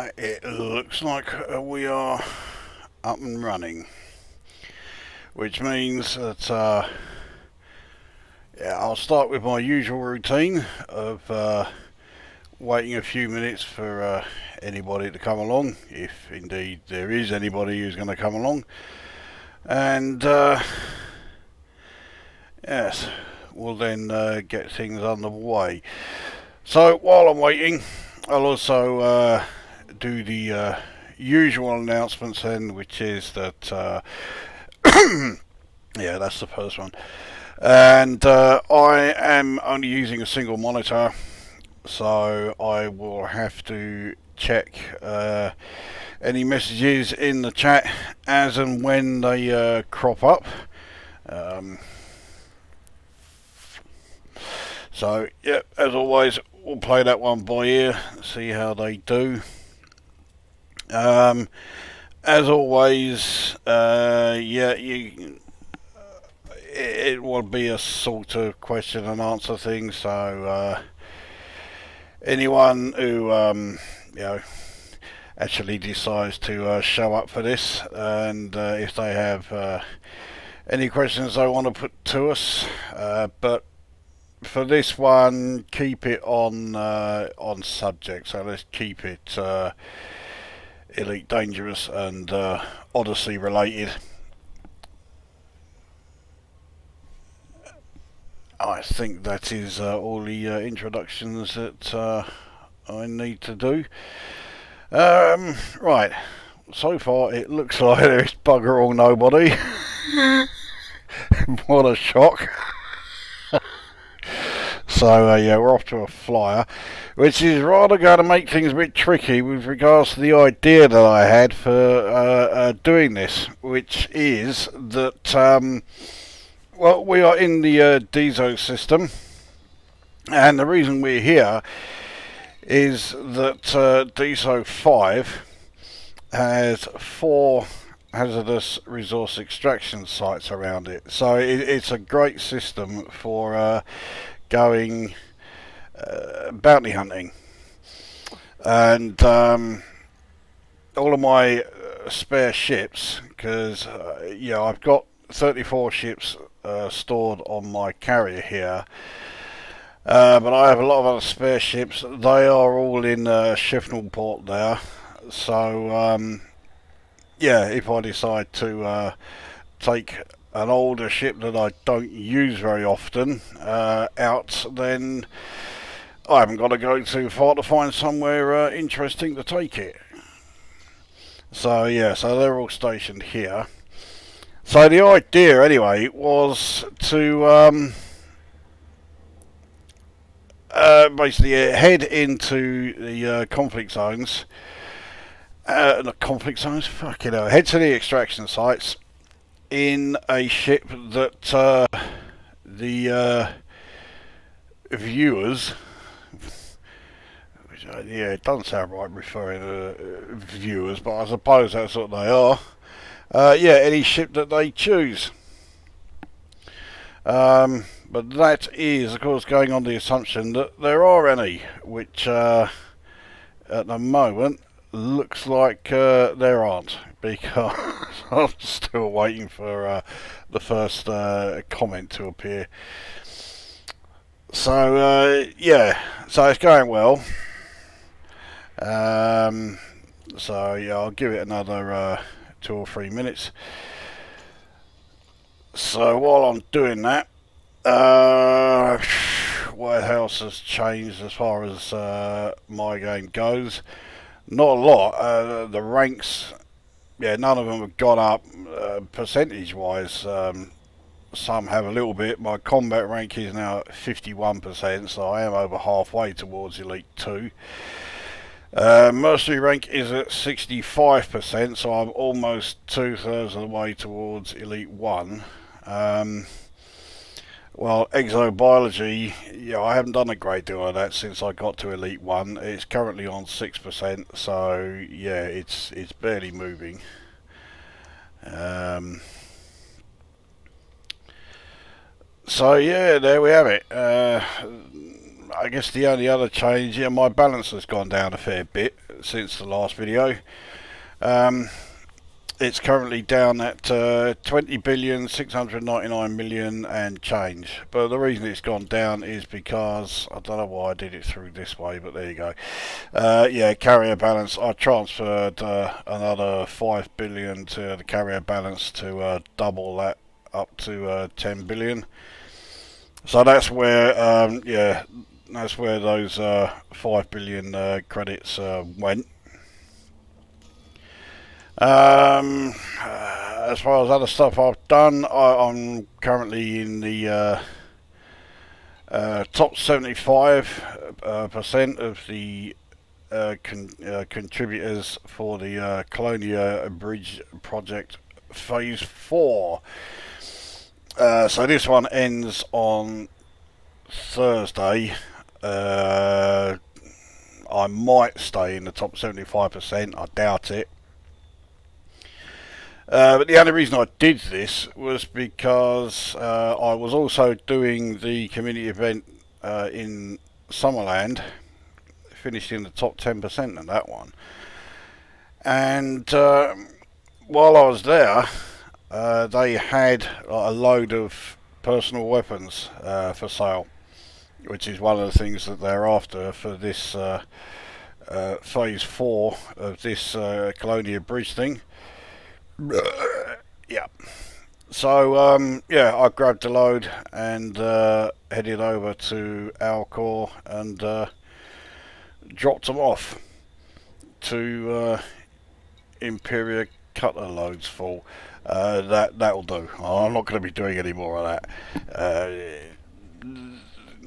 Right, it looks like we are up and running, which means that yeah, I'll start with my usual routine of waiting a few minutes for anybody to come along, if indeed there is anybody who's going to come along, and yes, we'll then get things underway. So while I'm waiting, I'll also do the usual announcements then, which is that yeah, that's the first one. And I am only using a single monitor, so I will have to check any messages in the chat as and when they crop up. Um, so, yeah, as always, we'll play that one by ear, see how they do. As always, yeah, it will be a sort of question and answer thing. So anyone who you know actually decides to show up for this, and if they have any questions they want to put to us, but for this one, keep it on subject. So let's keep it Elite Dangerous and Odyssey related. I think that is all the introductions that I need to do. Right, so far it looks like there's bugger all nobody. What a shock. So yeah, we're off to a flyer, which is rather going to make things a bit tricky with regards to the idea that I had for doing this, which is that well, we are in the Diso system, and the reason we're here is that Diso 5 has 4 hazardous resource extraction sites around it. So it's a great system for going bounty hunting. And all of my spare ships, because yeah, I've got 34 ships stored on my carrier here, but I have a lot of other spare ships. They are all in Shifnal Port there, so yeah, if I decide to take an older ship that I don't use very often out, then I haven't got to go too far to find somewhere interesting to take it. So yeah, so they're all stationed here. So the idea, anyway, was to basically head into the conflict zones. Not conflict zones, fucking hell. Head to the extraction sites in a ship that the viewers, which, yeah, it doesn't sound right referring to viewers, but I suppose that's what they are. Yeah, any ship that they choose. But that is, of course, going on the assumption that there are any, which at the moment looks like there aren't, because I'm still waiting for the first comment to appear. So yeah, so it's going well. So yeah, I'll give it another 2 or 3 minutes. So while I'm doing that, what else has changed as far as my game goes? Not a lot. The ranks, yeah, none of them have gone up percentage-wise. Some have a little bit. My combat rank is now at 51%, so I am over halfway towards Elite 2. Mercenary rank is at 65%, so I'm almost 2/3 of the way towards Elite 1. Well, exobiology, yeah, I haven't done a great deal of that since I got to Elite 1. It's currently on 6%, so yeah, it's barely moving. So yeah, there we have it. I guess the only other change, yeah, my balance has gone down a fair bit, since the last video. It's currently down at 20,699,000,000 and change. But the reason it's gone down is because, I don't know why I did it through this way, but there you go. Yeah, carrier balance. I transferred another 5 billion to the carrier balance to double that up to 10 billion. So that's where, yeah, that's where those 5 billion credits went. As far as other stuff I've done, I'm currently in the top 75% of the contributors for the Colonia Bridge project phase 4. So this one ends on Thursday. I might stay in the top 75%, I doubt it. But the only reason I did this was because I was also doing the community event in Summerland, finished in the top 10% of that one. And while I was there, they had a load of personal weapons for sale, which is one of the things that they're after for this phase 4 of this Colonia Bridge thing. Yeah. So yeah, I grabbed a load and headed over to Alcor and dropped them off to Imperia Cutter loads full. That'll do. I'm not going to be doing any more of that.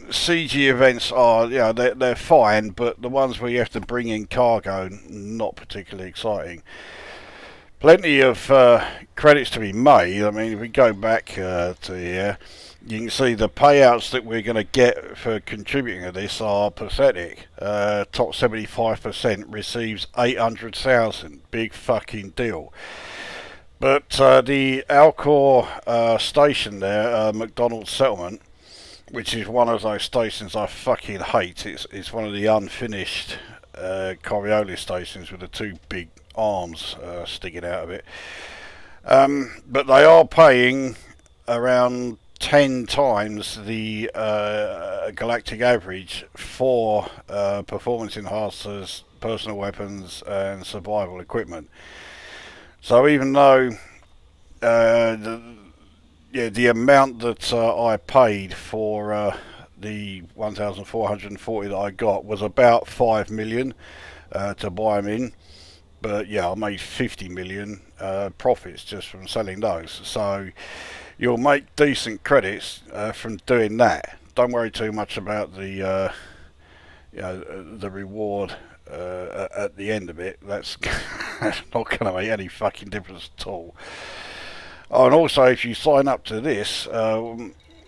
CG events are, you know, they're fine, but the ones where you have to bring in cargo, not particularly exciting. Plenty of credits to be made. I mean, if we go back to here, you can see the payouts that we're going to get for contributing to this are pathetic. Top 75% receives 800,000. Big fucking deal. But the Alcor station there, McDonald's Settlement, which is one of those stations I fucking hate. It's one of the unfinished Coriolis stations with the two big arms sticking out of it. But they are paying around 10 times the galactic average for performance enhancers, personal weapons and survival equipment. So even though the amount that I paid for the 1,440 that I got was about 5 million to buy them in. But yeah, I made 50 million profits just from selling those. So you'll make decent credits from doing that. Don't worry too much about the the reward at the end of it. That's not going to make any fucking difference at all. Oh, and also, if you sign up to this,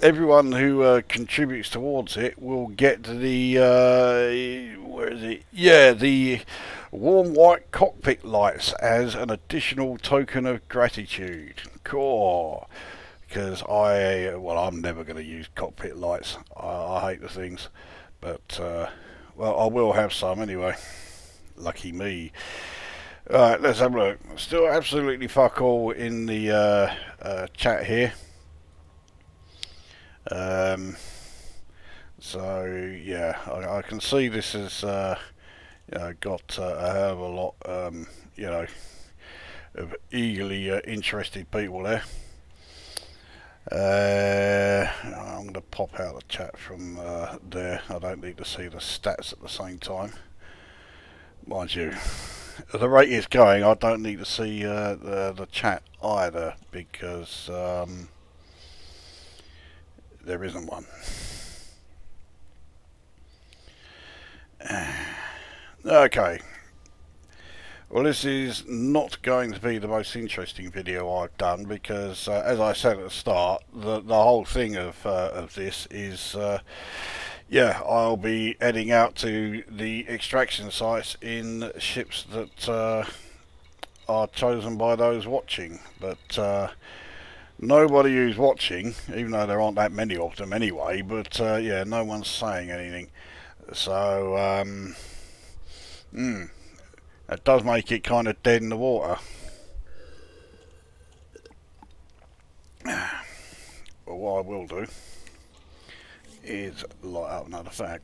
everyone who contributes towards it will get the where is it? Yeah, the warm white cockpit lights as an additional token of gratitude. Cool. Because I'm never going to use cockpit lights. I hate the things, but well, I will have some anyway. Lucky me. Alright, let's have a look. Still absolutely fuck all in the chat here. So yeah, I can see this has got a hell of a lot of eagerly interested people there. I'm going to pop out the chat from there. I don't need to see the stats at the same time. Mind you, at the rate it's going, I don't need to see the chat either, because there isn't one. Okay. Well, this is not going to be the most interesting video I've done, because as I said at the start, the whole thing of this is yeah, I'll be heading out to the extraction sites in ships that are chosen by those watching, but nobody who's watching, even though there aren't that many of them anyway, but yeah, no one's saying anything. So That does make it kind of dead in the water. But what I will do is light up another fag.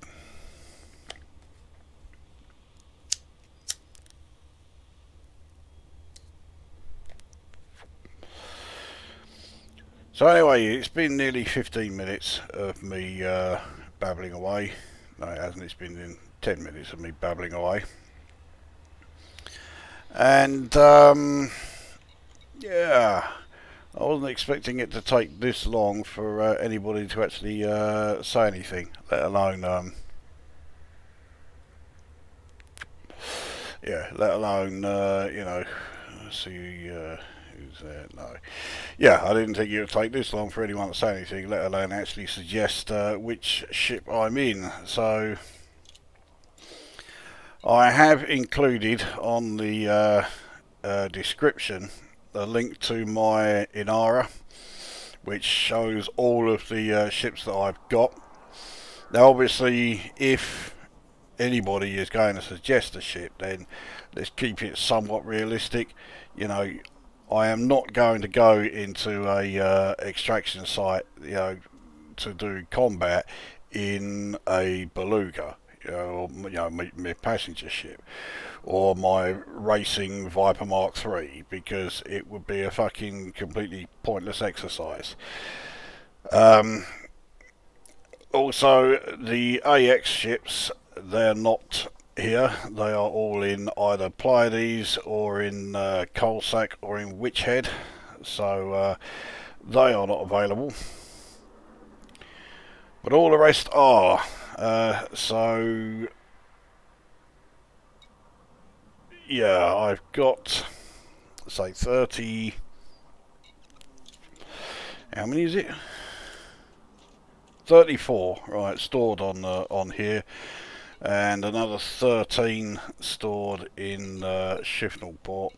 So anyway, it's been nearly 15 minutes of me babbling away. No, it hasn't. It's been in 10 minutes of me babbling away. And yeah, I wasn't expecting it to take this long for anybody to actually say anything, let alone you know, see who's there. No, yeah, I didn't think it would take this long for anyone to say anything, let alone actually suggest which ship I'm in. So I have included on the description a link to my Inara, which shows all of the ships that I've got. Now obviously, if anybody is going to suggest a ship, then let's keep it somewhat realistic. You know, I am not going to go into a extraction site, you know, to do combat in a beluga, you know, or, you know, my passenger ship, or my racing Viper Mark III, because it would be a fucking completely pointless exercise. Also, the AX ships, they're not here. They are all in either Pleiades or in Coalsack or in Witchhead, so they are not available. But all the rest are. So yeah, I've got, say, 30. How many is it? 34, right, stored on here, and another 13 stored in Shifnal Port.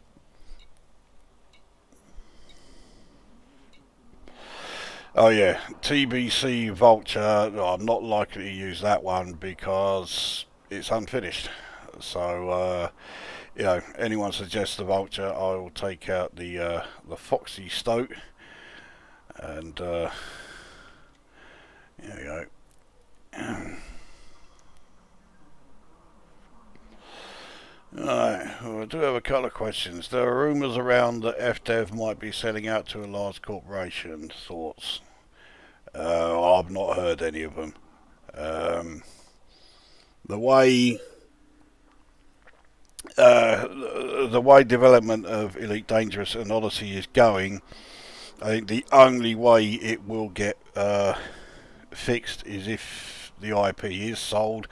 Oh yeah, TBC Vulture. I'm not likely to use that one because it's unfinished. So you know, anyone suggests the Vulture, I will take out the Foxy Stoke, and there we go. Alright, well, I do have a couple of questions. There are rumours around that FDev might be selling out to a large corporation. Thoughts? I've not heard any of them. The way the way development of Elite Dangerous and Odyssey is going, I think the only way it will get fixed is if the IP is sold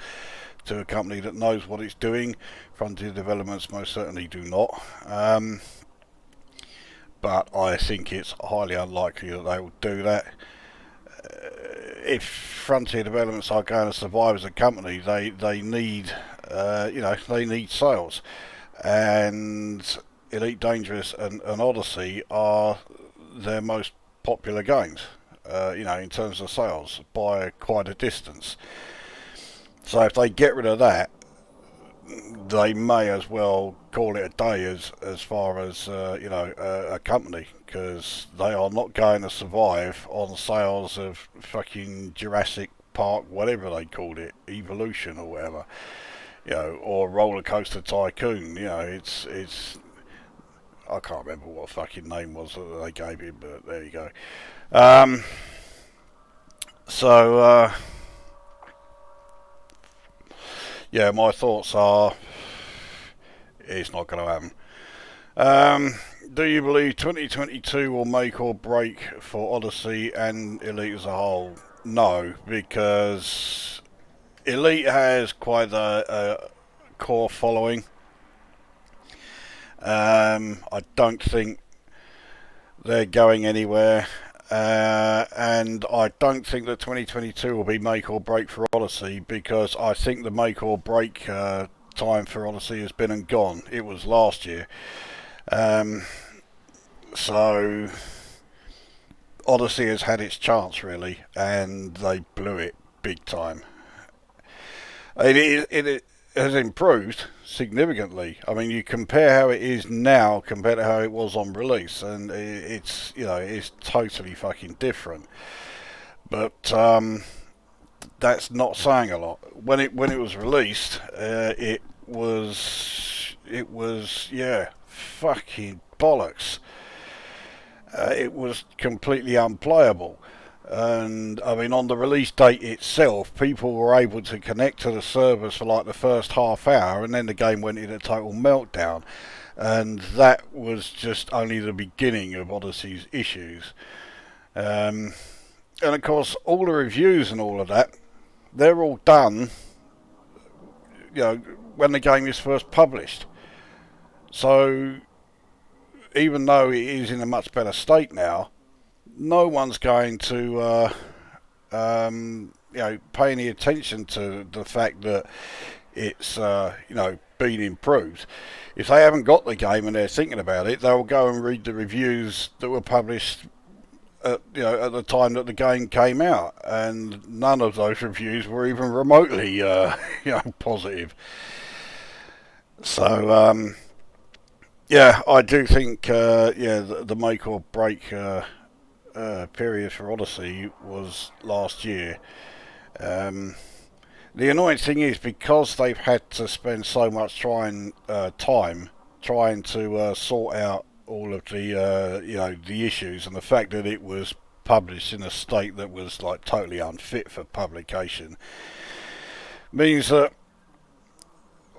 to a company that knows what it's doing. Frontier Developments most certainly do not. But I think it's highly unlikely that they will do that. If Frontier Developments are going to survive as a company, they need they need sales, and Elite Dangerous and Odyssey are their most popular games, in terms of sales by quite a distance. So if they get rid of that, they may as well call it a day as far as a company, because they are not going to survive on sales of fucking Jurassic Park, whatever they called it, Evolution or whatever, or Roller Coaster Tycoon. It's I can't remember what fucking name was that they gave it, but there you go. So yeah, my thoughts are it's not going to happen. Do you believe 2022 will make or break for Odyssey and Elite as a whole? No, because Elite has quite a core following. I don't think they're going anywhere. And I don't think that 2022 will be make or break for Odyssey, because I think the make or break time for Odyssey has been and gone. It was last year. So Odyssey has had its chance really, and they blew it big time. has improved significantly. I mean, you compare how it is now compared to how it was on release, and it's it's totally fucking different. But that's not saying a lot. When it was released, it was yeah, fucking bollocks. It was completely unplayable. And I mean, on the release date itself, people were able to connect to the servers for like the first half hour, and then the game went into total meltdown. And that was just only the beginning of Odyssey's issues. Um, and of course, all the reviews and all of that, they're all done, when the game is first published. So even though it is in a much better state now, no one's going to pay any attention to the fact that it's been improved. If they haven't got the game and they're thinking about it, they'll go and read the reviews that were published at the time that the game came out, and none of those reviews were even remotely positive. So yeah, I do think the make or break period for Odyssey was last year. The annoying thing is, because they've had to spend so much time trying to sort out all of the issues, and the fact that it was published in a state that was like totally unfit for publication, means that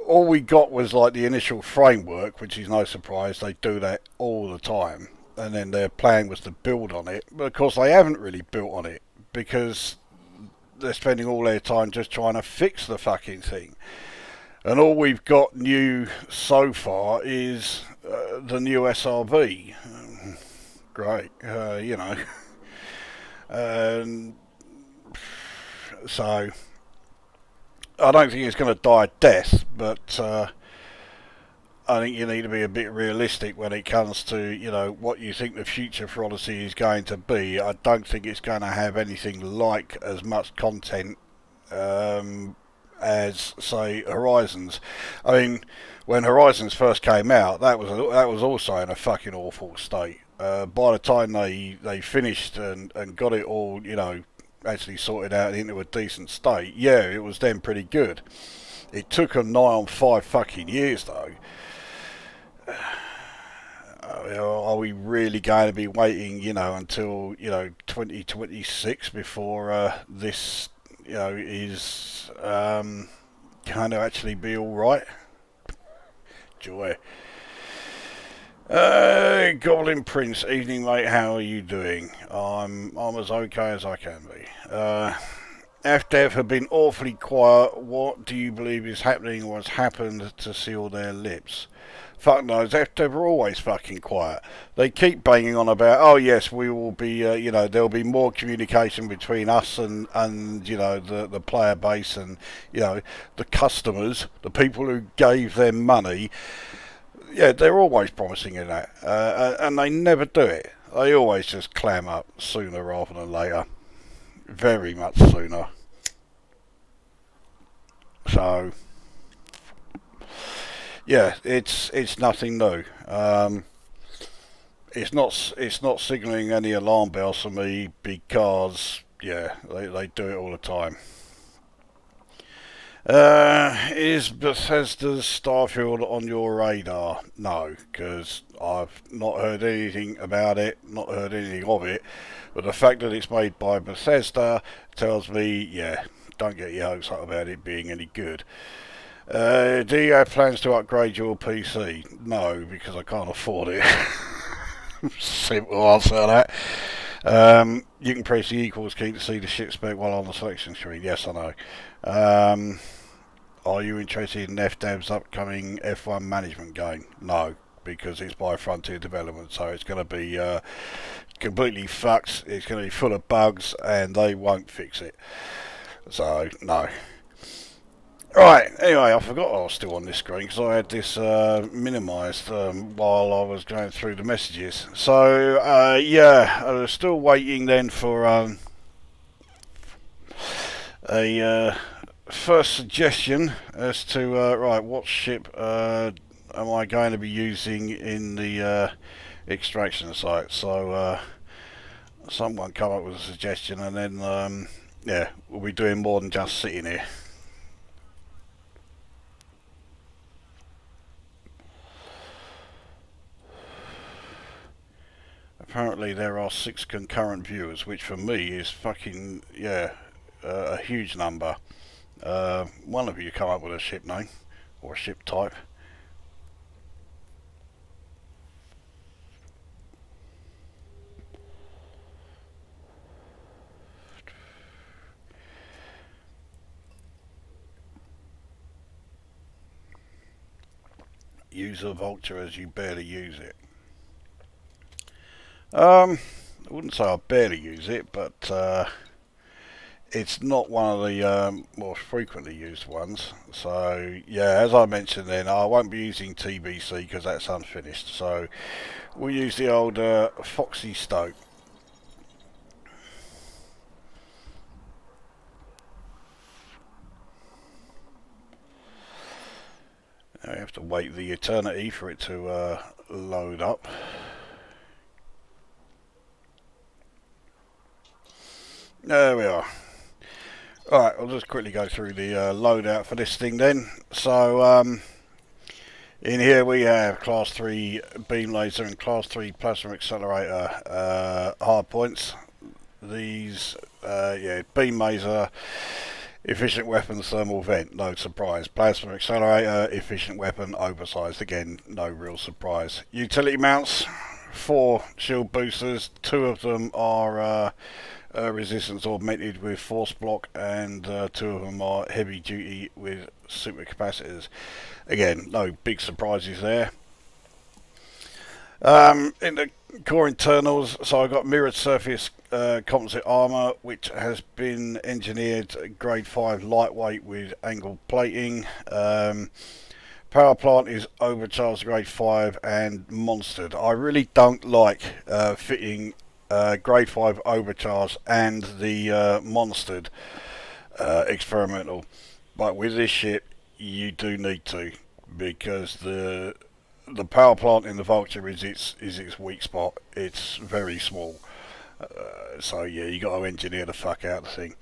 all we got was like the initial framework, which is no surprise. They do that all the time, and then their plan was to build on it. But of course, they haven't really built on it, because they're spending all their time just trying to fix the fucking thing. And all we've got new so far is the new SRV. Great, And so I don't think it's going to die a death, but I think you need to be a bit realistic when it comes to what you think the future for Odyssey is going to be. I don't think it's going to have anything like as much content as, say, Horizons. I mean, when Horizons first came out, that was also in a fucking awful state. By the time they finished and got it all, actually sorted out into a decent state, yeah, it was then pretty good. It took them nigh on 5 fucking years, though. Are we really going to be waiting, until 2026 before this, is going to actually be all right? Joy. Goblin Prince, evening mate. How are you doing? I'm as okay as I can be. FDev have been awfully quiet. What do you believe is happening or has happened to seal their lips? Fuck knows, FDev are always fucking quiet. They keep banging on about, oh yes, we will be, there'll be more communication between us and the player base and, the customers, the people who gave them money. Yeah, they're always promising in that. And they never do it. They always just clam up sooner rather than later. Very much sooner. So yeah, it's nothing new. It's not signalling any alarm bells for me, because yeah, they do it all the time. Is Bethesda's Starfield on your radar? No, because I've not heard anything about it, not heard anything of it. But the fact that it's made by Bethesda tells me, yeah, don't get your hopes up about it being any good. Do you have plans to upgrade your PC? No, because I can't afford it. Simple answer to that. You can press the equals key to see the ship spec while on the selection screen. Yes, I know. Are you interested in FDev's upcoming F1 management game? No, because it's by Frontier Development, so it's going to be completely fucked. It's going to be full of bugs, and they won't fix it. So, no. Right, anyway, I forgot I was still on this screen because I had this minimised while I was going through the messages. So, yeah, I was still waiting then for a first suggestion as to right, what ship am I going to be using in the extraction site? So someone come up with a suggestion, and then yeah, we'll be doing more than just sitting here. Apparently there are 6 concurrent viewers, which for me is fucking, yeah, a huge number. One of you come up with a ship name or a ship type. Use a vulture as you barely use it. I wouldn't say I barely use it, but it's not one of the more frequently used ones. So yeah, as I mentioned then, I won't be using TBC because that's unfinished. So we'll use the old Foxy Stoke. I have to wait the eternity for it to load up. There we are. Alright, I'll just quickly go through the loadout for this thing then. So, in here we have Class 3 Beam Laser and Class 3 Plasma Accelerator hard points. These, yeah, Beam Laser, efficient weapon, thermal vent, no surprise. Plasma Accelerator, efficient weapon, oversized, again, no real surprise. Utility mounts, 4 shield boosters, 2 of them are resistance augmented with force block, and 2 of them are heavy duty with supercapacitors. Again, no big surprises there. In the core internals, so I've got mirrored surface composite armour, which has been engineered grade 5 lightweight with angled plating. Power plant is overcharged grade 5 and monstered. I really don't like fitting grade 5 overcharge and the monstered experimental, but with this ship you do need to, because the power plant in the Vulture is its weak spot. It's very small, so yeah, you got to engineer the fuck out of the thing.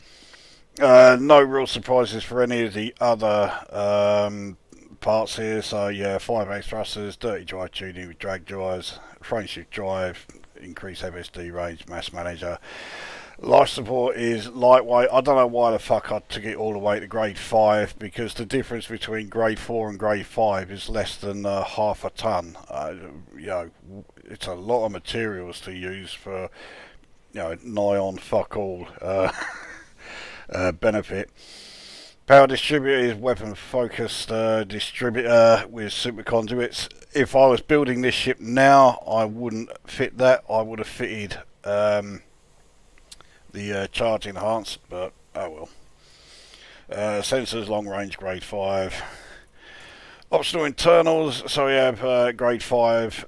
No real surprises for any of the other parts here. So yeah, 5 thrusters, dirty drive tuning with drag drives, frameshift drive, increased FSD range, mass manager. Life support is lightweight. I don't know why the fuck I took it all the way to grade 5, because the difference between grade 4 and grade 5 is less than half a ton. You know, it's a lot of materials to use for, you know, nigh on fuck all benefit. Power distributor is weapon focused distributor with super conduits. If I was building this ship now, I wouldn't fit that. I would have fitted the charge enhanced, but oh well. Sensors long range grade 5. Optional internals, so we have grade 5,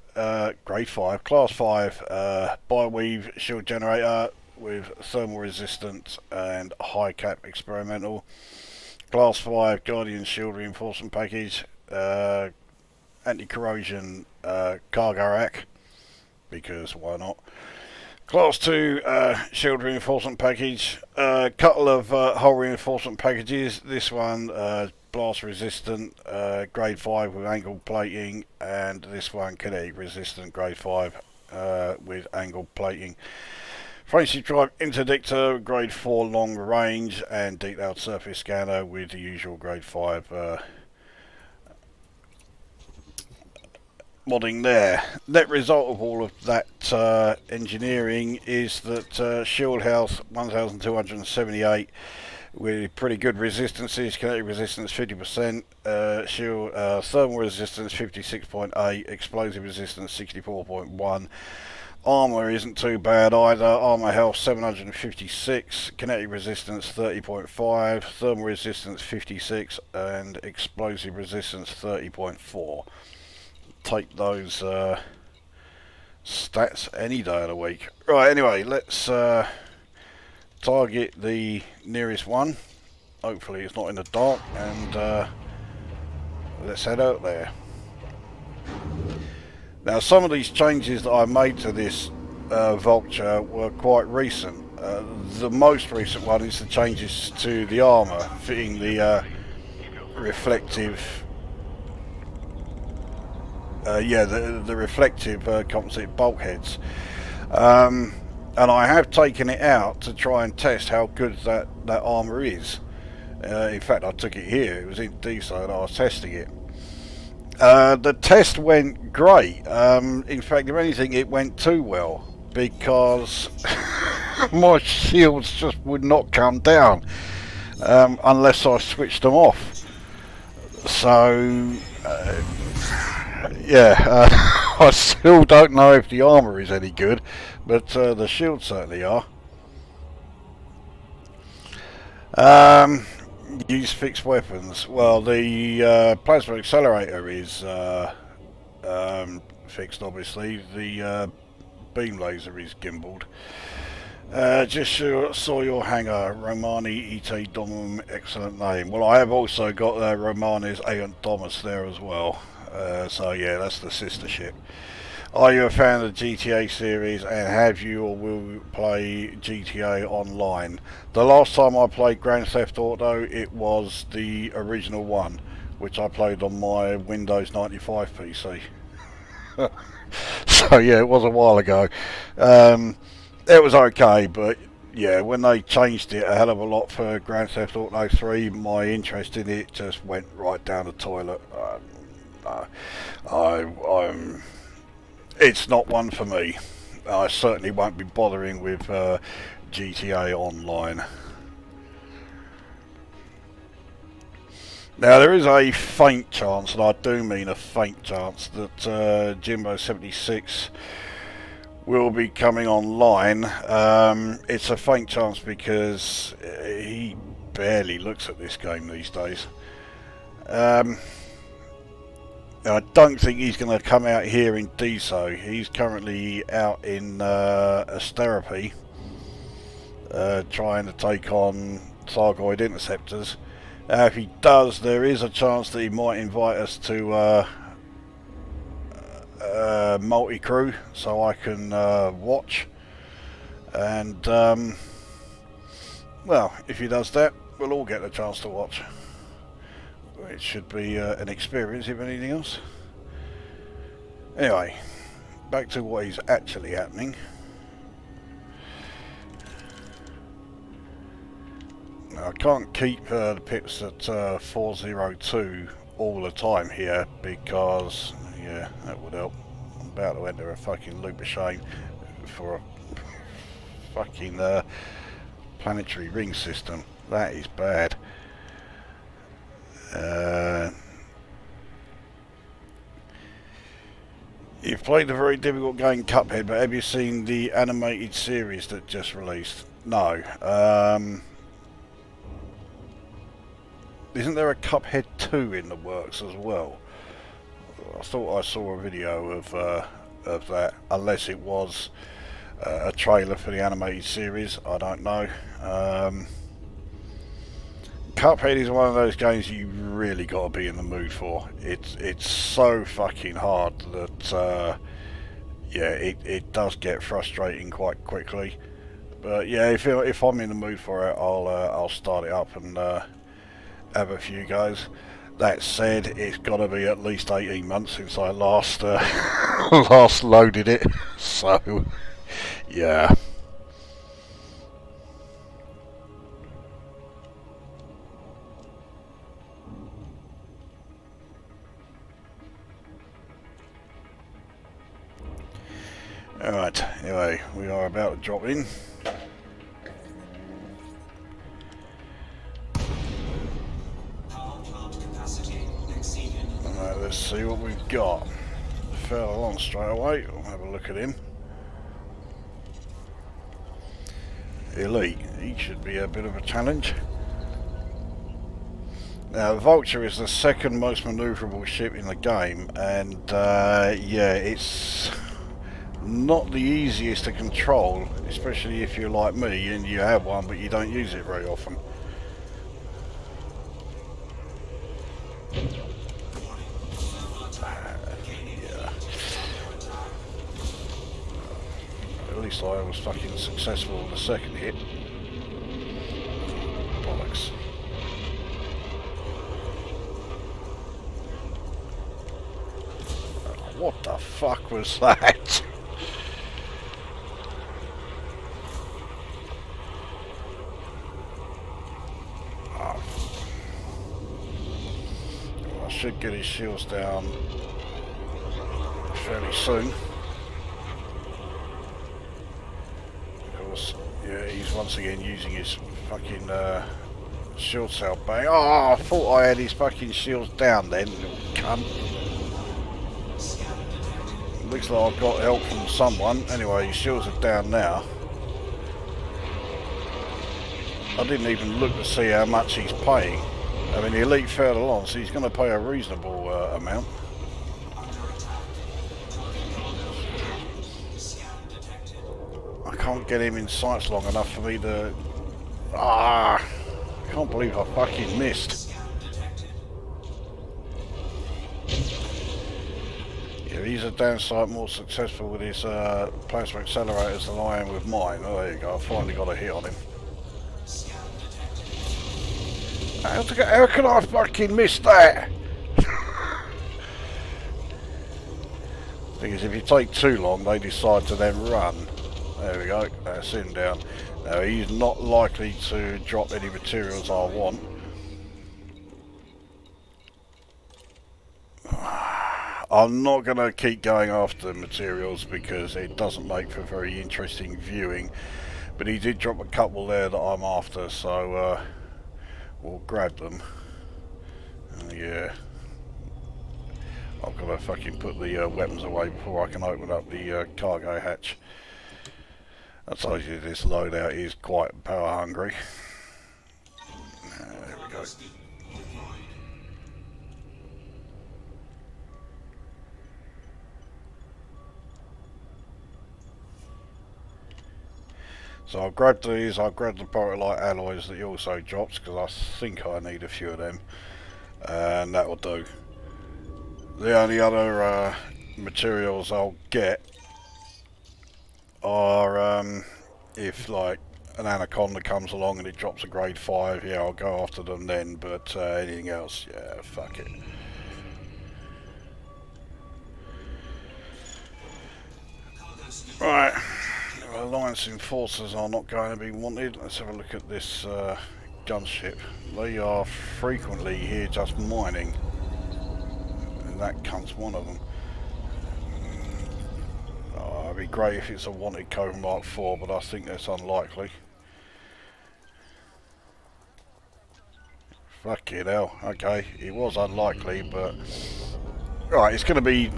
class 5 bi-weave shield generator with thermal resistance and high cap experimental. Class 5 Guardian Shield Reinforcement Package, Anti-Corrosion Cargo Rack, because why not? Class 2 Shield Reinforcement Package, couple of hull reinforcement packages. This one blast resistant, grade 5 with angled plating, and this one kinetic resistant, grade 5 with angled plating. Frameshift drive interdictor, grade 4 long range, and detailed surface scanner with the usual grade 5 modding there. Net result of all of that engineering is that shield health 1278 with pretty good resistances, kinetic resistance 50%, shield thermal resistance 56.8, explosive resistance 64.1. Armour isn't too bad either. Armour health 756, kinetic resistance 30.5, thermal resistance 56, and explosive resistance 30.4. Take those stats any day of the week. Right, anyway, let's target the nearest one. Hopefully it's not in the dark, and let's head out there. Now, some of these changes that I made to this Vulture were quite recent. The most recent one is the changes to the armour, fitting the reflective, the reflective composite bulkheads. And I have taken it out to try and test how good that armour is. In fact, I took it here. It was in Diso and I was testing it. The test went great. In fact, if anything, it went too well, because my shields just would not come down unless I switched them off. So, I still don't know if the armour is any good, but the shields certainly are. Use fixed weapons. Well, the plasma accelerator is fixed, obviously. The beam laser is gimbaled. Just saw your hangar, Romani ET Domum, excellent name. Well, I have also got Romani's Aeon Domus there as well. So yeah, that's the sister ship. Are you a fan of the GTA series, and have you or will you play GTA Online? The last time I played Grand Theft Auto, it was the original one, which I played on my Windows 95 PC. So yeah, it was a while ago. It was okay, but yeah, when they changed it a hell of a lot for Grand Theft Auto 3, my interest in it just went right down the toilet. It's not one for me. I certainly won't be bothering with GTA Online. Now, there is a faint chance, and I do mean a faint chance, that Jimbo76 will be coming online. It's a faint chance because he barely looks at this game these days. I don't think he's going to come out here in Diso. He's currently out in Asterope, trying to take on Thargoid interceptors. If he does, there is a chance that he might invite us to multi-crew, so I can watch. And, well, if he does that, we'll all get a chance to watch. It should be an experience, if anything else. Anyway, back to what is actually happening. Now, I can't keep the pips at 402 all the time here, because, yeah, that would help. I'm about to enter a fucking loop of shame for a fucking planetary ring system. That is bad. You've played a very difficult game, Cuphead, but have you seen the animated series that just released? No. Isn't there a Cuphead 2 in the works as well? I thought I saw a video of that, unless it was a trailer for the animated series. I don't know. Cuphead is one of those games you really got to be in the mood for. It's so fucking hard that yeah, it does get frustrating quite quickly. But yeah, if I'm in the mood for it, I'll start it up and have a few goes. That said, it's got to be at least 18 months since I last last loaded it. So yeah. Alright, anyway, we are about to drop in. Alright, let's see what we've got. Fell along straight away, we'll have a look at him. Elite, he should be a bit of a challenge. Now, the Vulture is the second most manoeuvrable ship in the game, and yeah, it's not the easiest to control, especially if you're like me and you have one but you don't use it very often. least I was fucking successful in the second hit. Bollocks. What the fuck was that? Oh. I should get his shields down fairly soon. Of course, yeah, he's once again using his fucking shield cell bang. Oh, I thought I had his fucking shields down then, little cunt. Looks like I've got help from someone. Anyway, his shields are down now. I didn't even look to see how much he's paying. I mean, the elite further along, so he's going to pay a reasonable amount. I can't get him in sights long enough for me to... I can't believe I fucking missed. Yeah, he's a damn sight more successful with his plasma accelerators than I am with mine. Oh, there you go, I finally got a hit on him. How can I fucking miss that? Thing is, if you take too long, they decide to then run. There we go, that's him down. Now, he's not likely to drop any materials I want. I'm not going to keep going after materials because it doesn't make for very interesting viewing. But he did drop a couple there that I'm after, so we'll grab them. Yeah. I've got to fucking put the weapons away before I can open up the cargo hatch. I told you this loadout is quite power hungry. There we go. So I've grabbed these, I've grabbed the Pyrolite alloys that he also drops because I think I need a few of them. And that will do. The only other materials I'll get are if like an Anaconda comes along and it drops a grade 5, yeah, I'll go after them then, but anything else, yeah, fuck it. Right, Alliance enforcers are not going to be wanted. Let's have a look at this gunship. They are frequently here just mining. And that cunt's one of them. Oh, it'd be great if it's a wanted Cobra Mark 4, but I think that's unlikely. Fucking hell, okay, it was unlikely, but... Right, it's going to be,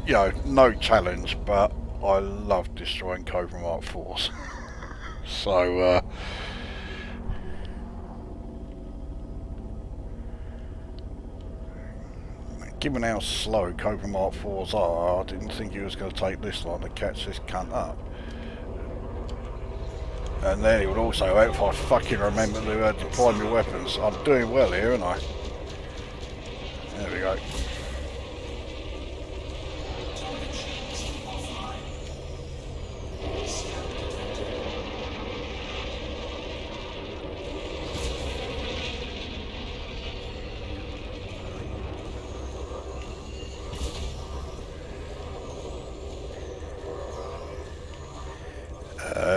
you know, no challenge, but I love destroying Cobra Mark 4s. So, given how slow Cobra Mark 4s are, I didn't think he was going to take this long to catch this cunt up. And then he would also, if I fucking remember to deploy my weapons. I'm doing well here, aren't I? There we go.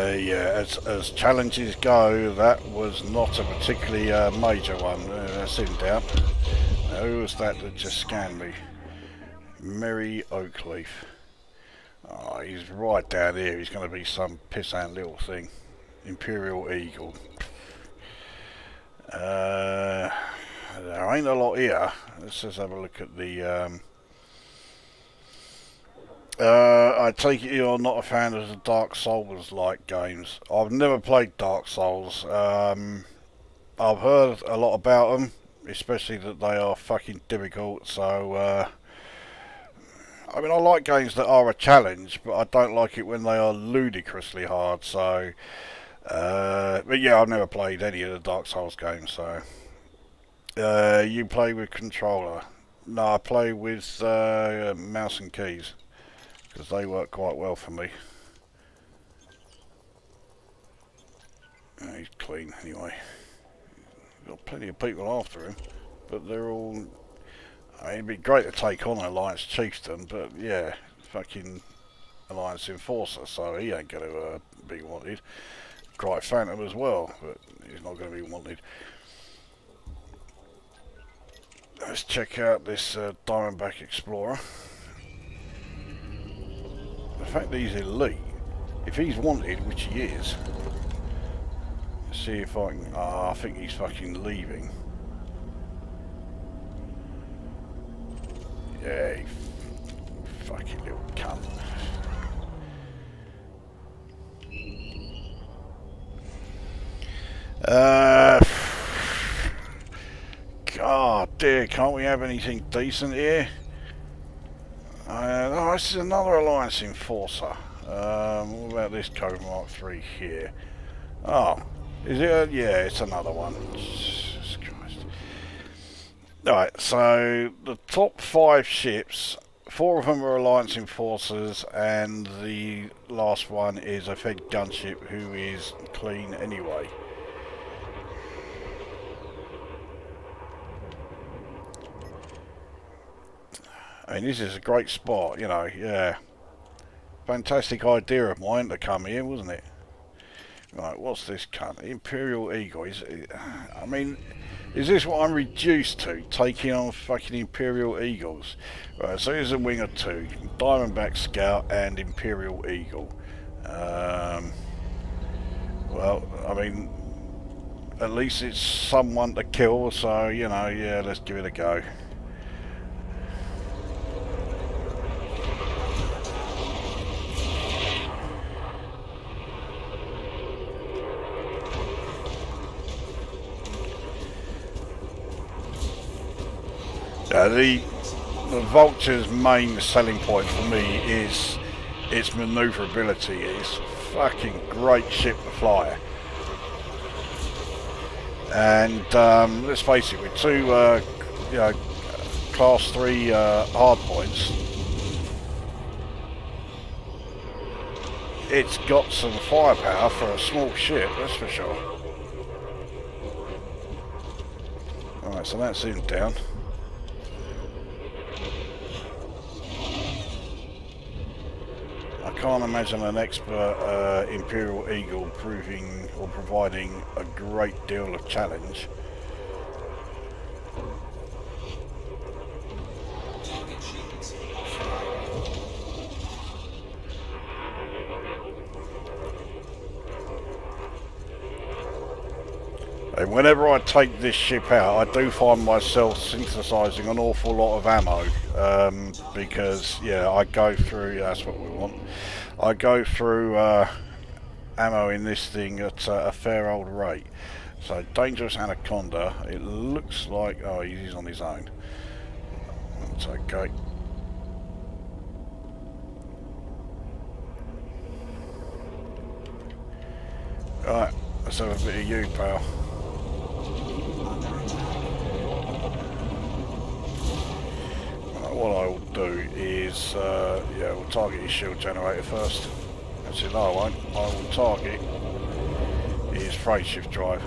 Yeah, as challenges go, that was not a particularly major one. That's him down. Now, who was that just scanned me? Merry Oakleaf. Oh, he's right down here. He's going to be some pissant little thing. Imperial Eagle. There ain't a lot here. Let's just have a look at the... I take it you're not a fan of the Dark Souls-like games. I've never played Dark Souls. I've heard a lot about them, especially that they are fucking difficult, so... I mean, I like games that are a challenge, but I don't like it when they are ludicrously hard, so... but yeah, I've never played any of the Dark Souls games, so... you play with controller? No, I play with mouse and keys. Because they work quite well for me. He's clean anyway. Got plenty of people after him, but they're all... I mean, it'd be great to take on Alliance Chieftain, but yeah, fucking Alliance Enforcer, so he ain't going to be wanted. Great Phantom as well, but he's not going to be wanted. Let's check out this Diamondback Explorer. The fact that he's elite, if he's wanted, which he is, let's see if I can... I think he's fucking leaving. Yeah, you fucking little cunt. God dear, can't we have anything decent here? Oh, this is another Alliance Enforcer. What about this Code Mark 3 here? Oh, is it? Yeah, it's another one. Jesus Christ. Alright, so the top 5 ships, 4 of them are Alliance Enforcers, and the last one is a Fed gunship who is clean anyway. I mean, this is a great spot, you know, yeah. Fantastic idea of mine to come here, wasn't it? Right, what's this cunt? Imperial Eagle. I mean, is this what I'm reduced to? Taking on fucking Imperial Eagles? Right, so here's a wing of 2. Diamondback Scout and Imperial Eagle. Well, I mean, at least it's someone to kill, so, you know, yeah, let's give it a go. The Vulture's main selling point for me is its manoeuvrability. It's a fucking great ship to fly. And let's face it, with 2 you know, class 3 hard points, it's got some firepower for a small ship, that's for sure. Alright, so that's him down. I can't imagine an expert Imperial Eagle proving or providing a great deal of challenge. And whenever I take this ship out, I do find myself synthesizing an awful lot of ammo, because yeah, I go through, yeah, that's what we want, I go through ammo in this thing at a fair old rate. So Dangerous Anaconda, it looks like, oh, he's on his own, that's okay. Right, let's have a bit of you, pal. What I will do is, yeah, we'll target his shield generator first. Actually, no, I won't. I will target his freight shift drive.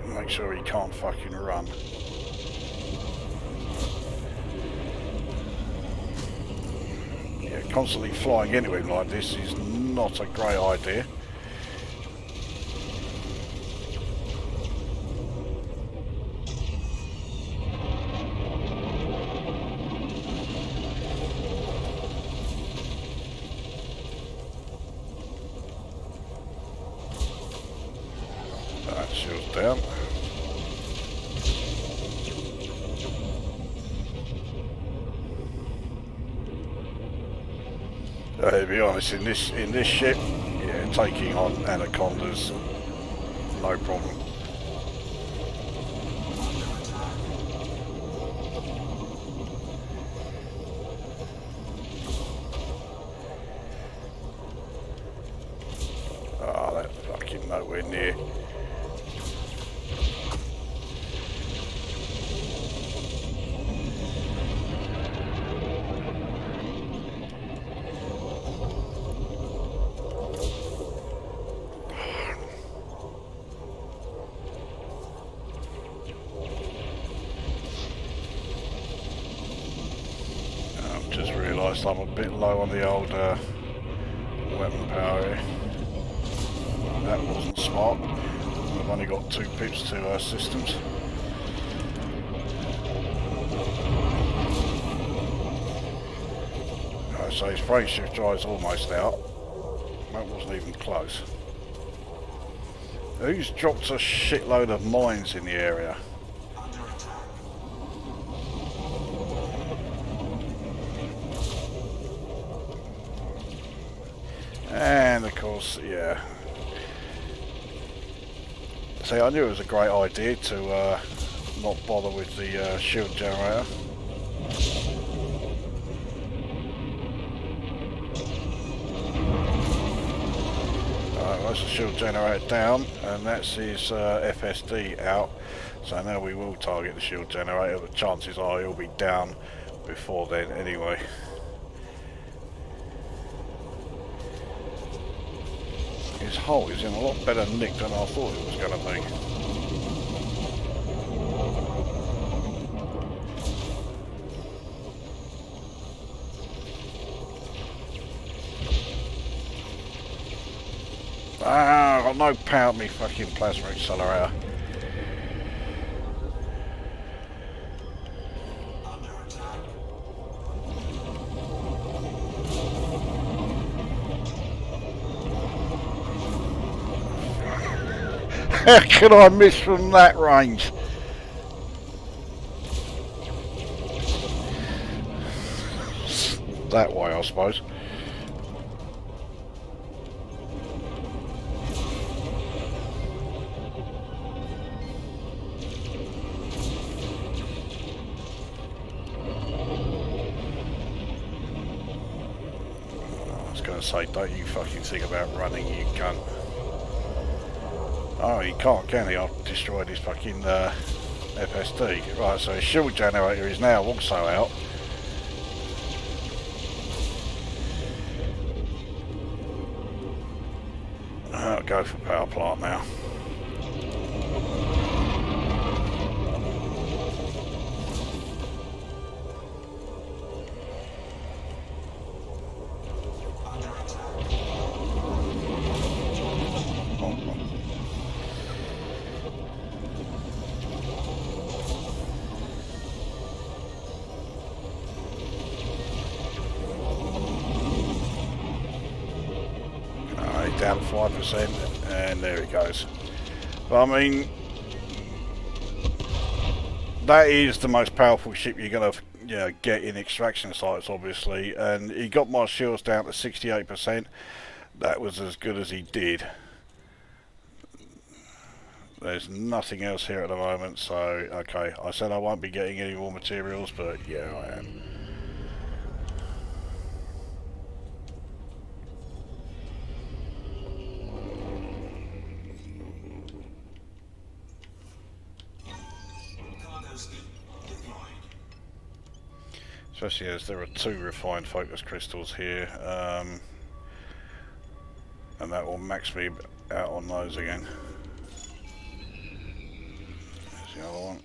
Make sure he can't fucking run. Yeah, constantly flying into him like this is not a great idea. Shield's down. To be honest, in this ship, yeah, taking on Anacondas, no problem. Ah, oh, that's fucking nowhere near. realised I'm a bit low on the old weapon power here. That wasn't smart. I've only got 2 pips to systems. Right, so his frame shift drive's almost out. That wasn't even close. Who's dropped a shitload of mines in the area? And of course, yeah. See, I knew it was a great idea to not bother with the shield generator. That's the shield generator down, and that's his FSD out. So now we will target the shield generator, but chances are he'll be down before then anyway. His hull is in a lot better nick than I thought it was going to be. Ah, I've got no power in me fucking plasma accelerator. How can I miss from that range? That way, I suppose. I was going to say, don't you fucking think about running, you cunt. Oh, he can't, can he? I've destroyed his fucking FSD. Right, so his shield generator is now also out. I'll go for power plant now. Down 5%, and there it goes. But I mean, that is the most powerful ship you're going to get in extraction sites, obviously. And he got my shields down to 68%. That was as good as he did. There's nothing else here at the moment, so okay. I said I won't be getting any more materials, but yeah, I am. Especially as there are 2 refined focus crystals here, and that will max me out on those again. There's the other one.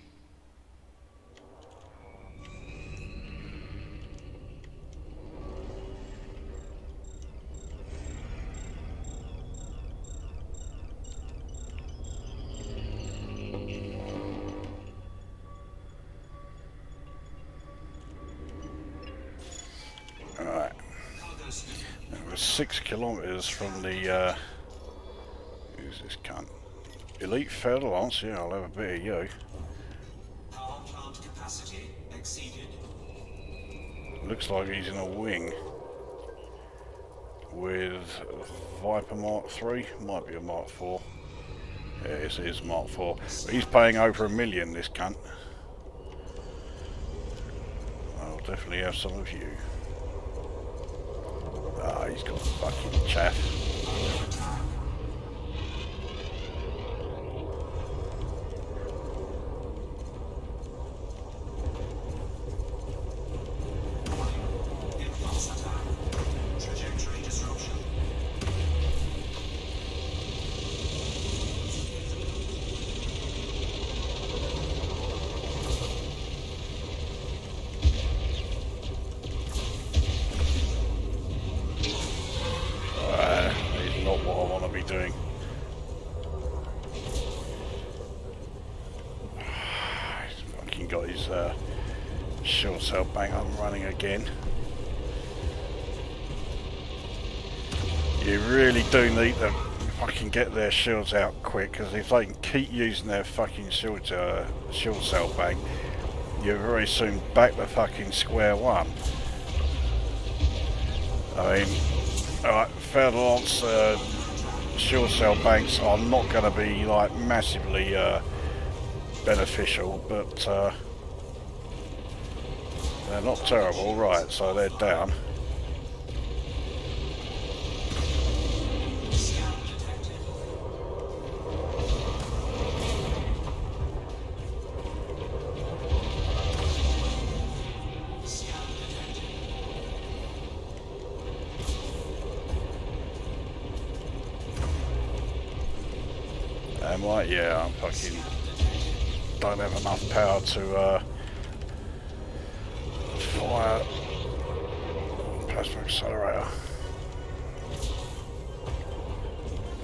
Alright, it was 6 kilometres from the, who's this cunt? Elite Federal Lance, yeah, I'll have a bit of you. Power plant capacity exceeded. Looks like he's in a wing with Viper Mark 3, might be a Mark 4. Yeah, it is Mark 4. But he's paying over $1 million, this cunt. I'll definitely have some of you. Ah, he's got fucking chaff. Trajectory disruption. to be doing. He's fucking got his shield cell bang up and running again. You really do need to fucking get their shields out quick, because if they can keep using their fucking shield cell bang, you're very soon back to fucking square one. I mean, alright, fair lance shield cell banks are not going to be like massively beneficial, but they're not terrible. Right, so they're down. Am I? Yeah, I'm fucking don't have enough power to fire plasma accelerator.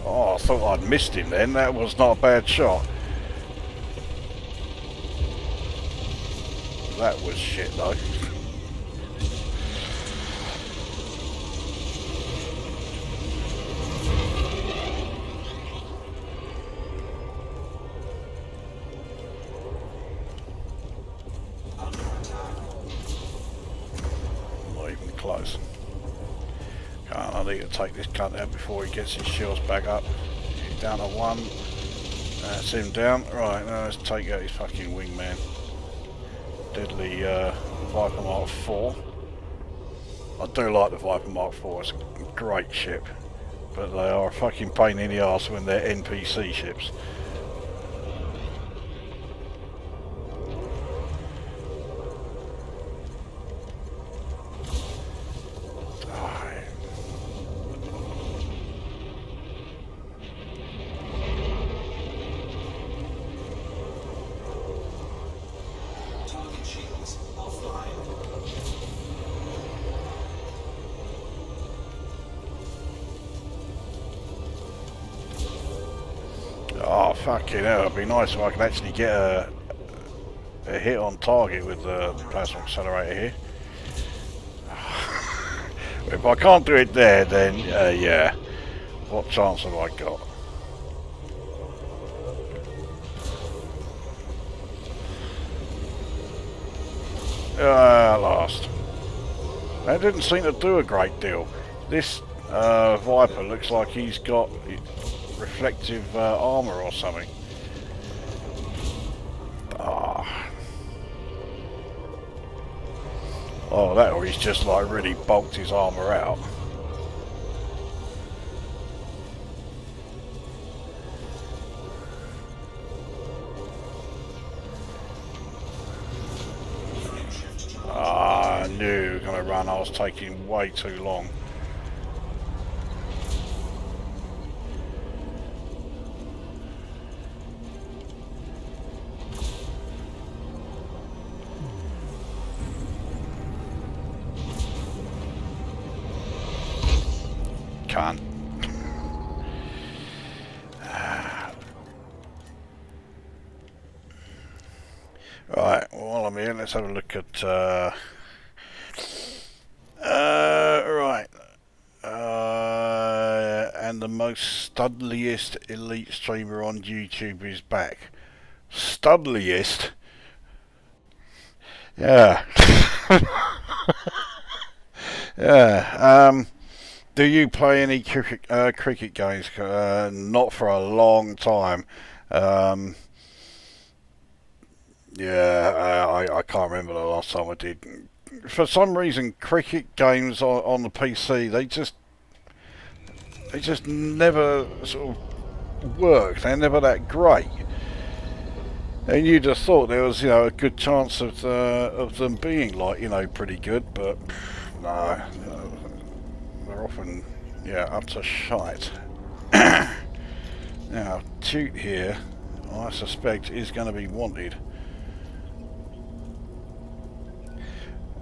Oh, I thought I'd missed him then. That was not a bad shot. That was shit though. Close. I need to take this cunt out before he gets his shields back up. He's down to one. That's him down. Right, now let's take out his fucking wingman. Deadly Viper Mark 4. I do like the Viper Mark 4, it's a great ship. But they are a fucking pain in the arse when they're NPC ships. Oh fucking hell, it'd be nice if I could actually get a hit on target with the plasma accelerator here. If I can't do it there, then yeah, what chance have I got? Last. That didn't seem to do a great deal. This Viper looks like he's got reflective armour or something. Oh, that or he's just like really bulked his armour out. I knew he was going to run. I was taking way too long. Can't. Right, well, while I'm here, let's have a look at right. And the most studliest elite streamer on YouTube is back. Studliest? Yeah. Yeah. Do you play any cricket games? Not for a long time. Yeah, I can't remember the last time I did. For some reason, cricket games on the PC, they just never sort of work. They're never that great. And you'd have thought there was, a good chance of them being like, pretty good, but no, they're often, up to shite. Now, Toot here, I suspect, is going to be wanted.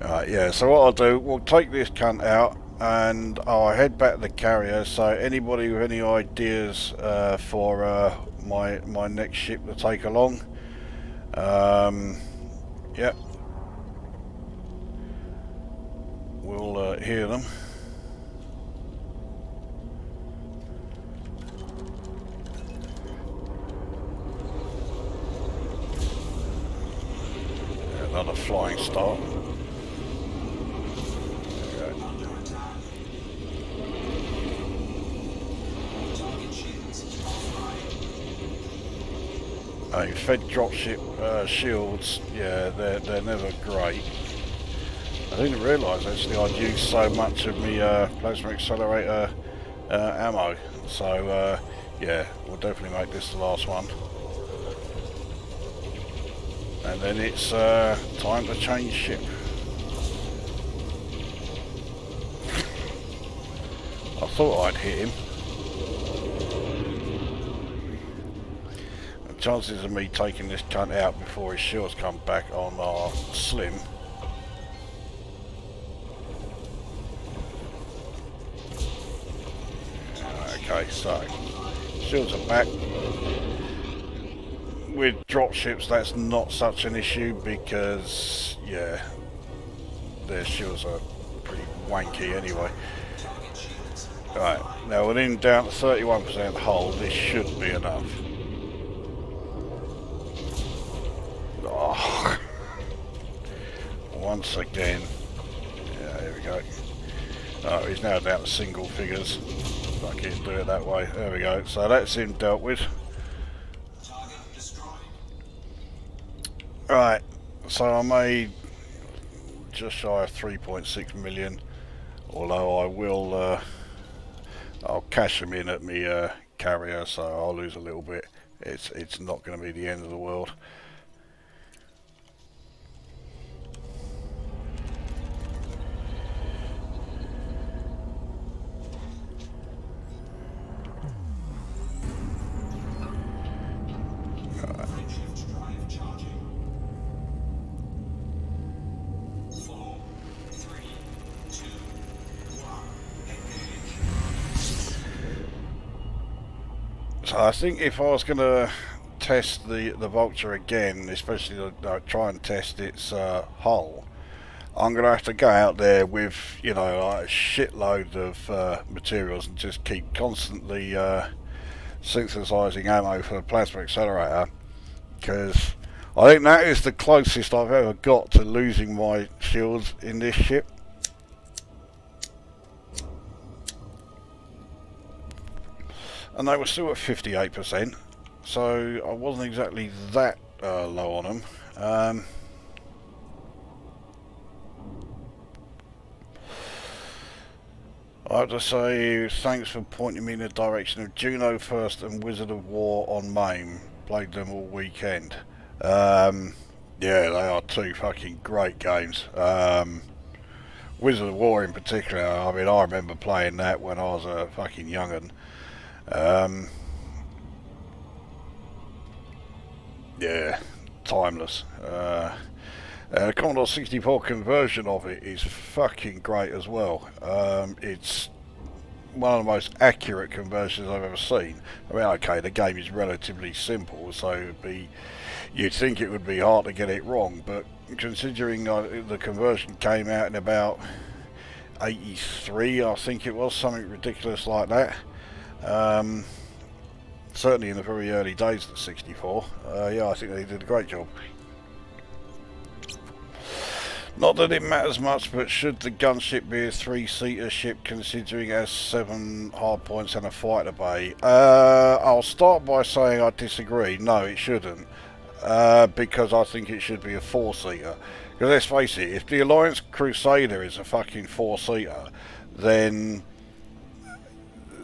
Right, yeah, so what I'll do, we'll take this cunt out, and I'll head back to the carrier. So anybody with any ideas for my next ship to take along, yep, we'll hear them. Another flying start. Under attack. Target shields offline. Fed dropship shields, yeah, they're never great. I didn't realise actually I'd used so much of my plasma accelerator ammo. So yeah, we'll definitely make this the last one. And then it's time to change ship. I thought I'd hit him. The chances of me taking this cunt out before his shields come back on are slim. Okay, so shields are back. With dropships, that's not such an issue because, yeah, their shields are pretty wanky anyway. Target shields. Right, now within down to 31% hull, this should be enough. Oh. Once again. Yeah, here we go. Oh, he's now down to single figures. Fuck it, do it that way. There we go. So that's him dealt with. Target destroyed. Right, so I made just shy of 3.6 million, although I will, I'll cash them in at me carrier, so I'll lose a little bit. It's not going to be the end of the world. Makeshift drive charging. 4, 3, 2, 1. Engage. So I think if I was going to test the Vulture again, especially try and test its hull, I'm going to have to go out there with, you know, like a shitload of materials and just keep constantly synthesizing ammo for the plasma accelerator, because I think that is the closest I've ever got to losing my shields in this ship. And they were still at 58%, so I wasn't exactly that low on them. I have to say thanks for pointing me in the direction of Juno First and Wizard of War on MAME. Played them all weekend. Yeah, they are two fucking great games. Wizard of War in particular, I mean, I remember playing that when I was a fucking young'un. Yeah, timeless. The Commodore 64 conversion of it is fucking great as well. It's one of the most accurate conversions I've ever seen. I mean, okay, the game is relatively simple, so it'd be, you'd think it would be hard to get it wrong, but considering the conversion came out in about 83, I think it was, something ridiculous like that. Certainly in the very early days of the 64. Yeah, I think they did a great job. Not that it matters much, but should the gunship be a 3-seater ship considering it has 7 hardpoints and a fighter bay? I'll start by saying I disagree. No, it shouldn't. Because I think it should be a 4-seater. Because let's face it, if the Alliance Crusader is a fucking 4-seater, then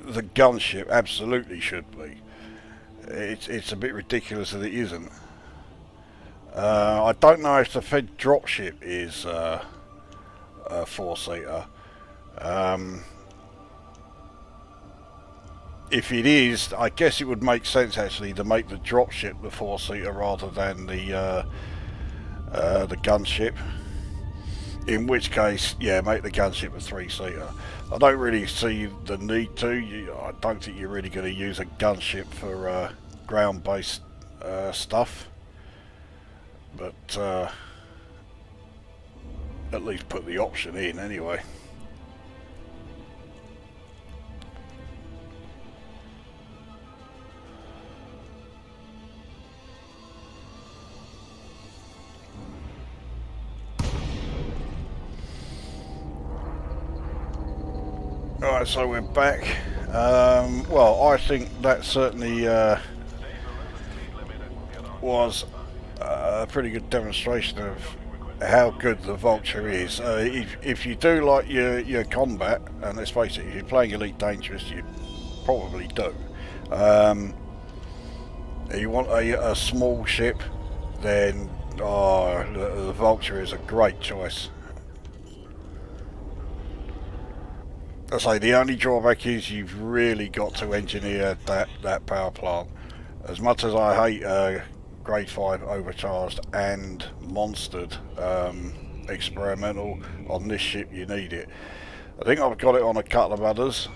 the gunship absolutely should be. It's a bit ridiculous that it isn't. I don't know if the Fed dropship is a 4-seater. If it is, I guess it would make sense actually to make the dropship the 4-seater rather than the gunship. In which case, yeah, make the gunship a 3-seater. I don't really see the need to. I don't think you're really going to use a gunship for ground-based stuff. But at least put the option in anyway. Alright, so we're back. Well, I think that certainly was a pretty good demonstration of how good the Vulture is. If you do like your combat, and let's face it, if you're playing Elite Dangerous, you probably do. You want a small ship, then the Vulture is a great choice. I say the only drawback is you've really got to engineer that power plant. As much as I hate Grade 5 overcharged and monstered experimental, on this ship you need it. I think I've got it on a couple of others.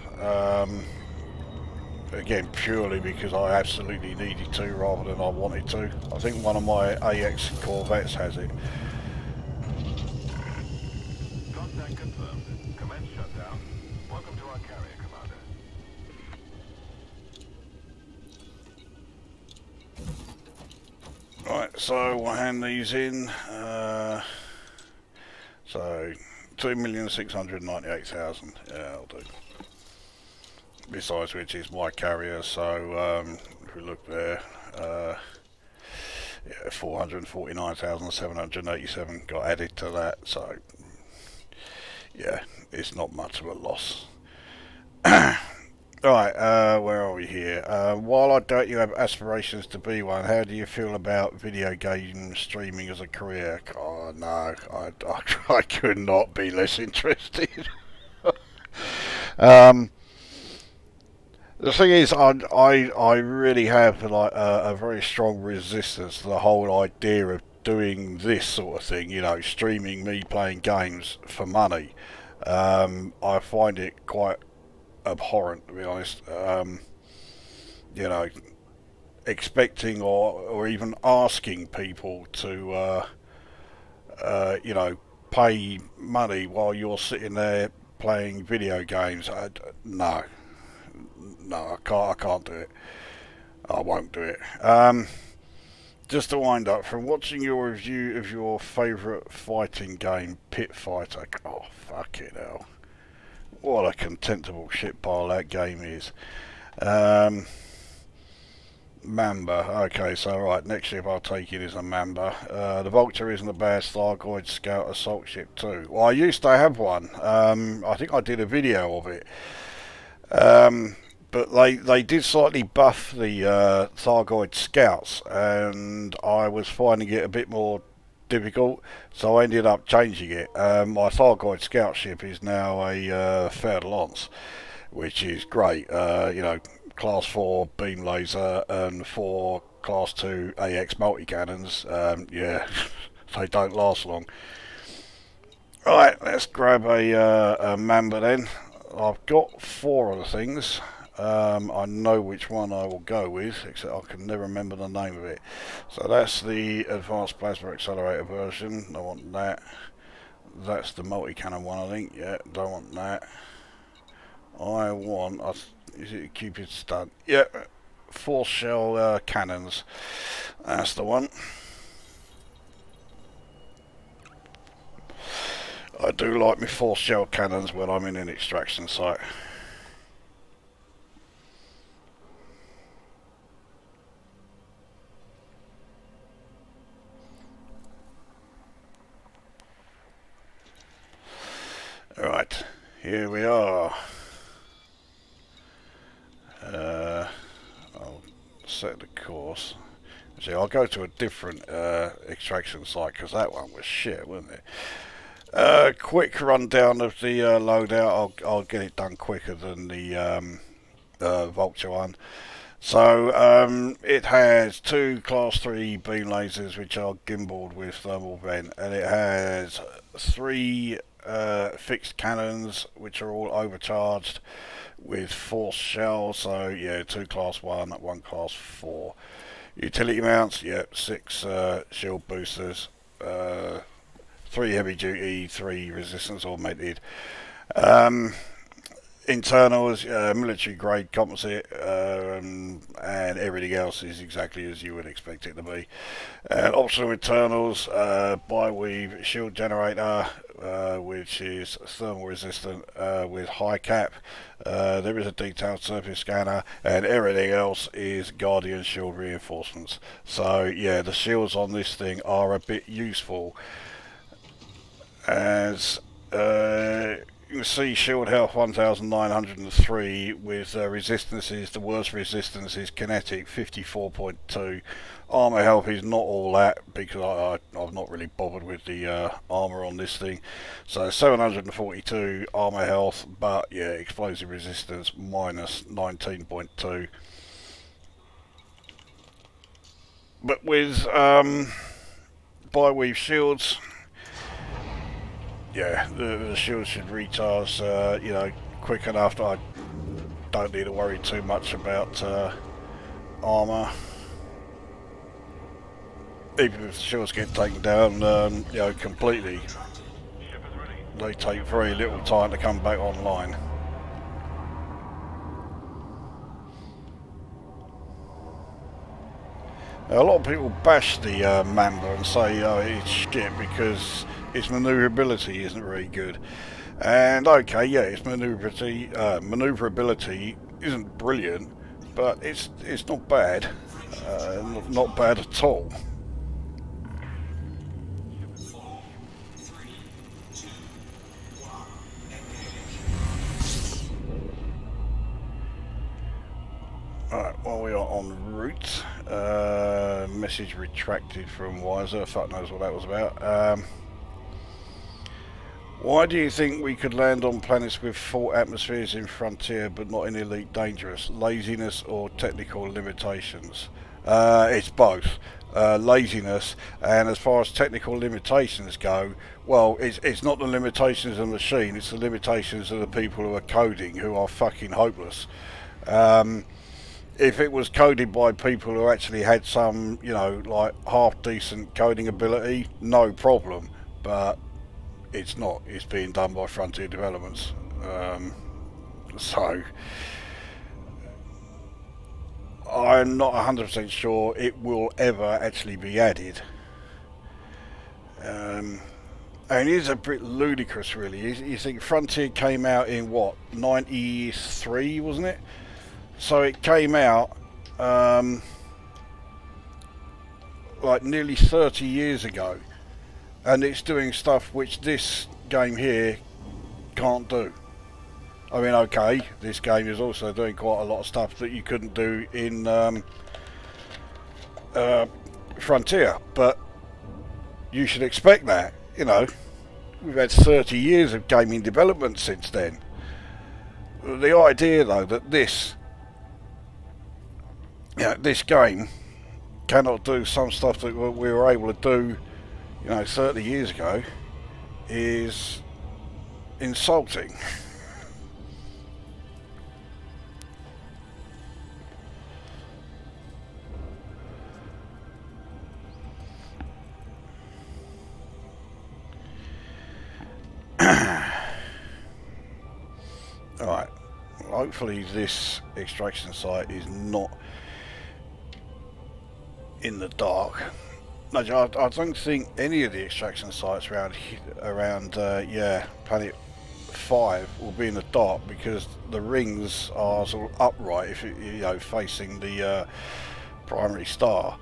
Again, purely because I absolutely needed to rather than I wanted to. I think one of my AX Corvettes has it. Contact confirmed. Commence shutdown. Welcome to our carrier, Commander. Right, so we'll hand these in. So 2,698,000. Yeah, I'll do. Besides which is my carrier, so if we look there, yeah, 449,787 got added to that, so yeah, it's not much of a loss. Right, where are we here? While I doubt you have aspirations to be one, how do you feel about video game streaming as a career? Oh no, I could not be less interested. The thing is, I really have like a very strong resistance to the whole idea of doing this sort of thing. You know, streaming me playing games for money. I find it quite abhorrent, to be honest. You know, expecting or even asking people to you know, pay money while you're sitting there playing video games. No. No, I can't do it. I won't do it. Just to wind up, from watching your review of your favourite fighting game, Pit Fighter, oh fucking hell, what a contemptible shit pile that game is. Mamba, okay, so right, next ship I'll take in is a Mamba. The Vulture isn't a bad Thargoid Scout assault ship too. Well, I used to have one. I think I did a video of it. But they did slightly buff the Thargoid Scouts, and I was finding it a bit more difficult, so I ended up changing it. My Thargoid Scout ship is now a Fer-de-Lance, which is great. You know, Class 4 beam laser and 4 Class 2 AX multi-cannons. Yeah, they don't last long. Right, let's grab a Mamba then. I've got 4 of the things. I know which one I will go with, except I can never remember the name of it. So that's the Advanced Plasma Accelerator version. Don't want that. That's the multi-cannon one, I think. Yeah, don't want that. I want... is it a Cupid stud? Yeah, force shell cannons. That's the one. I do like my force shell cannons when I'm in an extraction site. Right, here we are. I'll set the course. See, I'll go to a different extraction site because that one was shit, wasn't it? Quick rundown of the loadout. I'll get it done quicker than the Vulture one. So it has two Class 3 beam lasers which are gimbaled with thermal vent, and it has three fixed cannons which are all overcharged with force shells. So yeah, two Class 1, one Class 4. Utility mounts, yeah, six shield boosters, three heavy duty, three resistance augmented. Um, Internals, military grade composite, and everything else is exactly as you would expect it to be. Optional internals, bi-weave shield generator, which is thermal resistant with high cap. There is a detailed surface scanner, and everything else is Guardian shield reinforcements. So yeah, the shields on this thing are a bit useful, as you can see shield health 1903 with resistances. The worst resistance is kinetic 54.2. Armor health is not all that because I've not really bothered with the armor on this thing. So 742 armor health, but yeah, explosive resistance minus 19.2. But with bi-weave shields, yeah, the shield should recharge, quick enough that I don't need to worry too much about armour. Even if the shields get taken down, completely, Ship is ready. they take very little time to come back online. Now, a lot of people bash the Mamba and say, it's shit because its manoeuvrability isn't very good. And okay, yeah, its maneuverability isn't brilliant, but it's not bad, not bad at all. 4, 3, 2, 1. Engage. Alright, while we are en route, message retracted from Wiser, fuck knows what that was about. Why do you think we could land on planets with full atmospheres in Frontier but not in Elite Dangerous? Laziness or technical limitations? It's both. Laziness, and as far as technical limitations go, well, it's not the limitations of the machine, it's the limitations of the people who are coding, who are fucking hopeless. If it was coded by people who actually had some, like half decent coding ability, no problem. But it's not. It's being done by Frontier Developments. So I'm not 100% sure it will ever actually be added. And it is a bit ludicrous, really. You think Frontier came out in what, 93, wasn't it? So it came out like nearly 30 years ago, and it's doing stuff which this game here can't do. I mean, okay, this game is also doing quite a lot of stuff that you couldn't do in Frontier, but you should expect that. We've had 30 years of gaming development since then. The idea, though, that this game cannot do some stuff that we were able to do, 30 years ago, is insulting. Alright, hopefully this extraction site is not in the dark. No, I don't think any of the extraction sites around planet 5 will be in the dark, because the rings are sort of upright, if facing the primary star,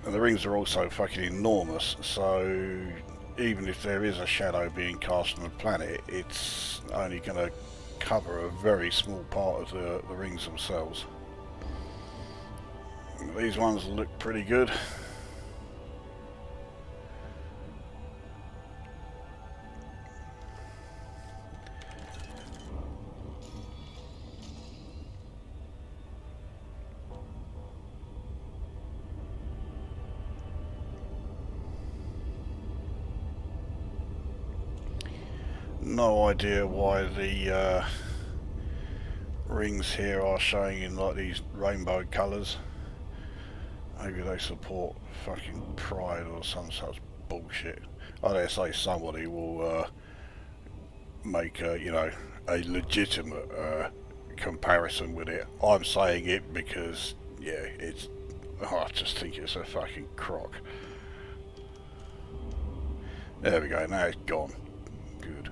and the rings are also fucking enormous. So even if there is a shadow being cast on the planet, it's only going to cover a very small part of the rings themselves. These ones look pretty good. no idea why the rings here are showing in like these rainbow colours. Maybe they support fucking Pride or some such bullshit. I dare say somebody will make a, you know, a legitimate comparison with it. I'm saying it because, yeah, it's. Oh, I just think it's a fucking crock. There we go. Now it's gone. Good.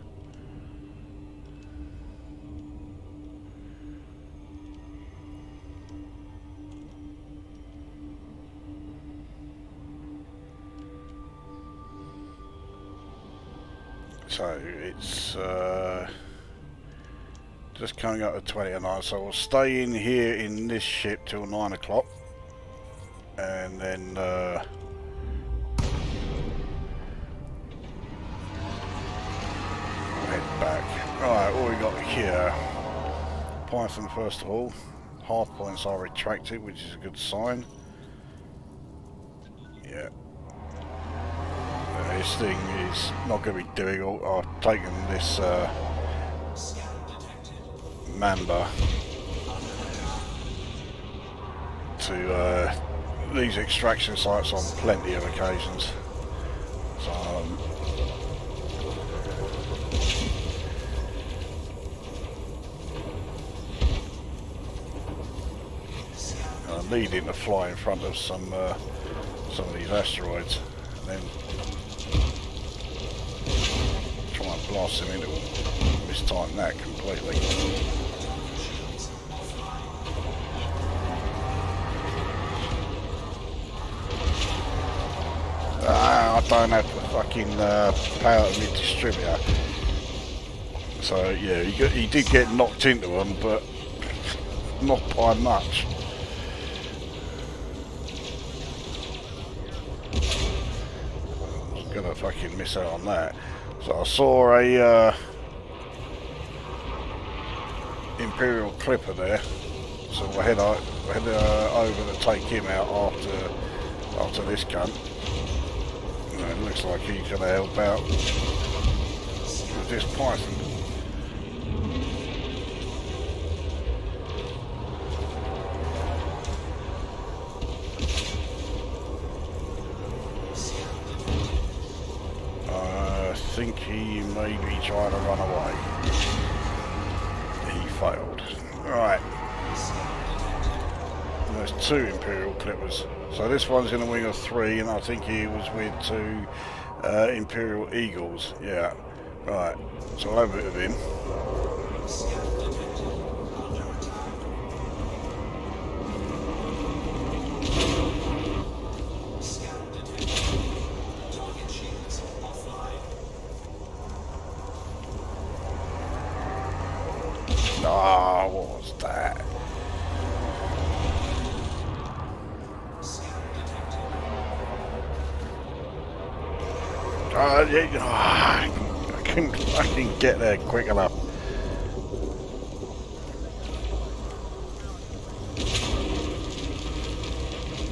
So it's just coming up to 20 to 9, so we'll stay in here in this ship till 9 o'clock and then head back. Right, what we got here? Python first of all. Hard points are retracted, which is a good sign. Yeah. This thing is not going to be doing all. I've taken this Mamba to these extraction sites on plenty of occasions. So I'm needing to fly in front of some of these asteroids and then try and blast them into them. Mistime that completely. I don't have the fucking power of my distributor. So yeah, he did get knocked into them, but not by much. Gonna fucking miss out on that. So I saw a Imperial Clipper there, so we'll head over to take him out after this gun. It looks like he's gonna help out with this Python. I think he may be trying to run away. He failed. Right. There's two Imperial Clippers. So this one's in a wing of 3, and I think he was with 2 Imperial Eagles. Yeah. Right. So I'll have a bit of him. Ah, what was that? I couldn't fucking get there quick enough.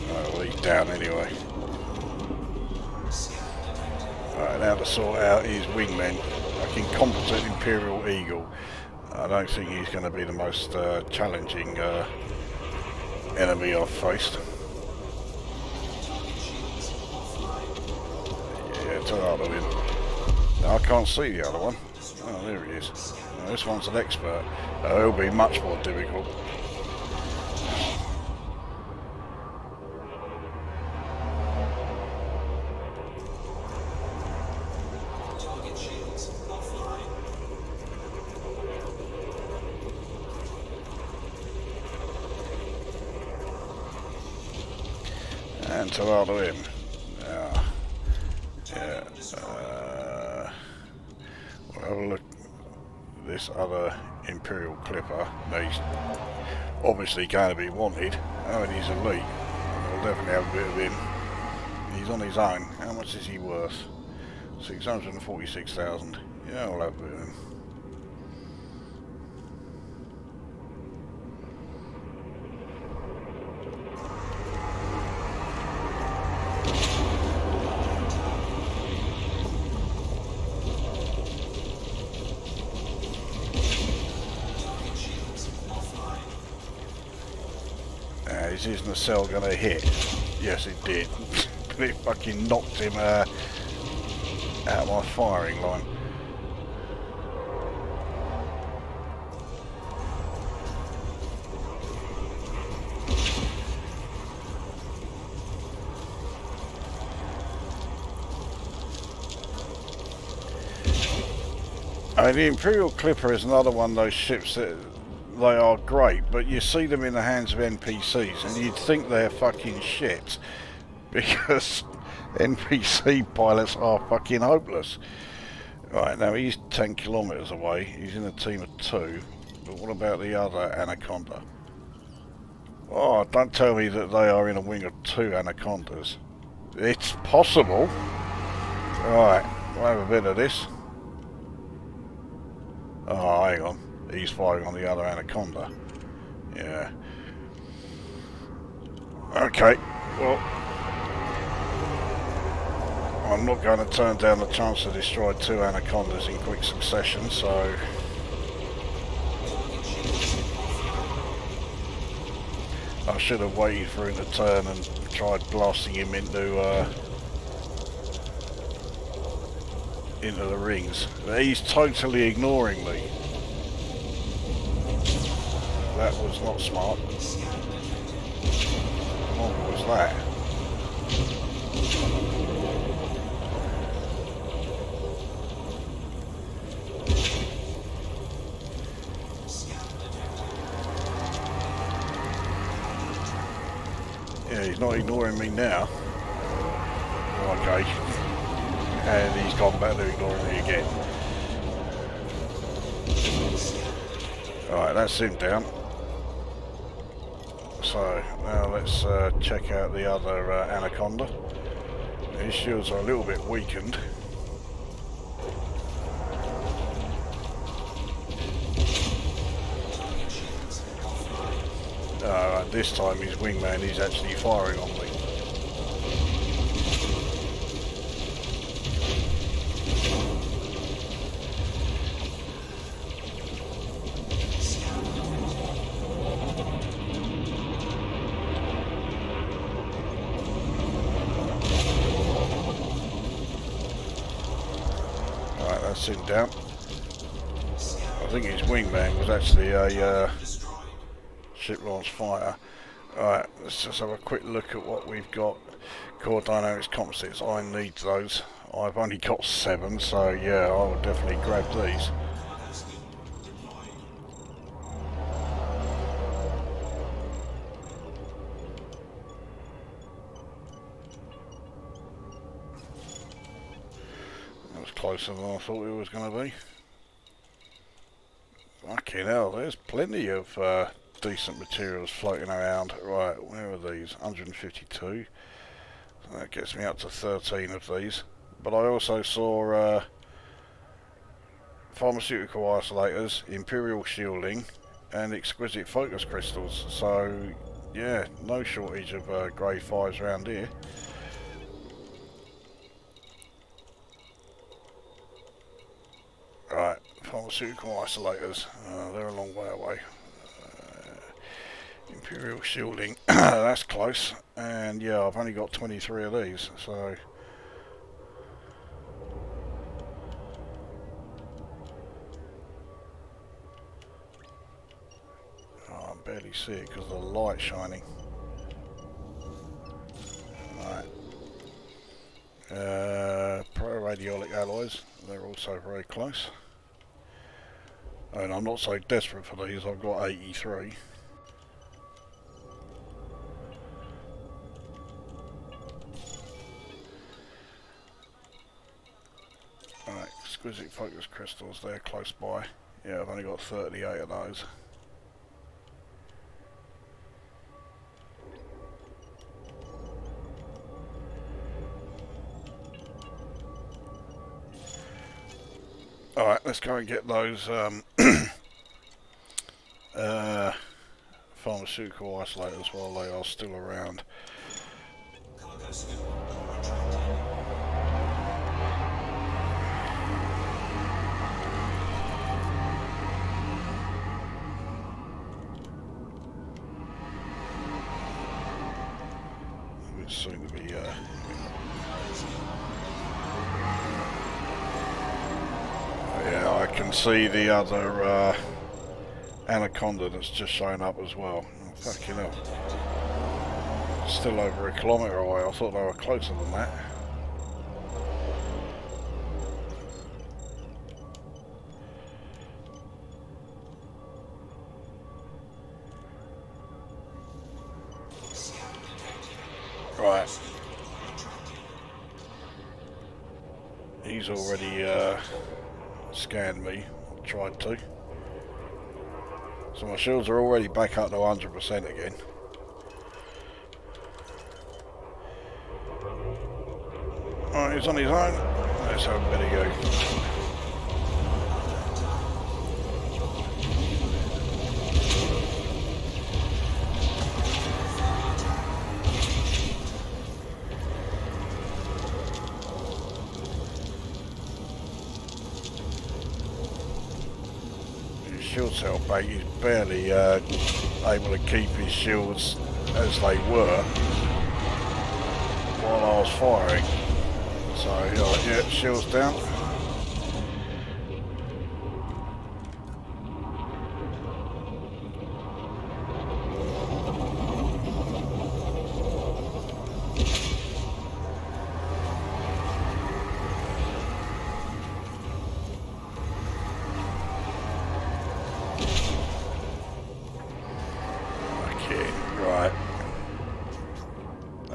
Oh, well, he's down anyway. Alright, now to sort out his wingmen. Fucking competent Imperial Eagle. I don't think he's going to be the most challenging enemy I've faced. Yeah, turn out of him. Now, I can't see the other one. Oh, there he is. Now, this one's an expert. It'll be much more difficult. And to out of him. Yeah. We'll have a look at this other Imperial Clipper. Now he's obviously going to be wanted. Oh, and he's elite. We'll definitely have a bit of him. He's on his own. How much is he worth? 646,000. Yeah, we'll have a bit of him. is his nacelle going to hit? Yes, it did. But it fucking knocked him out of my firing line. I mean, the Imperial Clipper is another one of those ships that they are great, but you see them in the hands of NPCs and you'd think they're fucking shit because NPC pilots are fucking hopeless. Right, now he's 10 kilometres away, he's in a team of 2, but what about the other Anaconda? Oh, don't tell me that they are in a wing of 2 Anacondas. It's possible. Right, we'll have a bit of this. Oh, hang on. He's firing on the other Anaconda. Yeah. Okay, well, I'm not going to turn down the chance to destroy 2 Anacondas in quick succession, so... I should have waited for him to turn and tried blasting him into the rings. He's totally ignoring me. That was not smart. What was that? Yeah, he's not ignoring me now. Okay. And he's gone back to ignoring me again. Alright, that's him down. So, now let's check out the other Anaconda. His shields are a little bit weakened. This time his wingman is actually firing on me. Alright, that's him down. I think his wingman was actually a ship launch fighter. Alright, let's just have a quick look at what we've got. Core dynamics composites, I need those. I've only got 7, so yeah, I will definitely grab these. That was closer than I thought it was going to be. Fucking hell, there's plenty of decent materials floating around. Right, where are these? 152. That gets me up to 13 of these. But I also saw pharmaceutical isolators, imperial shielding, and exquisite focus crystals. So, yeah, no shortage of grade 5s around here. Right, pharmaceutical isolators. They're a long way away. Imperial shielding, that's close, and yeah, I've only got 23 of these, so I can barely see it because of the light shining. Right, pro-radiolic alloys, they're also very close, and I'm not so desperate for these. I've got 83. Exquisite focus crystals, they're close by. Yeah, I've only got 38 of those. Alright, let's go and get those pharmaceutical isolators while they are still around. soon to be. Yeah, I can see the other anaconda that's just shown up as well. Oh, fucking hell. Still over a kilometre away. I thought they were closer than that. Right. He's already scanned me. Tried to. So my shields are already back up to 100% again. Alright, he's on his own. Let's have a bit of go. Shield cell back, he's barely able to keep his shields as they were while I was firing. So yeah, shields down.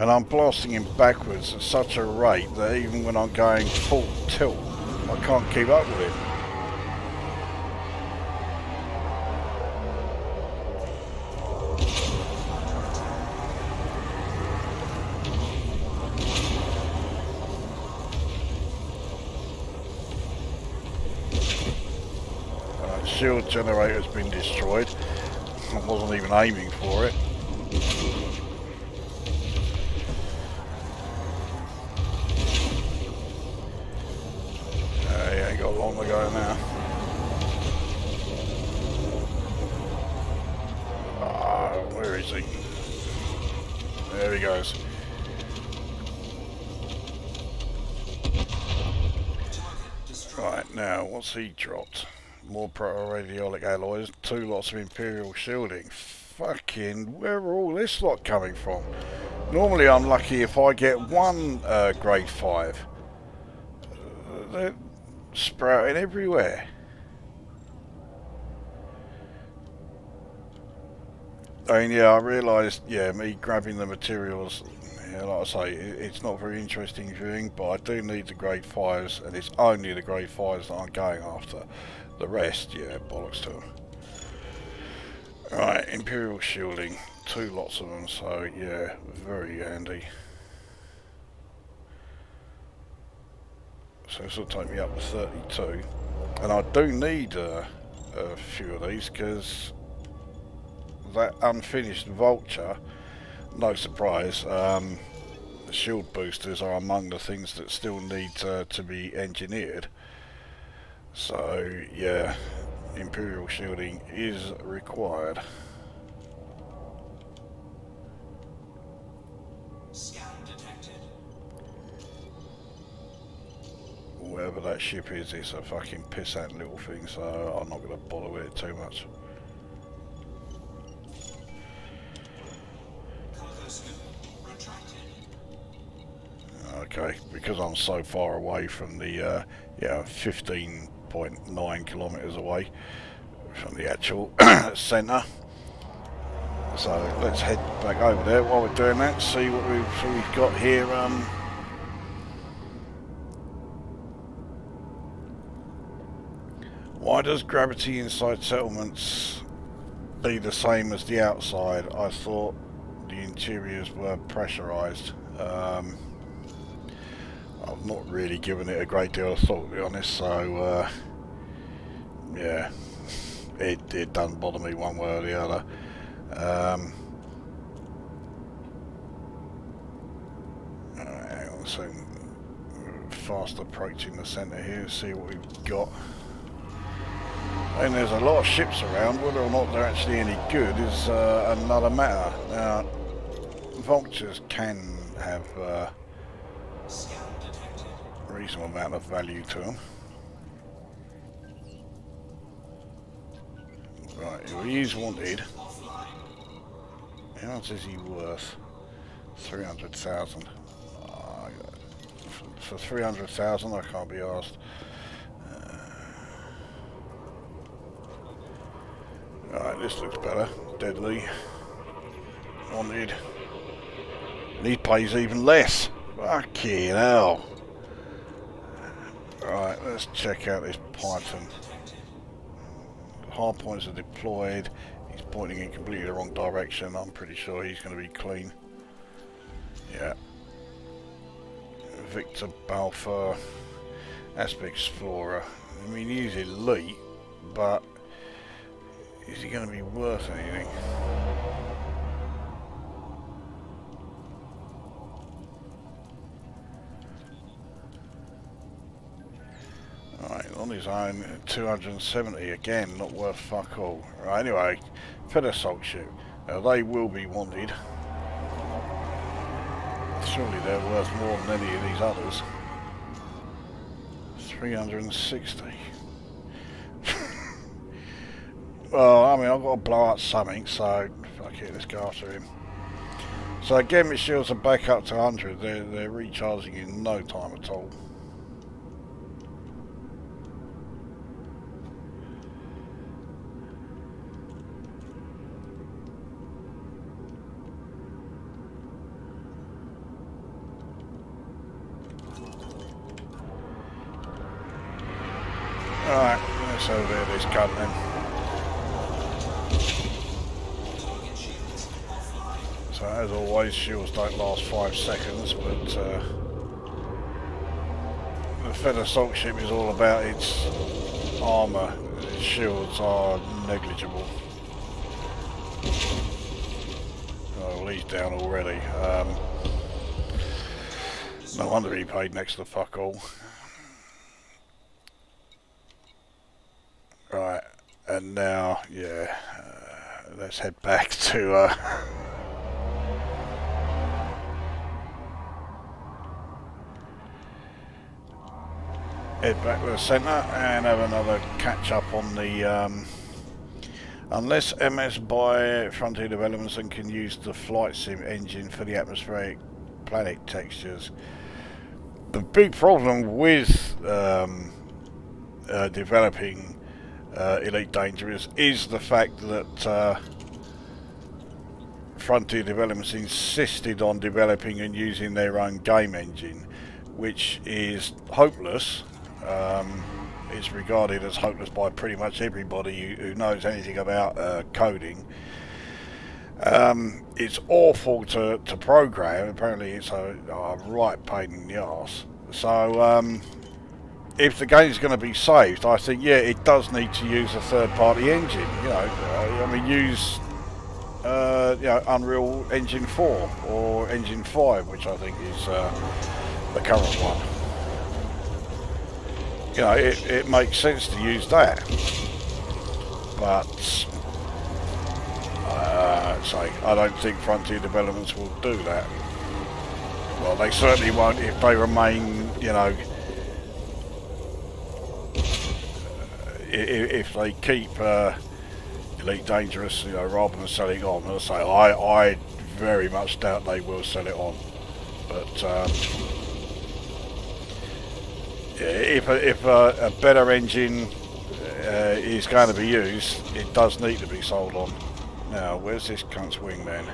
And I'm blasting him backwards at such a rate that even when I'm going full tilt, I can't keep up with him. Shield generator's been destroyed. I wasn't even aiming for it. Got long to go now. Where is he? There he goes. Right, now what's he dropped? More proto-radiolic alloys, 2 lots of Imperial shielding. Fucking, where are all this lot coming from? Normally I'm lucky if I get 1 grade 5. They're sprouting everywhere. I mean, yeah, I realised, yeah, me grabbing the materials, yeah, like I say, it's not very interesting viewing, but I do need the grade 5s, and it's only the grade 5s that I'm going after. The rest, yeah, bollocks to them. Right, Imperial shielding, 2 lots of them, so yeah, very handy. So this will take me up to 32, and I do need a few of these because that unfinished Vulture, no surprise, the shield boosters are among the things that still need to be engineered. So yeah, Imperial shielding is required. Wherever that ship is, it's a fucking pissant little thing, so I'm not going to bother with it too much. Okay, because I'm so far away from the, yeah, 15.9 kilometres away from the actual centre. So let's head back over there while we're doing that, see what we've got here. Why does gravity inside settlements be the same as the outside? I thought the interiors were pressurised. I've not really given it a great deal of thought, to be honest, so yeah, it doesn't bother me one way or the other. Hang on a second, fast approaching the centre here, see what we've got. And there's a lot of ships around, whether or not they're actually any good is another matter. Now, vultures can have Scout detected. a reasonable amount of value to them. Right, well, he is wanted. Offline. How much is he worth? 300,000. For 300,000, I can't be asked. Right, this looks better. Deadly. Wanted. And he pays even less. Fucking hell. Right, let's check out this Python. Hard points are deployed. He's pointing in completely the wrong direction. I'm pretty sure he's going to be clean. Yeah. Victor Balfour. Aspect Explorer. I mean, he's elite, but is he going to be worth anything? Right, on his own, 270 again, not worth fuck all. Right, anyway, Feather Assault Ship. Now, they will be wanted. Surely they're worth more than any of these others. 360. Well, I mean, I've got to blow up something, so fuck it, let's go after him. So again, my shields are back up to 100. They're recharging in no time at all. Alright, let's over there this gun then. So as always, shields don't last 5 seconds, but the Feather Assault Ship is all about its armour. Its shields are negligible. Oh, well, he's down already. No wonder he paid next to fuck all. Right, and now, yeah, let's head back to head back to the centre and have another catch up on the unless MS buy Frontier Developments and can use the flight sim engine for the atmospheric planet textures. The big problem with developing Elite Dangerous is the fact that Frontier Developments insisted on developing and using their own game engine, which is hopeless. It's regarded as hopeless by pretty much everybody who knows anything about coding. It's awful to program. Apparently it's a right pain in the arse. So if the game's going to be saved, I think, yeah, it does need to use a third-party engine. You know, I mean, use you know, Unreal Engine 4 or Engine 5, which I think is the current one. You know, it makes sense to use that, but say I don't think Frontier Developments will do that. Well, they certainly won't if they remain, you know, if they keep Elite Dangerous, you know, rather than selling on. I'll say I very much doubt they will sell it on, but yeah, if a better engine is going to be used, it does need to be sold on. Now, where's this cunt's wingman?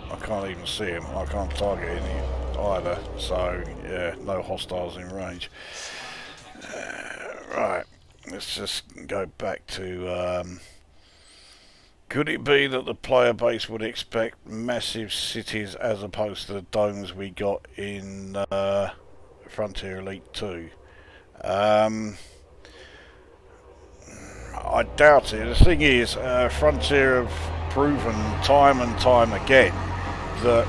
I can't even see him. I can't target any either. So, yeah, no hostiles in range. Right, let's just go back to... could it be that the player base would expect massive cities as opposed to the domes we got in Frontier Elite 2? I doubt it. The thing is, Frontier have proven time and time again that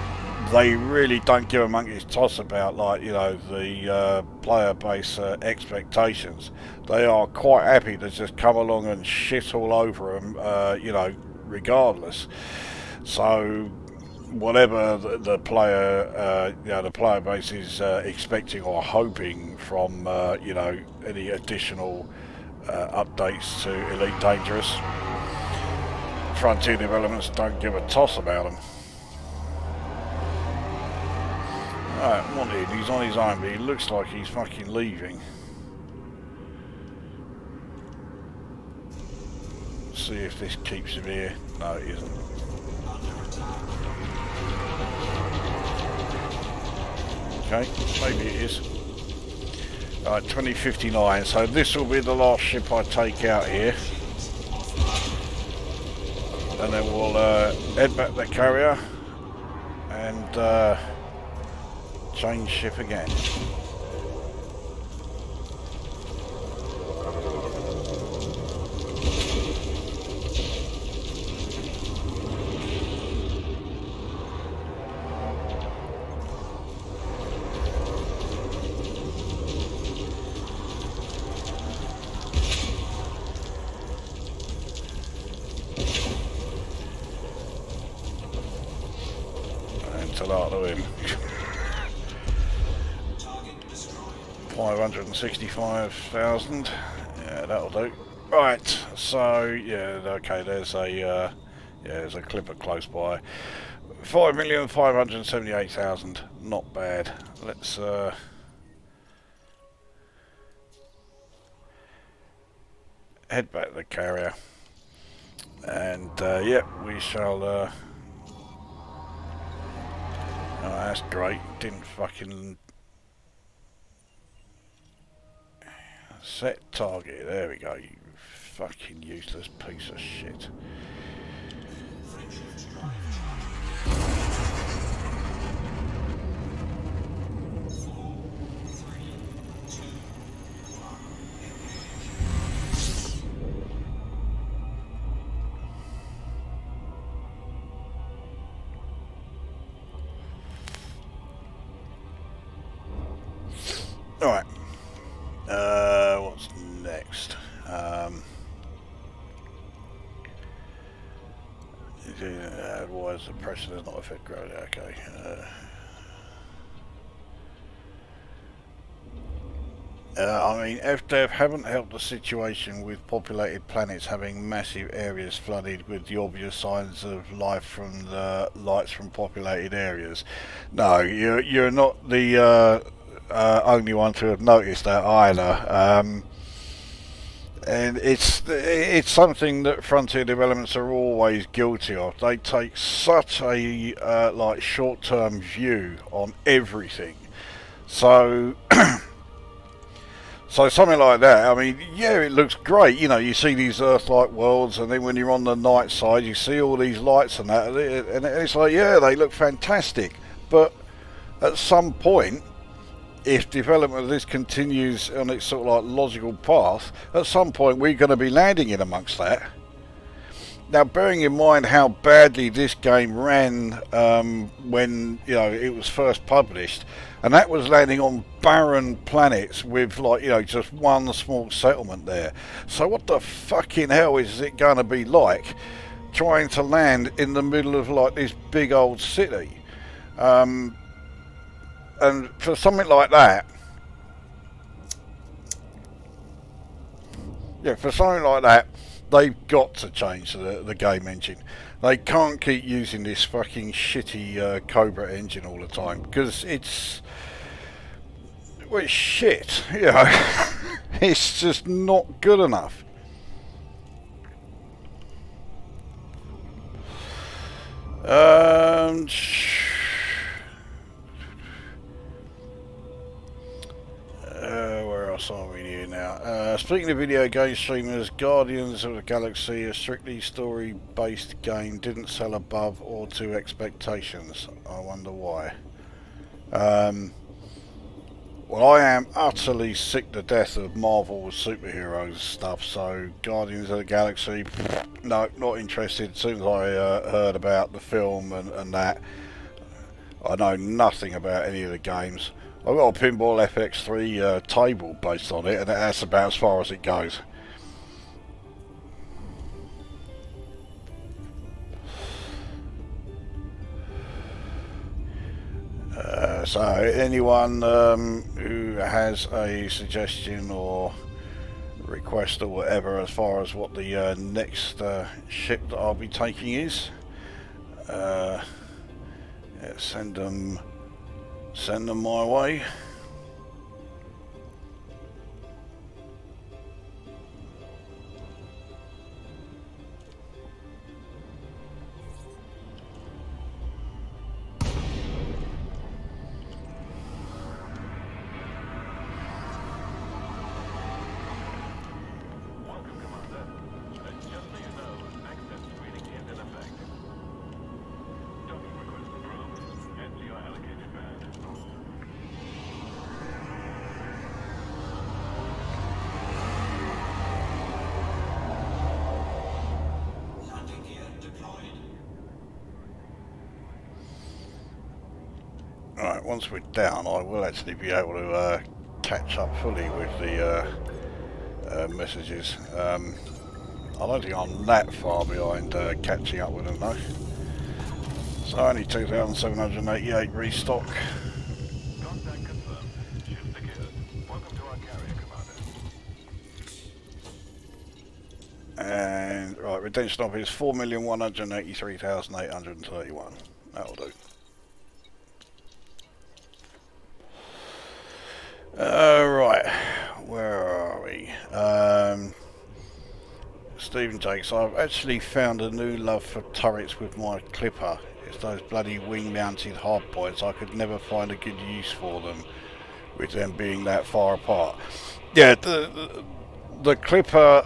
they really don't give a monkey's toss about, like, you know, the player base expectations. They are quite happy to just come along and shit all over them, you know, regardless. So whatever the player, the player base is expecting or hoping from, any additional updates to Elite Dangerous, Frontier Developments don't give a toss about them. Alright, Monty, he's on his own, but he looks like he's fucking leaving. Let's see if this keeps him here. No, it isn't. Okay, maybe it is. Alright, 2059, so this will be the last ship I take out here. And then we'll head back the carrier and change ship again. Out of him. 565,000. Yeah, that'll do. Right, so yeah, okay. There's a clipper close by. 5,578,000. Not bad. Let's head back to the carrier, and yeah, we shall. Oh, that's great. Didn't fucking set target. There we go. You fucking useless piece of shit. Alright, what's next? Why is the pressure does not affect gravity? Okay. I mean, FDev haven't helped the situation with populated planets having massive areas flooded with the obvious signs of life from the lights from populated areas. No, you're not the only one to have noticed that either, and it's something that Frontier Developments are always guilty of. They take such a like short-term view on everything. So so something like that, I mean, yeah, it looks great. You know, you see these Earth-like worlds, and then when you're on the night side, you see all these lights and that, and it's like, yeah, they look fantastic. But at some point, if development of this continues on its sort of like logical path, at some point we're going to be landing in amongst that. Now, bearing in mind how badly this game ran when it was first published, and that was landing on barren planets with just one small settlement there. So what the fucking hell is it going to be like trying to land in the middle of like this big old city? And for something like that, they've got to change the game engine. They can't keep using this fucking shitty Cobra engine all the time, because it's shit, it's just not good enough. Where else are we here now? Speaking of video game streamers, Guardians of the Galaxy, a strictly story-based game, didn't sell above or to expectations. I wonder why. Well, I am utterly sick to death of Marvel superheroes stuff, so Guardians of the Galaxy, no, not interested. As soon as I heard about the film and that, I know nothing about any of the games. I've got a Pinball FX3 table based on it, and that's about as far as it goes. So anyone who has a suggestion or request or whatever as far as what the next ship that I'll be taking is, yeah, send them my way. Landing gear deployed. Alright, once we're down, I will actually be able to catch up fully with the messages. I don't think I'm that far behind catching up with them though. So only 2,788 restock. Contact confirmed. Ship secured. Welcome to our carrier, Commander. And right, redemption offer is 4,183,831. That'll do. Right, where are we? Stephen Jakes, I've actually found a new love for turrets with my clipper. It's those bloody wing-mounted hardpoints. I could never find a good use for them, with them being that far apart. Yeah, the clipper,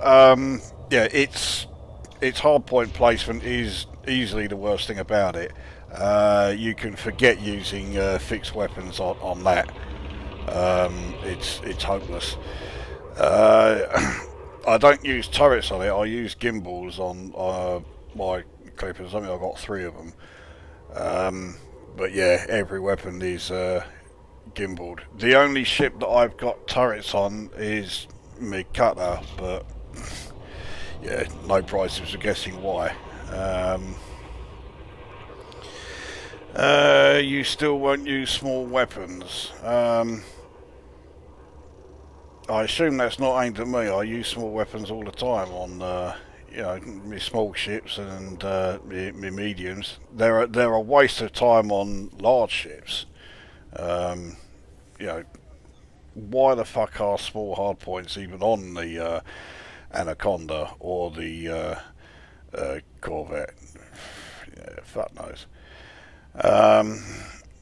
yeah, its hardpoint placement is easily the worst thing about it. You can forget using fixed weapons on that. It's hopeless. I don't use turrets on it. I use gimbals on my clippers. I mean, I've got 3 of them. But yeah, every weapon is gimbaled. The only ship that I've got turrets on is my cutter, but yeah, no prizes for guessing why. You still won't use small weapons. I assume that's not aimed at me. I use small weapons all the time on, you know, my small ships and my mediums. They're a waste of time on large ships. You know, why the fuck are small hardpoints even on the Anaconda or the Corvette? Yeah, fuck knows.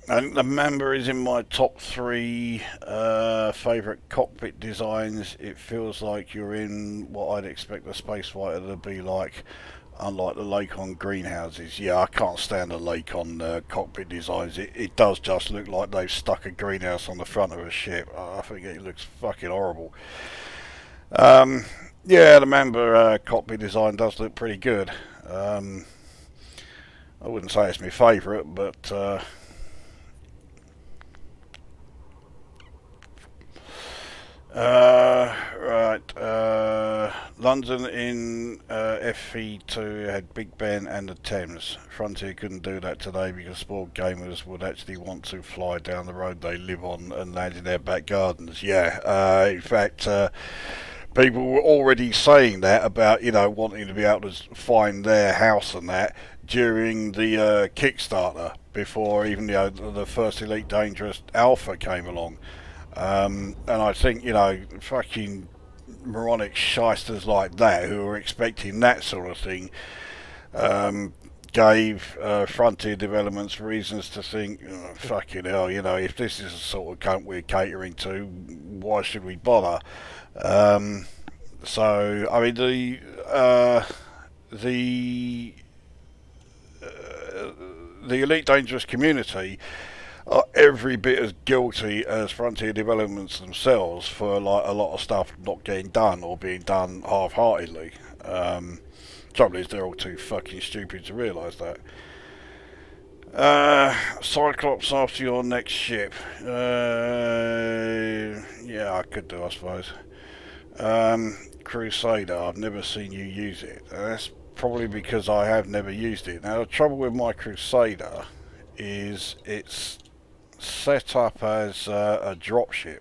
I think the Mamba is in my top 3 favourite cockpit designs. It feels like you're in what I'd expect a space fighter to be like, unlike the Lakon greenhouses. Yeah, I can't stand the Lakon cockpit designs. It does just look like they've stuck a greenhouse on the front of a ship. I think it looks fucking horrible. Yeah, the Mamba cockpit design does look pretty good. I wouldn't say it's my favourite, but London in FE2 had Big Ben and the Thames. Frontier couldn't do that today because sport gamers would actually want to fly down the road they live on and land in their back gardens. Yeah, in fact, people were already saying that about, you know, wanting to be able to find their house and that during the Kickstarter before even, you know, the first Elite Dangerous Alpha came along. And I think, you know, fucking moronic shysters like that who are expecting that sort of thing gave Frontier Developments reasons to think, oh, fucking hell, you know, if this is the sort of cunt we're catering to, why should we bother? So, I mean, the Elite Dangerous community are every bit as guilty as Frontier Developments themselves for like a lot of stuff not getting done or being done half-heartedly. Trouble is, they're all too fucking stupid to realise that. Cyclops after your next ship. Yeah, I could do, I suppose. Crusader, I've never seen you use it. That's probably because I have never used it. Now, the trouble with my Crusader is it's set up as a dropship.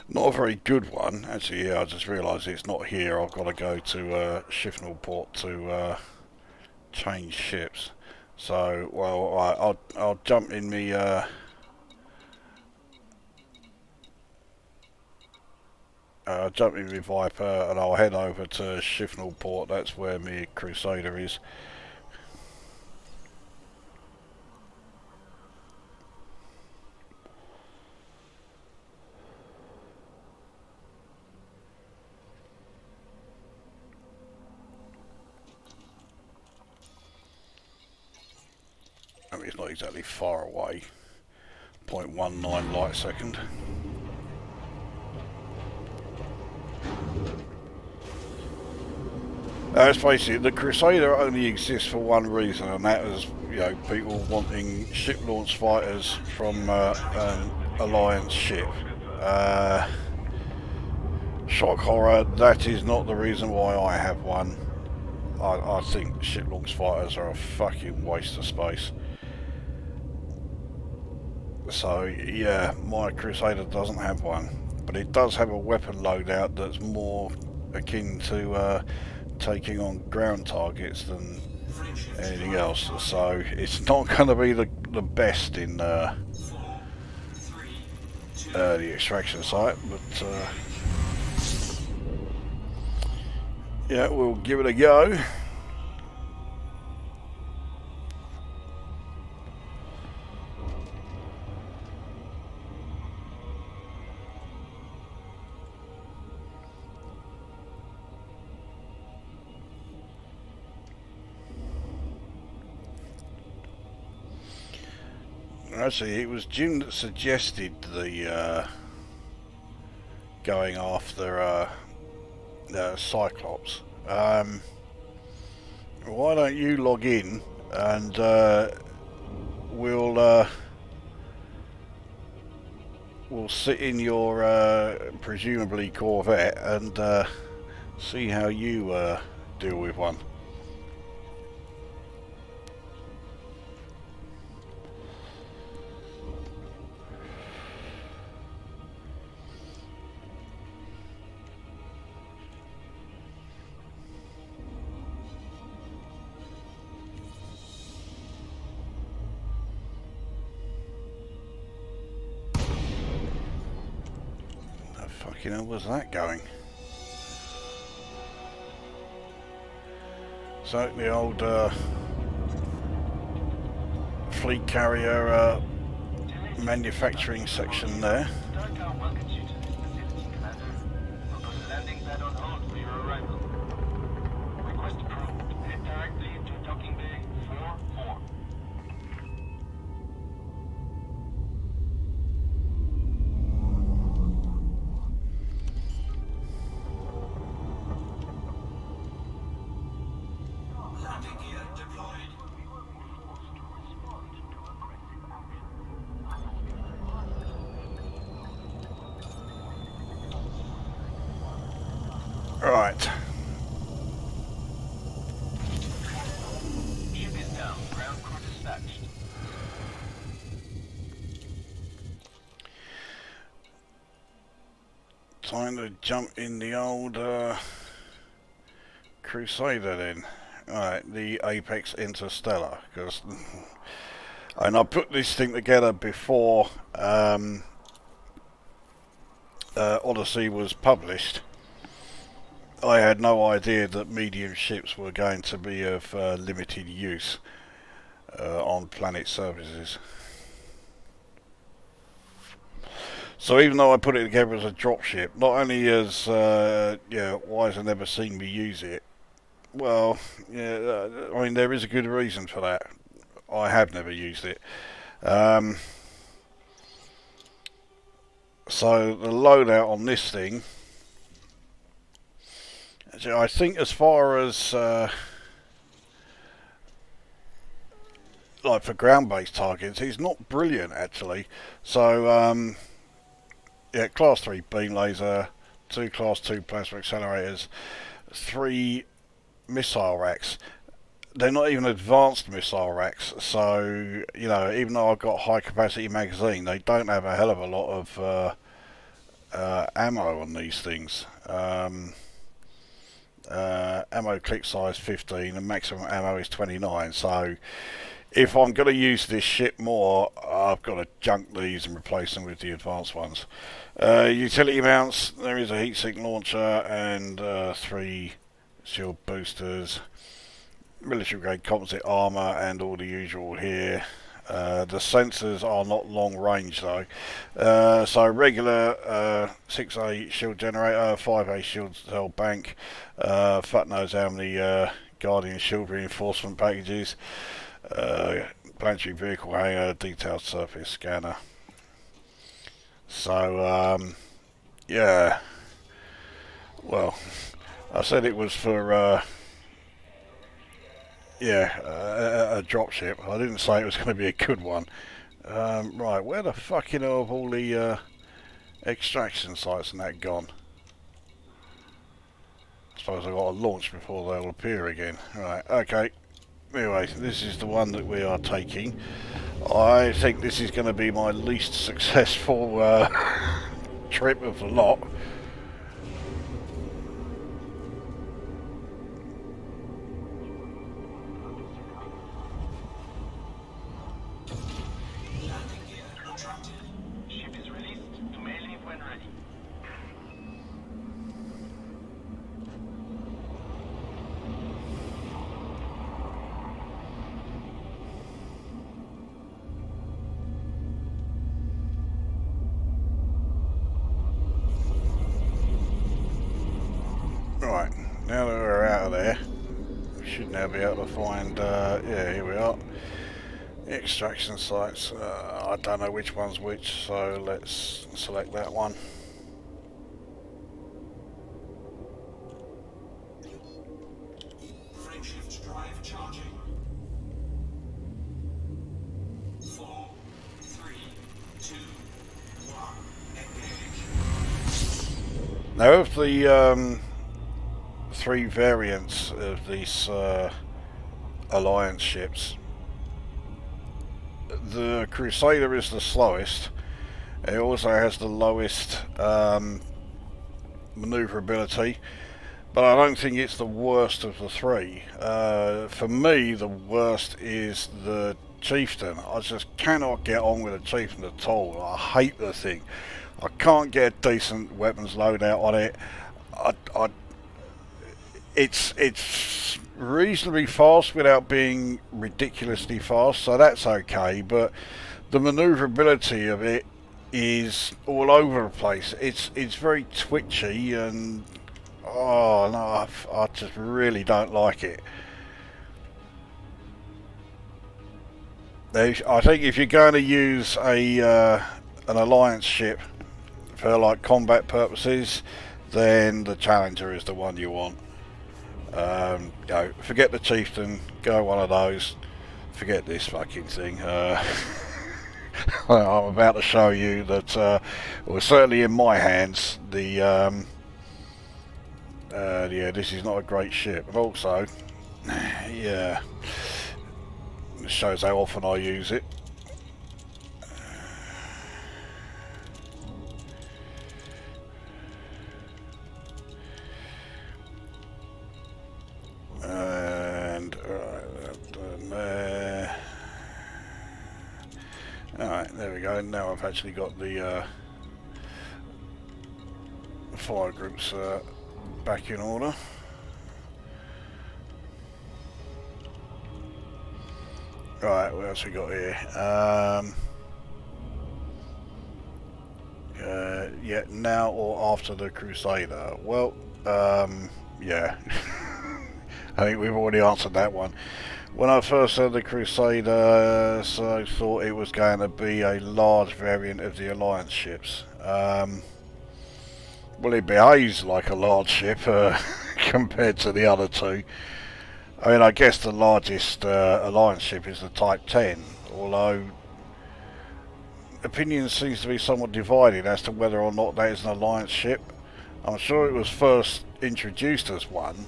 Not a very good one. Actually, yeah, I just realised it's not here. I've got to go to Shifnal Port to change ships. So, well, I'll jump in me. I'll jump in my Viper and I'll head over to Shifnal Port. That's where my Crusader is. I mean, it's not exactly far away. 0.19 light second. It's basically, the Crusader only exists for one reason, and that is, you know, people wanting ship launch fighters from an Alliance ship. Shock horror, that is not the reason why I have one. I think ship launch fighters are a fucking waste of space. So yeah, my Crusader doesn't have one, but it does have a weapon loadout that's more akin to taking on ground targets than anything else. So it's not going to be the best in the extraction site, but yeah, we'll give it a go. Actually, it was Jim that suggested the going after Cyclops. Why don't you log in and we'll sit in your presumably Corvette and see how you deal with one. Fucking hell, where's that going? So the old fleet carrier manufacturing section there. Starcom welcomes you to the facility, Commander. We'll put a landing pad on hold for your arrival. Request approved. Head directly into docking bay 4-4. Landing gear deployed. Right. Ship is down. Ground crew dispatched. Time to jump in the old Crusader then. Alright, the Apex Interstellar, because and I put this thing together before Odyssey was published. I had no idea that medium ships were going to be of limited use on planet surfaces. So even though I put it together as a dropship, not only has Wiser never seen me use it, well, yeah, I mean there is a good reason for that. I have never used it. So the loadout on this thing, I think as far as like for ground-based targets, it's not brilliant actually. So yeah, class 3 beam laser, 2 class 2 plasma accelerators, 3 missile racks. they're not even advanced missile racks. So, you know, even though I've got high capacity magazine, they don't have a hell of a lot of ammo on these things. Ammo click size 15 and maximum ammo is 29. So if I'm going to use this ship more, I've got to junk these and replace them with the advanced ones. Utility mounts, there is a heatsink launcher and 3 shield boosters, military grade composite armour and all the usual here. The sensors are not long range though. So regular 6A shield generator, 5A shield cell bank, fuck knows how many Guardian shield reinforcement packages, planetary vehicle hangar, detailed surface scanner. So yeah, well, I said it was for a dropship. I didn't say it was going to be a good one. Right, where the fuck have all the extraction sites and that gone? I suppose I've got to launch before they'll appear again. Right, okay. Anyway, this is the one that we are taking. I think this is going to be my least successful trip of the lot. Ship is released. You may leave when ready. Right, now that we're out of there, we should now be able to find, yeah, here we are. Extraction sites. I don't know which one's which, so let's select that one. Frameshift drive charging. 4, 3, 2, 1. Engage. Now of the 3 variants of these Alliance ships, the Crusader is the slowest. It also has the lowest maneuverability, but I don't think it's the worst of the 3. For me, the worst is the Chieftain. I just cannot get on with the Chieftain at all. I hate the thing. I can't get a decent weapons loadout on it. It's reasonably fast without being ridiculously fast, so that's okay, but the maneuverability of it is all over the place. It's very twitchy and oh no, I just really don't like it. I think if you're going to use an Alliance ship for like combat purposes, then the Challenger is the one you want. Go, forget the Chieftain, go one of those, forget this fucking thing. I'm about to show you that, well, certainly in my hands, yeah, this is not a great ship. And also, yeah, it shows how often I use it. And alright, there we go. Now I've actually got the fire groups back in order. Right, what else we got here? Yeah, now or after the Crusader? Well, yeah. I think we've already answered that one. When I first heard the Crusader, so I thought it was going to be a large variant of the Alliance ships. Well, it behaves like a large ship compared to the other 2. I mean, I guess the largest Alliance ship is the Type 10, although opinion seems to be somewhat divided as to whether or not that is an Alliance ship. I'm sure it was first introduced as one,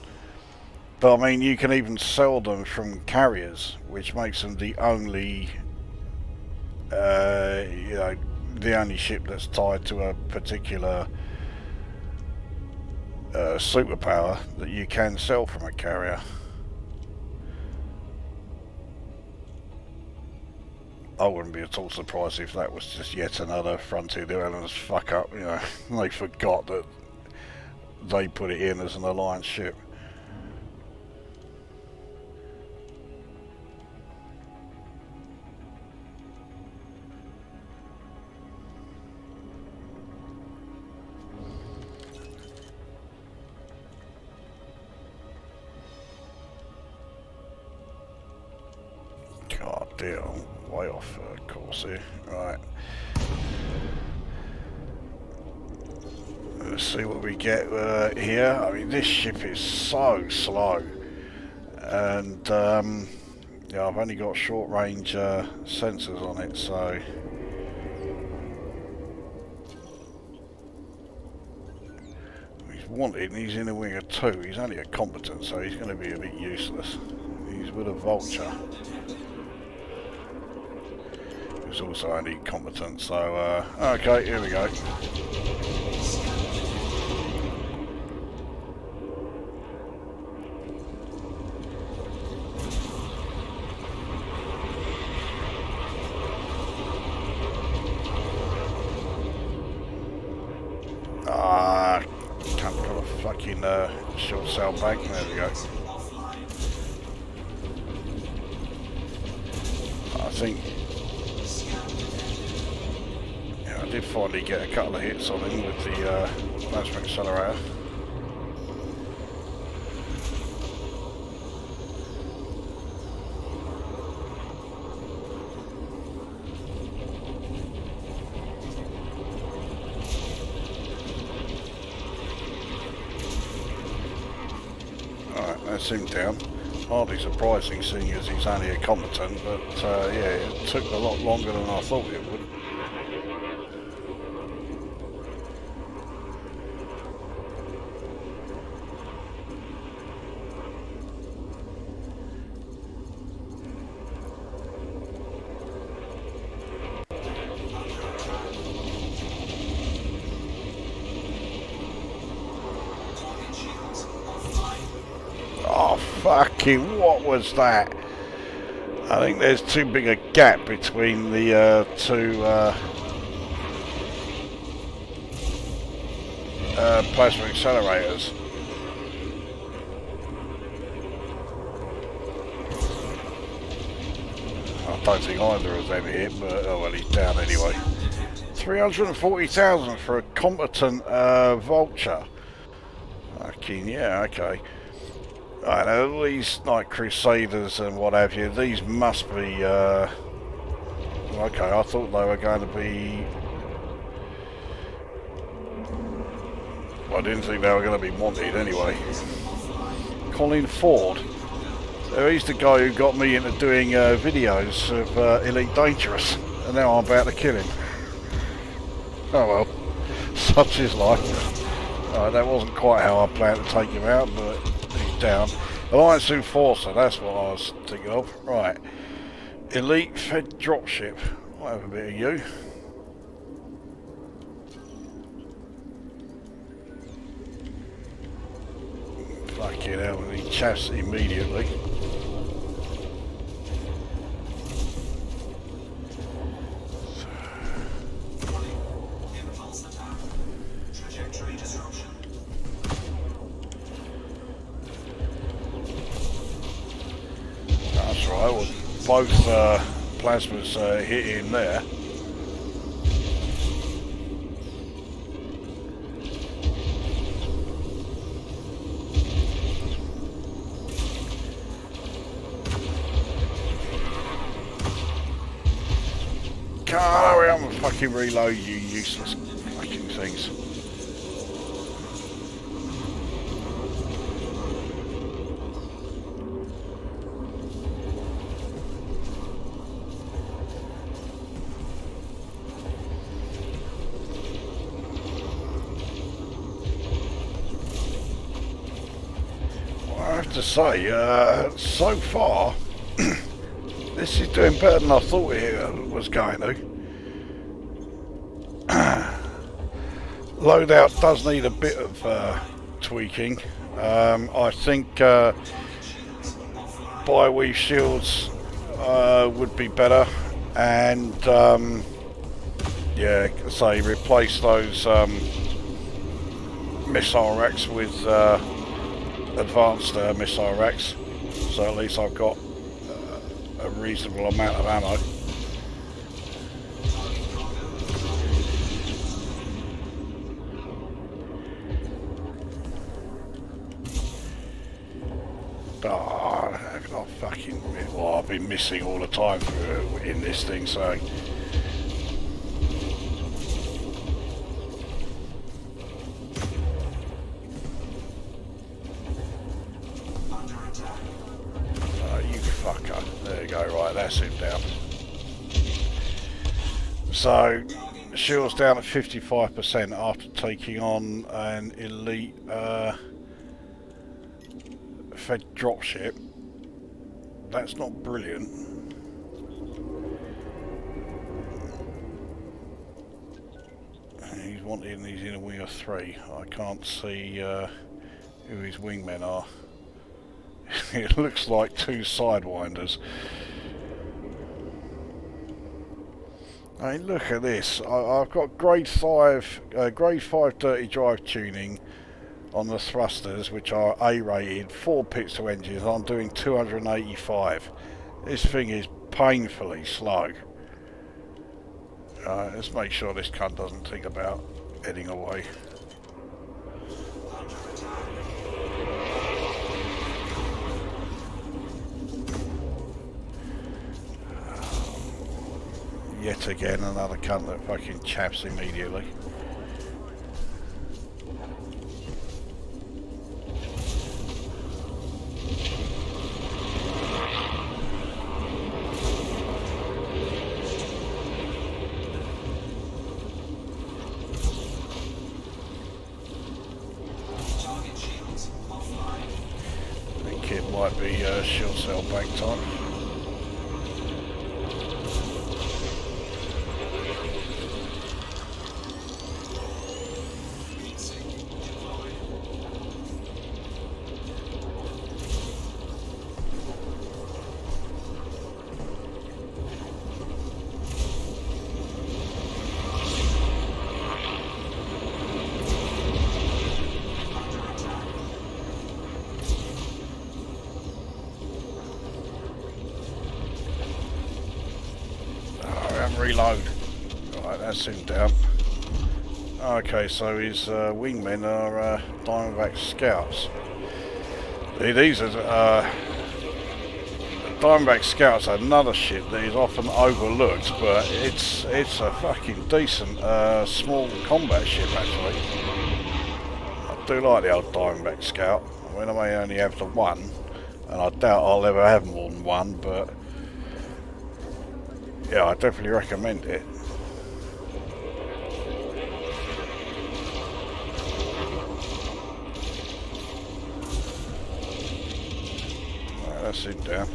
But I mean, you can even sell them from carriers, which makes them the only, you know, the only ship that's tied to a particular superpower that you can sell from a carrier. I wouldn't be at all surprised if that was just yet another Frontier Developments fuck up, you know. They forgot that they put it in as an alliance ship. God damn, I'm way off course here. Right. Let's see what we get here. I mean, this ship is so slow. And, yeah, I've only got short range sensors on it, so... He's wanted and he's in a wing of 2. He's only a competent, so he's going to be a bit useless. He's with a vulture. He's also only competent, so okay, here we go. Can't put a fucking short sail bank. There we go. I think, yeah, I did finally get a couple of hits on him with the plasma accelerator. Alright, that's him down. Hardly surprising seeing as he's only a competent, but yeah, it took a lot longer than I thought it would. Oh, fucking, what was that? I think there's too big a gap between the two plasma accelerators. I don't think either of them hit, but oh well, he's down anyway. 340,000 for a competent vulture. Fucking yeah, okay. Right, now these Night Crusaders and what have you, these must be, okay, I thought they were going to be, well, I didn't think they were going to be wanted anyway. Colin Ford, he's the guy who got me into doing videos of Elite Dangerous, and now I'm about to kill him. Oh well, such is life. That wasn't quite how I planned to take him out, but he's down. Alliance Enforcer, that's what I was thinking of. Right. Elite Fed Dropship. I'll have a bit of you. Fucking hell, he chaffs immediately. That's right, well, both plasmas hit in there. Can't hurry up and fucking reload, you useless fucking things. to say, so far, this is doing better than I thought it was going to. Loadout does need a bit of tweaking. I think bi-weave shields would be better, and yeah, say replace those missile racks with advanced missile racks, so at least I've got a reasonable amount of ammo. Oh, fucking, well, I've been missing all the time in this thing, so. Oh, you fucker. There you go, right, that's him down. So, shield's down at 55% after taking on an elite Fed dropship. That's not brilliant. He's wanting, he's in a wing of 3. I can't see who his wingmen are. It looks like 2 sidewinders. I mean, look at this. I've got grade 5 dirty drive tuning on the thrusters, which are A rated, 4 pits to engines. I'm doing 285. This thing is painfully slow. Let's make sure this cunt doesn't think about heading away. Yet again, another cunt that fucking chaps immediately. Might be shield cell bank time. Reload. Right, that's him down. Okay, so his wingmen are Diamondback scouts. These are Diamondback scouts are another ship that is often overlooked, but it's a fucking decent small combat ship actually. I do like the old Diamondback scout. I mean, I may only have the one, and I doubt I'll ever have more than one, but yeah, I definitely recommend it. Right, that's it down.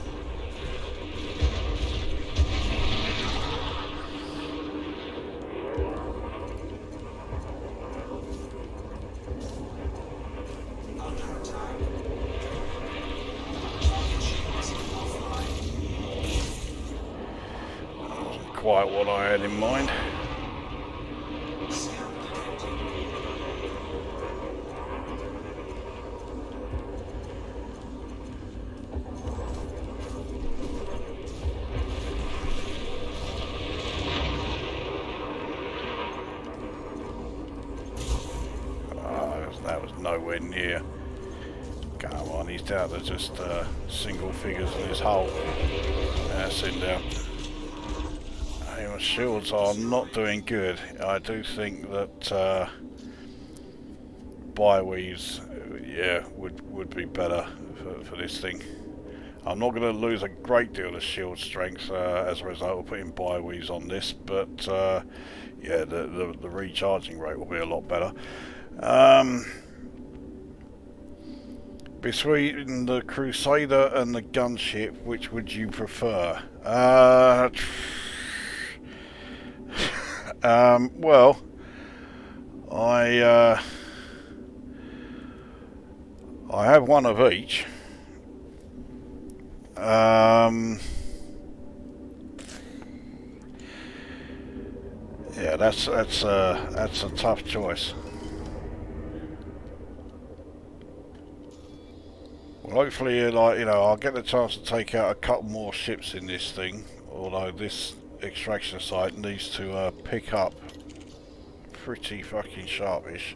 Quite what I had in mind. That was nowhere near. Come on, he's down to just single figures in his hull. That's him down. Shields are not doing good. I do think that bi-weaves, yeah, would be better for this thing. I'm not going to lose a great deal of shield strength as a result of putting bi-weaves on this, but yeah, the recharging rate will be a lot better. Between the Crusader and the gunship, which would you prefer? Well, I have one of each. Yeah, that's a tough choice. Well, hopefully, I'll get the chance to take out a couple more ships in this thing. Although this extraction site needs to pick up pretty fucking sharpish.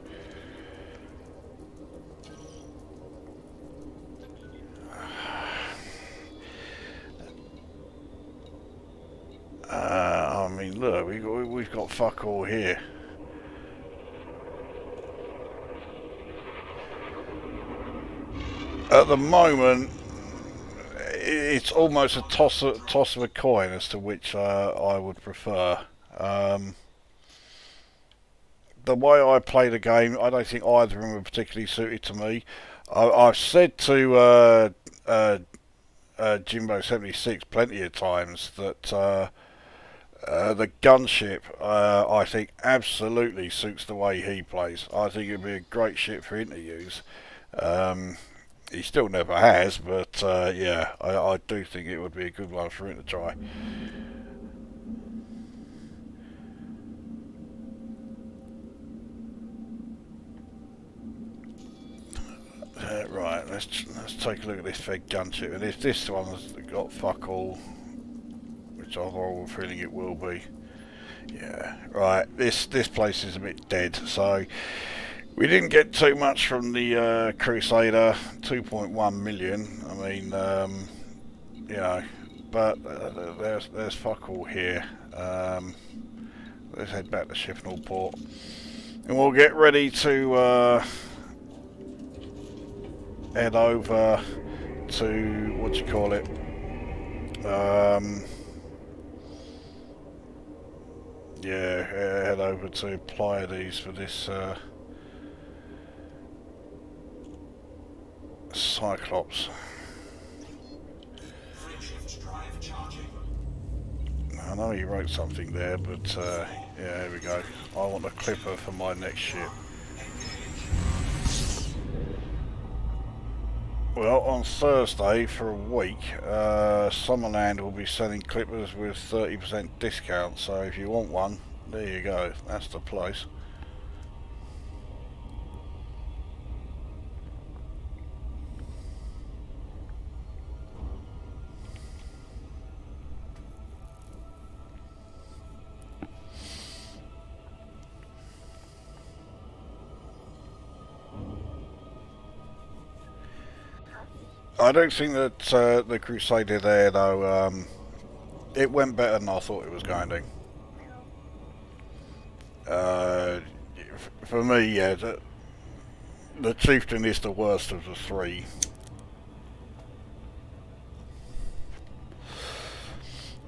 I mean, look, we've got fuck all here. At the moment, it's almost a toss of a coin as to which I would prefer. The way I play the game, I don't think either of them are particularly suited to me. I've said to Jimbo 76 plenty of times that the gunship, I think, absolutely suits the way he plays. I think it'd be a great ship for him to use. He still never has, but yeah, I do think it would be a good one for him to try. Right, let's take a look at this Fed gunship, and if this one's got fuck all, which I've a horrible feeling it will be. Yeah, right. This place is a bit dead, so we didn't get too much from the Crusader. 2.1 million. I mean, you know, but there's fuck all here. Let's head back to Shifnal Port, and we'll get ready to head over to what you call it. Yeah, head over to Pleiades for this Cyclops. Shift drive charging. I know he wrote something there, but yeah, here we go. I want a clipper for my next ship. Well, on Thursday for a week, Summerland will be selling clippers with 30% discount, so if you want one, there you go, that's the place. I don't think that the Crusader there, though, it went better than I thought it was going to. For me, yeah, the Chieftain is the worst of the three.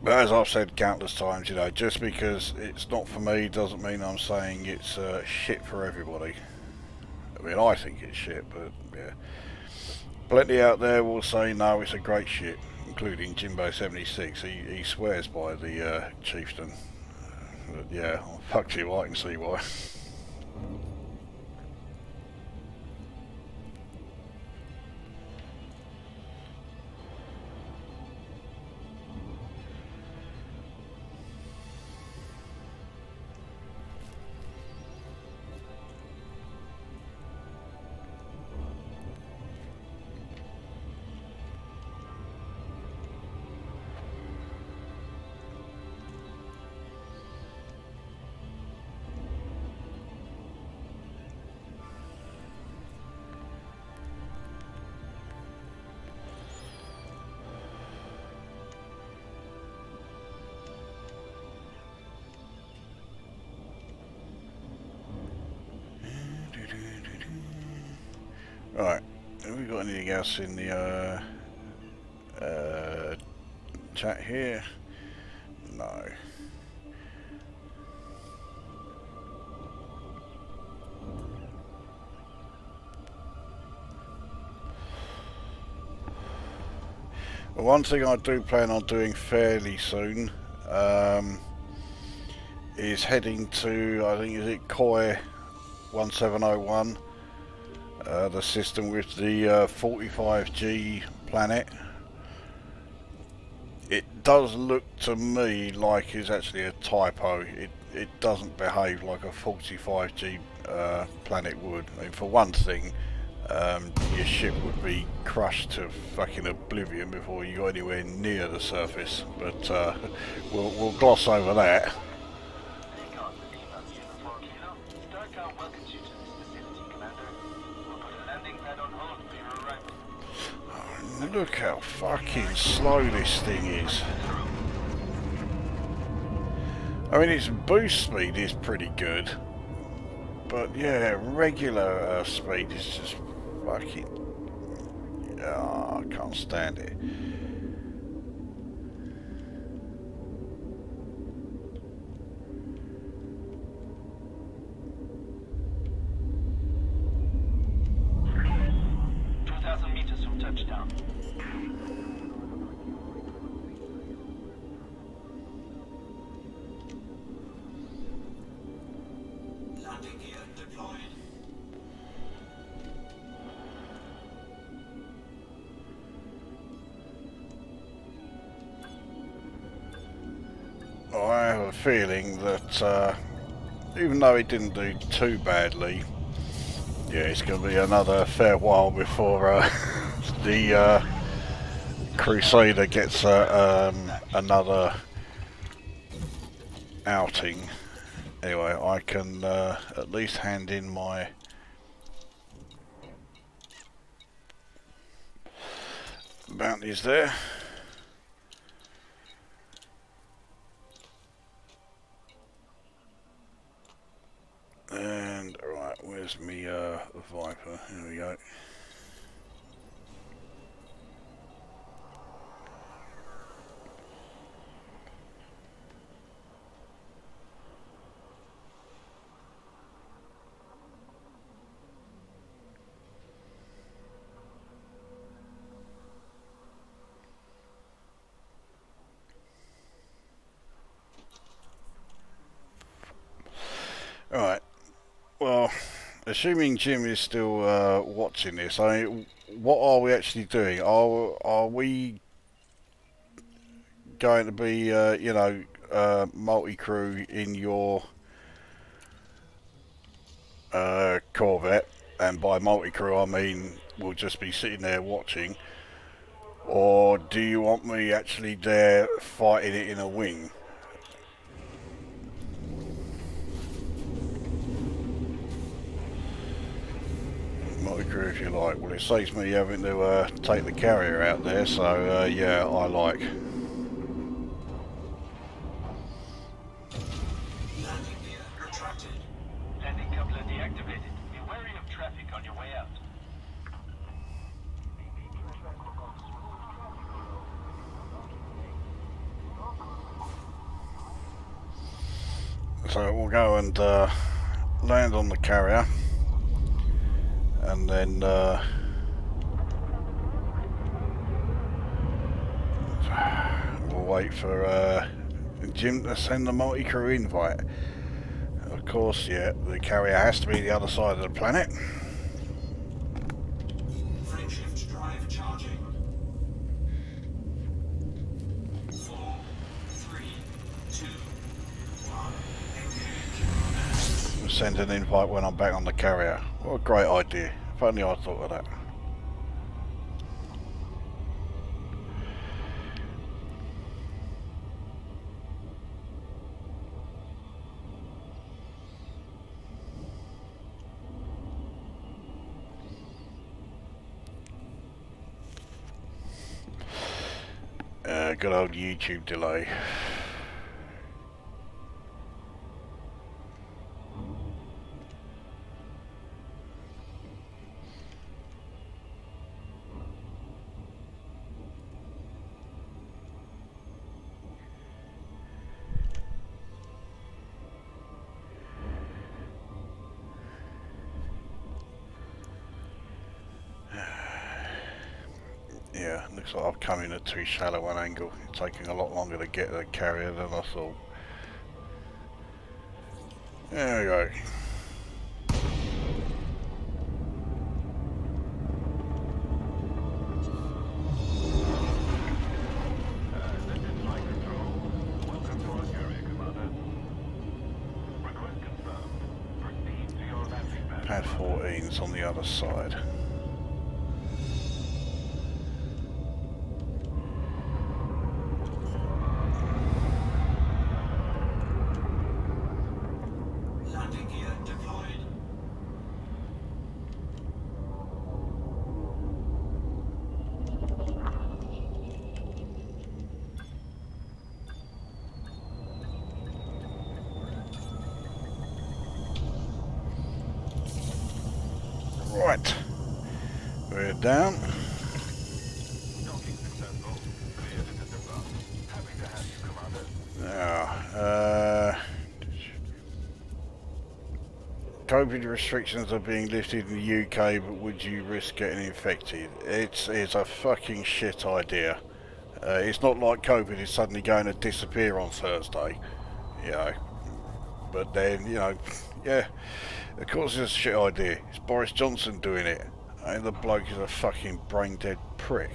But as I've said countless times, you know, just because it's not for me doesn't mean I'm saying it's shit for everybody. I mean, I think it's shit, but yeah. Plenty out there will say no, it's a great ship, including Jimbo 76. He swears by the Chieftain. But yeah, fuck you, I can see why. Right, have we got anything else in the chat here? No. Well, one thing I do plan on doing fairly soon is heading to, I think, is it Koi 1701, the system with the 45G planet. It does look to me like it's actually a typo. It doesn't behave like a 45G planet would. I mean, for one thing, your ship would be crushed to fucking oblivion before you got anywhere near the surface. But we'll gloss over that. Take on the Lima Uniform Kilo. Starcom welcomes you to this facility, Commander. We'll put a landing pad on hold for your arrival. Look how fucking slow this thing is. I mean, its boost speed is pretty good, but yeah, regular speed is just fucking... I can't stand it. 2,000 meters from touchdown. Landing gear deployed. I have a feeling that even though it didn't do too badly, yeah, it's going to be another fair while before the Crusader gets another outing. Anyway, I can at least hand in my bounties there. And right, where's me Viper? Here we go. Alright, well, assuming Jim is still watching this, what are we actually doing? Are we going to be, you know, multi-crew in your Corvette? And by multi-crew I mean we'll just be sitting there watching. Or do you want me actually there fighting it in a wing? Multi-crew if you like. Well, it saves me having to take the carrier out there, so yeah, I like. Landing gear retracted. Landing coupler deactivated. Be wary of traffic on your way out. So we'll go and land on the carrier, and then we'll wait for Jim to send the multi-crew invite. Of course, yeah, the carrier has to be the other side of the planet. Frameshift drive charging. 4, 3, 2, 1. Engage. We'll send an invite when I'm back on the carrier. What a great idea. If only I thought of that. Good old YouTube delay. Yeah, looks like I've come in at too shallow an angle. It's taking a lot longer to get the carrier than I thought. There we go. This is Flight Control. Welcome to our carrier, Commander. Request confirmed. Proceed to your landing pad. Pad 14's on the other side. Landing gear deployed. Right, we're down. Docking successful. Cleared to depart. Happy to have you, Commander. Now, COVID restrictions are being lifted in the UK, but would you risk getting infected? It's a fucking shit idea. It's not like COVID is suddenly going to disappear on Thursday, you know. But then, you know, yeah, of course it's a shit idea. It's Boris Johnson doing it. And the bloke is a fucking brain dead prick.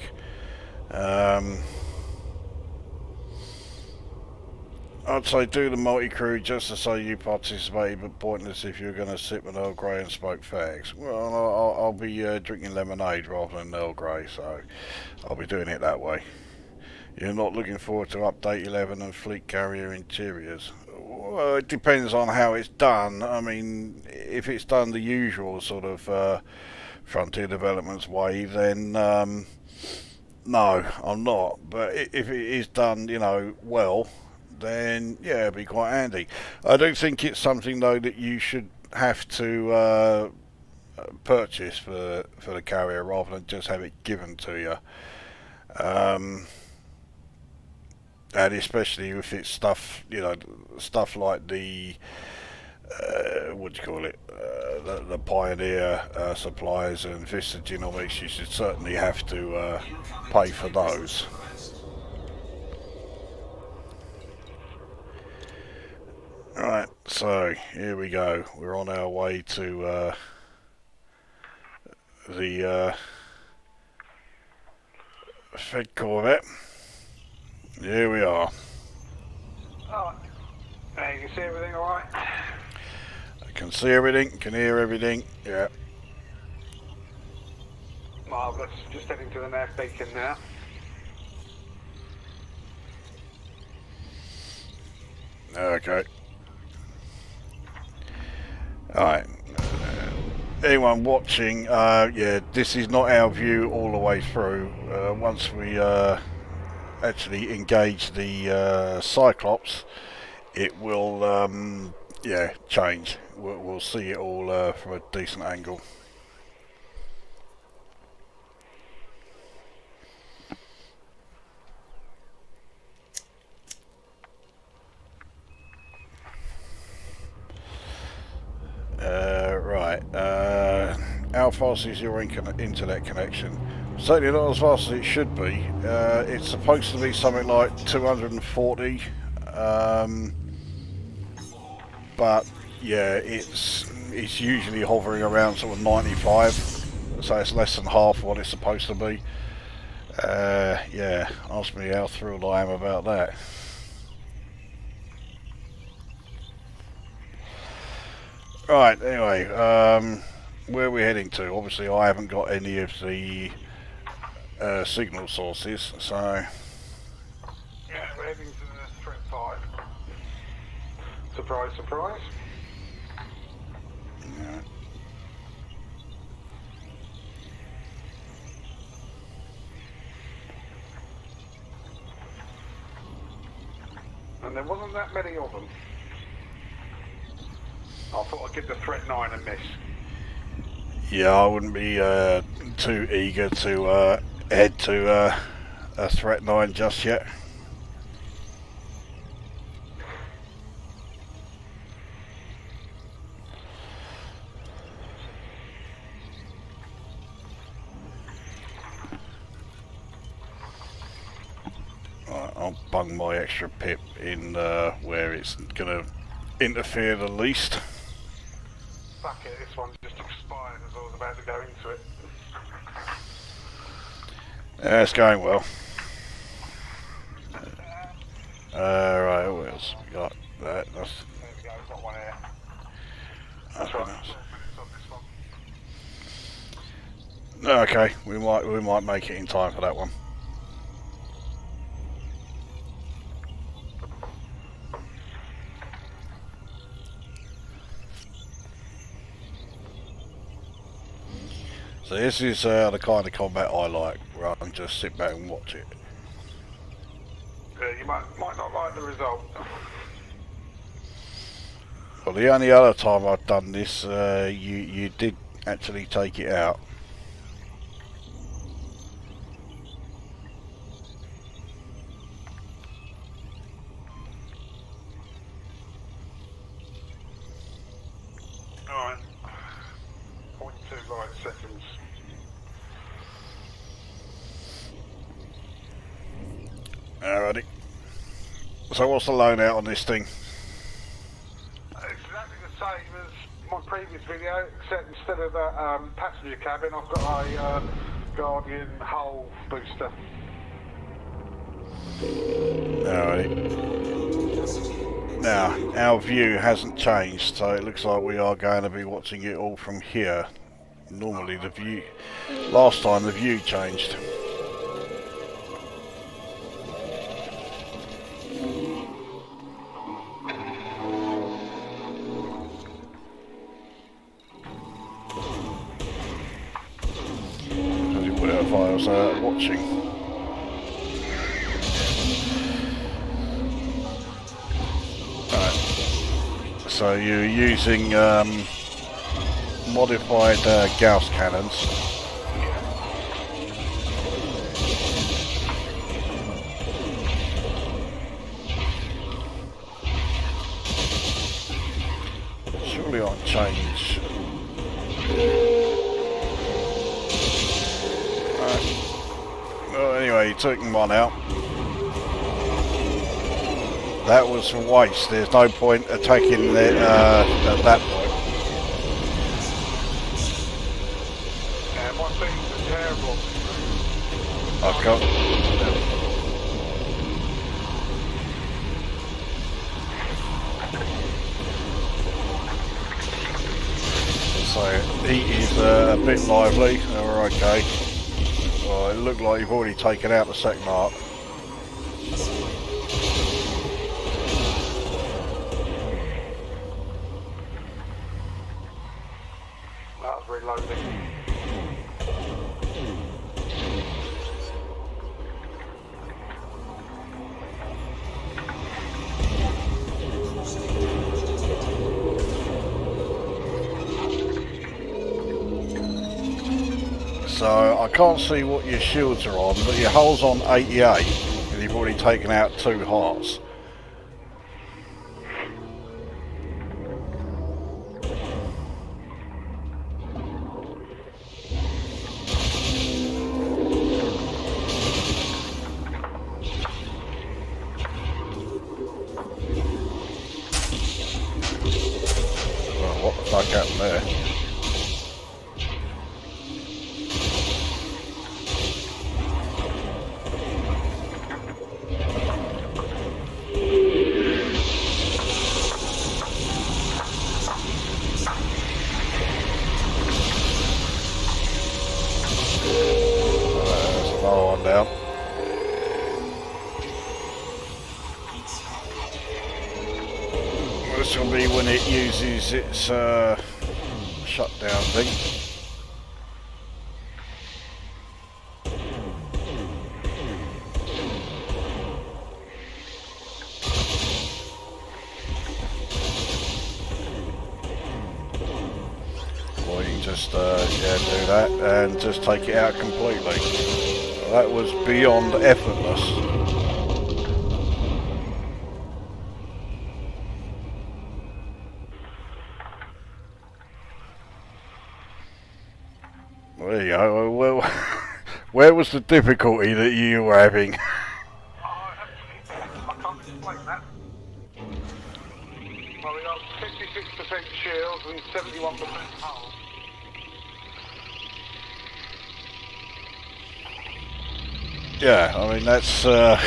I'd say do the multi-crew just to say you participated, but pointless if you're going to sip an Earl Grey and smoke fags. Well, I'll be drinking lemonade rather than Earl Grey, so I'll be doing it that way. You're not looking forward to Update 11 and Fleet Carrier interiors? Well, it depends on how it's done. I mean, if it's done the usual sort of Frontier Developments way, then no, I'm not. But if it is done, you know, well, then yeah, it'd be quite handy. I do think it's something though that you should have to purchase for the carrier rather than just have it given to you. And especially if it's stuff, you know, stuff like the what do you call it, the Pioneer supplies and Vista Genomics, you should certainly have to pay for those. Right, so here we go. We're on our way to the Fed Corvette. Here we are. Oh, you can see everything alright? I can see everything, can hear everything. Yeah. Marvellous. Just heading to the nav beacon now. Okay. Alright. Anyone watching, yeah, this is not our view all the way through. Once we actually engage the Cyclops, it will, yeah, change. We'll see it all from a decent angle. Right, how fast is your internet connection? Certainly not as fast as it should be. It's supposed to be something like 240, but yeah, it's usually hovering around sort of 95, so it's less than half what it's supposed to be. Yeah, ask me how thrilled I am about that. Right, anyway, where are we heading to? Obviously I haven't got any of the signal sources, so... Yeah, we're heading to the threat 5. Surprise, surprise. Yeah. And there wasn't that many of them. I thought I'd give the threat 9 a miss. Yeah, I wouldn't be too eager to head to a threat 9 just yet. bung my extra pip in where it's going to interfere the least. Fuck it, this one's just expired as I was about to go into it. Yeah, it's going well. Right, what else we got? That's There we go, got one here. That's okay. right, it's on this one. Okay, we might make it in time for that one. So this is the kind of combat I like, where I can just sit back and watch it. Yeah, you might not like the result. Well, the only other time I've done this, you did actually take it out. Alright. 0.2 light seconds. Alrighty. So what's the loan out on this thing? Exactly the same as my previous video, except instead of that passenger cabin, I've got a Guardian hull booster. Alrighty. Now, our view hasn't changed, so it looks like we are going to be watching it all from here. Normally the view... Last time the view changed. If I was watching. Right. So you're using modified Gauss cannons. Surely I'll change. Well, anyway, you took one out. That was a waste. There's no point attacking it at that point. Yeah, my things are terrible. I've got... So, he is a bit lively. We're okay. Well, it looked like you've already taken out the second arc. That was reloading. So I can't see what your shields are on, but your hull's on 88, and you've already taken out 2 hearts. Well, what the fuck happened there? Down. This will be when it uses its shutdown thing. Or you can just yeah, do that and just take it out completely. That was beyond effortless. Well, there you go. Well, where was the difficulty that you were having? and 71% hull. Yeah, I mean that's yeah,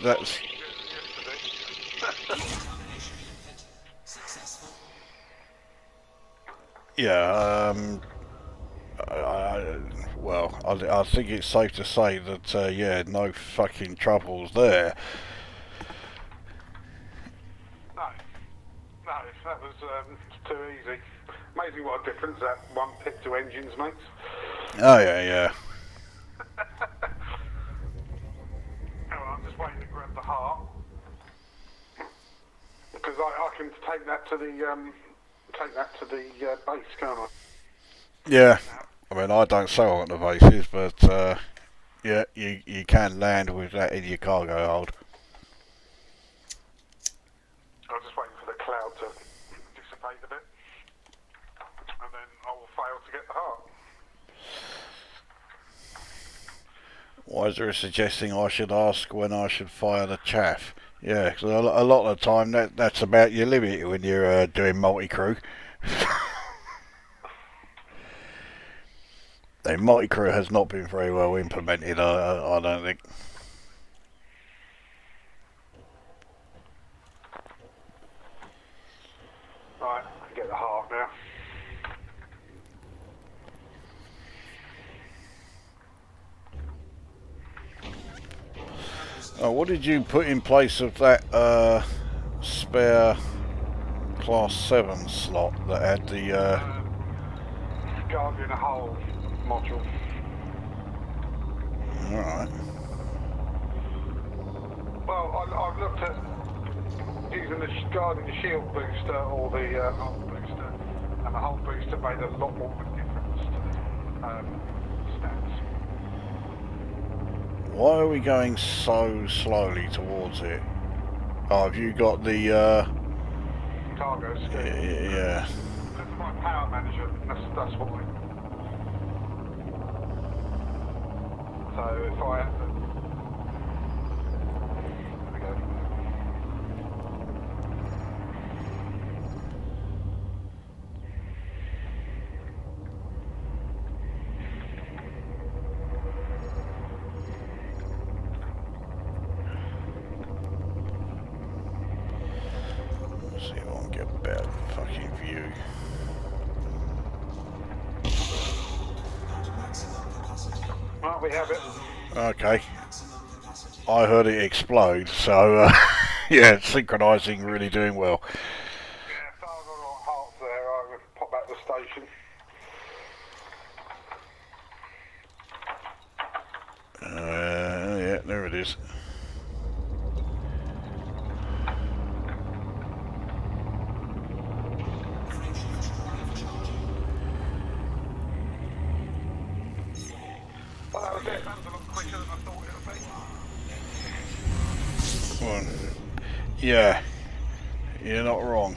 that's yeah. Well, I think it's safe to say that yeah, no fucking troubles there. No, that was too easy. Amazing what a difference that one pit to engines makes. Oh yeah, yeah. Oh, I'm just waiting to grab the heart because I can take that to the base, can't I? Yeah. I mean, I don't sail on the bases, but yeah, you can land with that in your cargo hold. I'm just waiting for the cloud to dissipate a bit, and then I will fail to get the heart. Wiser is suggesting I should ask when I should fire the chaff. Yeah, 'cause a lot of the time that's about your limit when you're doing multi-crew. The multi-crew has not been very well implemented, I don't think. Right, I can get the heart now. Oh, what did you put in place of that spare Class 7 slot that had the... Guardian a hull module. Alright. Well, I've looked at using the Guardian shield booster or the hull booster, and the hull booster made a lot more of a difference to the stats. Why are we going so slowly towards it? Oh, have you got the... Cargo scheme. yeah. That's my power manager, that's why. So if I have to... There we go. Let's see if I can get a better fucking view. Right, we have it. Okay. I heard it explode, so yeah, synchronising, really doing well. Yeah, so I've got a lot of hearts there. I'm going to pop back to the station. Yeah, there it is. Well, that was it. That was a lot quicker than I thought it would be. Well, yeah, you're not wrong.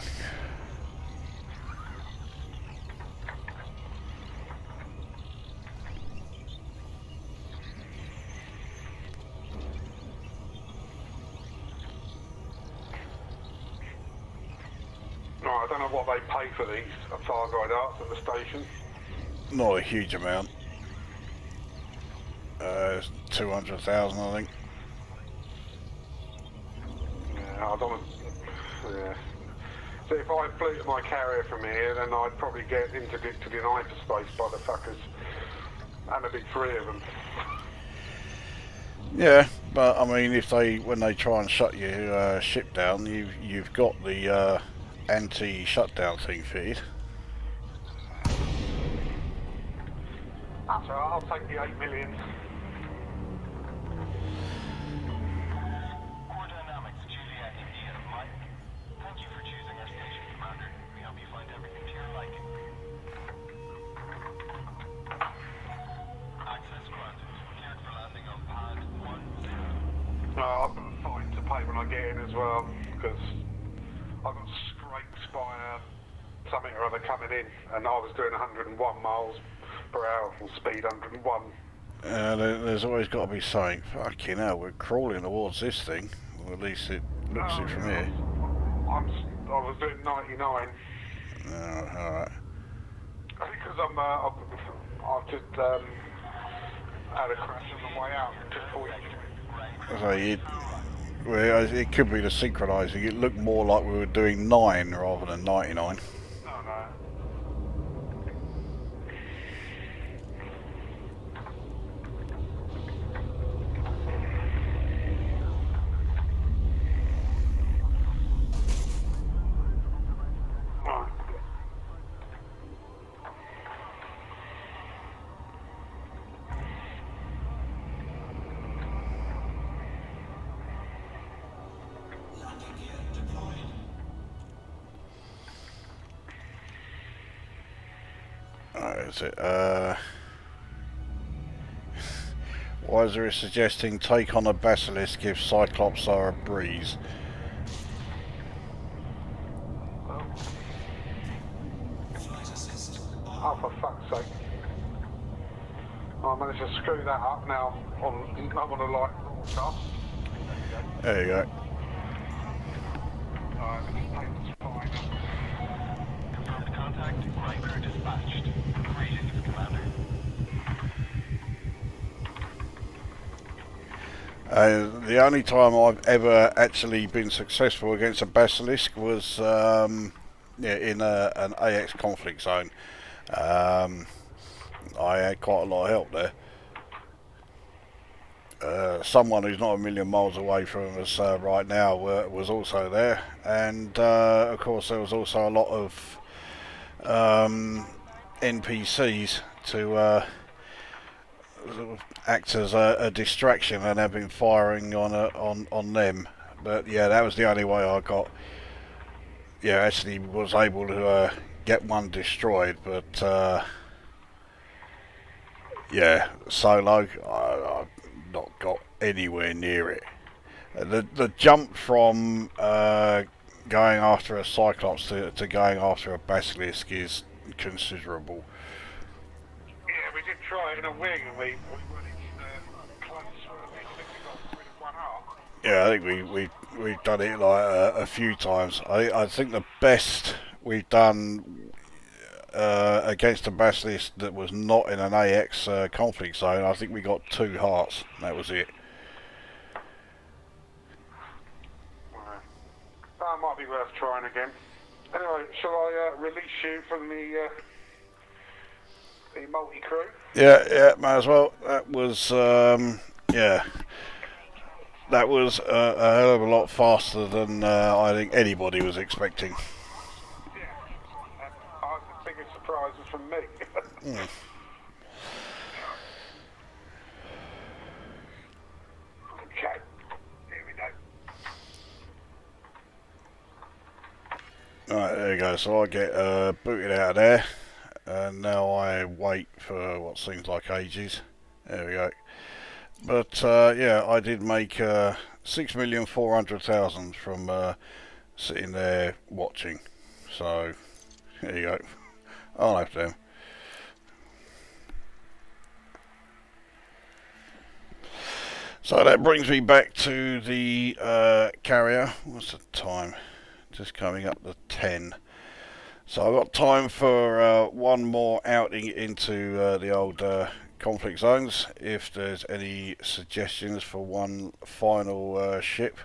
No, I don't know what they pay for these Far Guide Arts at the station. Not a huge amount. 200,000, I think. Yeah, I don't. Yeah. So if I flew to my carrier from here, then I'd probably get interdicted in hyperspace by the fuckers, and a big three of them. Yeah, but I mean, when they try and shut your ship down, you've got the anti-shutdown thing fitted. So I'll take the 8 million. Core Dynamics, Juliet, India, Mike. Thank you for choosing our station, Commander. We hope you find everything to your liking. Access granted. Cleared for landing on pad 10. I've got a fine to pay when I get in as well, because I got scraped by something or other coming in, and I was doing 101 miles per hour full speed, 101. There's always got to be something. Fucking hell, we're crawling towards this thing. Well, at least it looks it from here. I was doing 99. Alright. Because I've just had a crash on the way out just before you. Well, it could be the synchronising. It looked more like we were doing 9 rather than 99. Oh no. Landing gear deployed. Is it? Wiser is suggesting take on a basilisk if Cyclops are a breeze. Flight assist. Oh, for fuck's sake. I managed to screw that up now. I'm on a light broadcast. There you go. It's fine. Confirmed contact. Flight crew dispatched. Greetings, Commander. The only time I've ever actually been successful against a basilisk was in an AX conflict zone. I had quite a lot of help there. Someone who's not a million miles away from us right now was also there, and of course there was also a lot of NPCs to sort of act as a distraction, and have been firing on them. But yeah, that was the only way I got. Yeah, actually was able to get one destroyed, but yeah, solo, I've not got anywhere near it. The jump from going after a Cyclops to going after a basilisk is considerable. Yeah, we did try it in a wing and we went close. I think we got rid of one arm. Yeah, I think we've done it like a few times. I think the best we've done against a basilisk that was not in an AX conflict zone, I think we got 2 hearts. That was it. That might be worth trying again. Anyway, shall I release you from the multi-crew? Yeah, might as well. That was yeah. That was a hell of a lot faster than I think anybody was expecting. Yeah. The biggest surprise was from me. Okay. Here we go. Right, there you go. So I get booted out of there, and now I wait for what seems like ages. There we go. But yeah, I did make 6,400,000 from sitting there watching. So there you go. I'll have them. So that brings me back to the carrier. What's the time? Just coming up to 10. So I've got time for one more outing into the old conflict zones, if there's any suggestions for one final ship.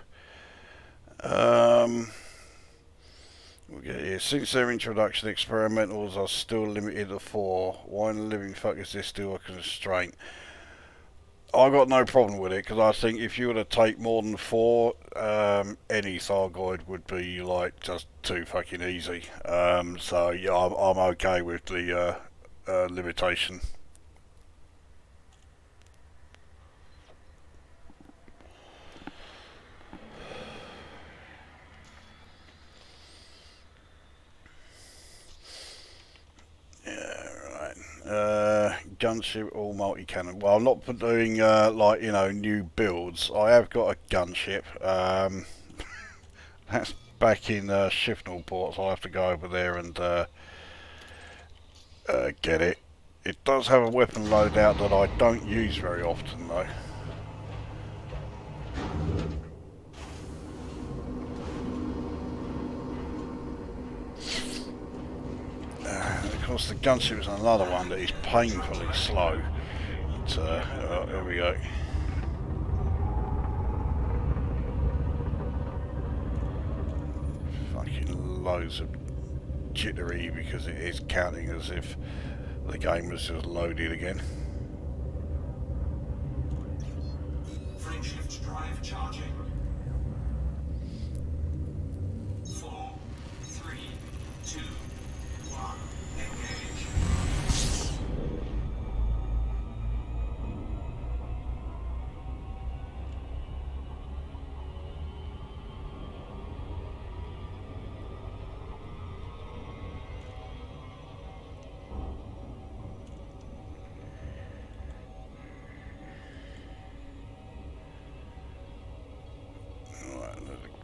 We'll get here. Since their introduction, experimentals are still limited to 4. Why in the living fuck is this still a constraint? I got no problem with it, because I think if you were to take more than 4, any Thargoid would be like just too fucking easy. So yeah, I'm okay with the limitation. Gunship or multi-cannon. Well, I'm not doing like, you know, new builds. I have got a gunship. That's back in Shifnal port, so I'll have to go over there and get it. It does have a weapon loadout that I don't use very often though. course, the gunship is another one that is painfully slow. But, oh, here we go. Fucking loads of jittery because it is counting as if the game was just loaded again. Frameshift drive charging. 4, 3, 2, 1. Engage.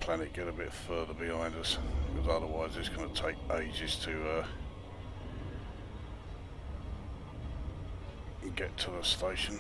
Planet get a bit further behind us, because otherwise it's going to take ages to get to the station.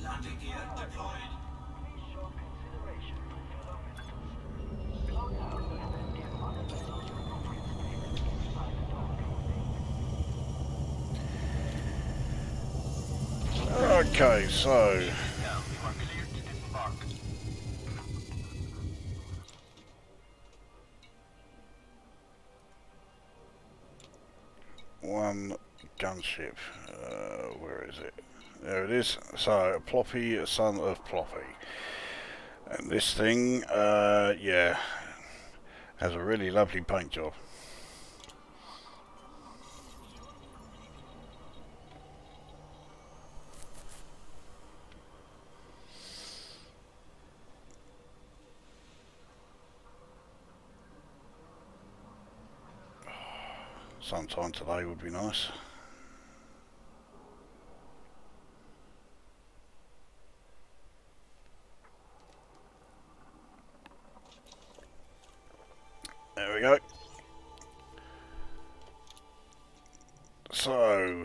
Landing gear deployed. Okay, so one gunship. Where is it? There it is. So Ploppy, son of Ploppy, and this thing, yeah, has a really lovely paint job. Sometime today would be nice. There we go. So,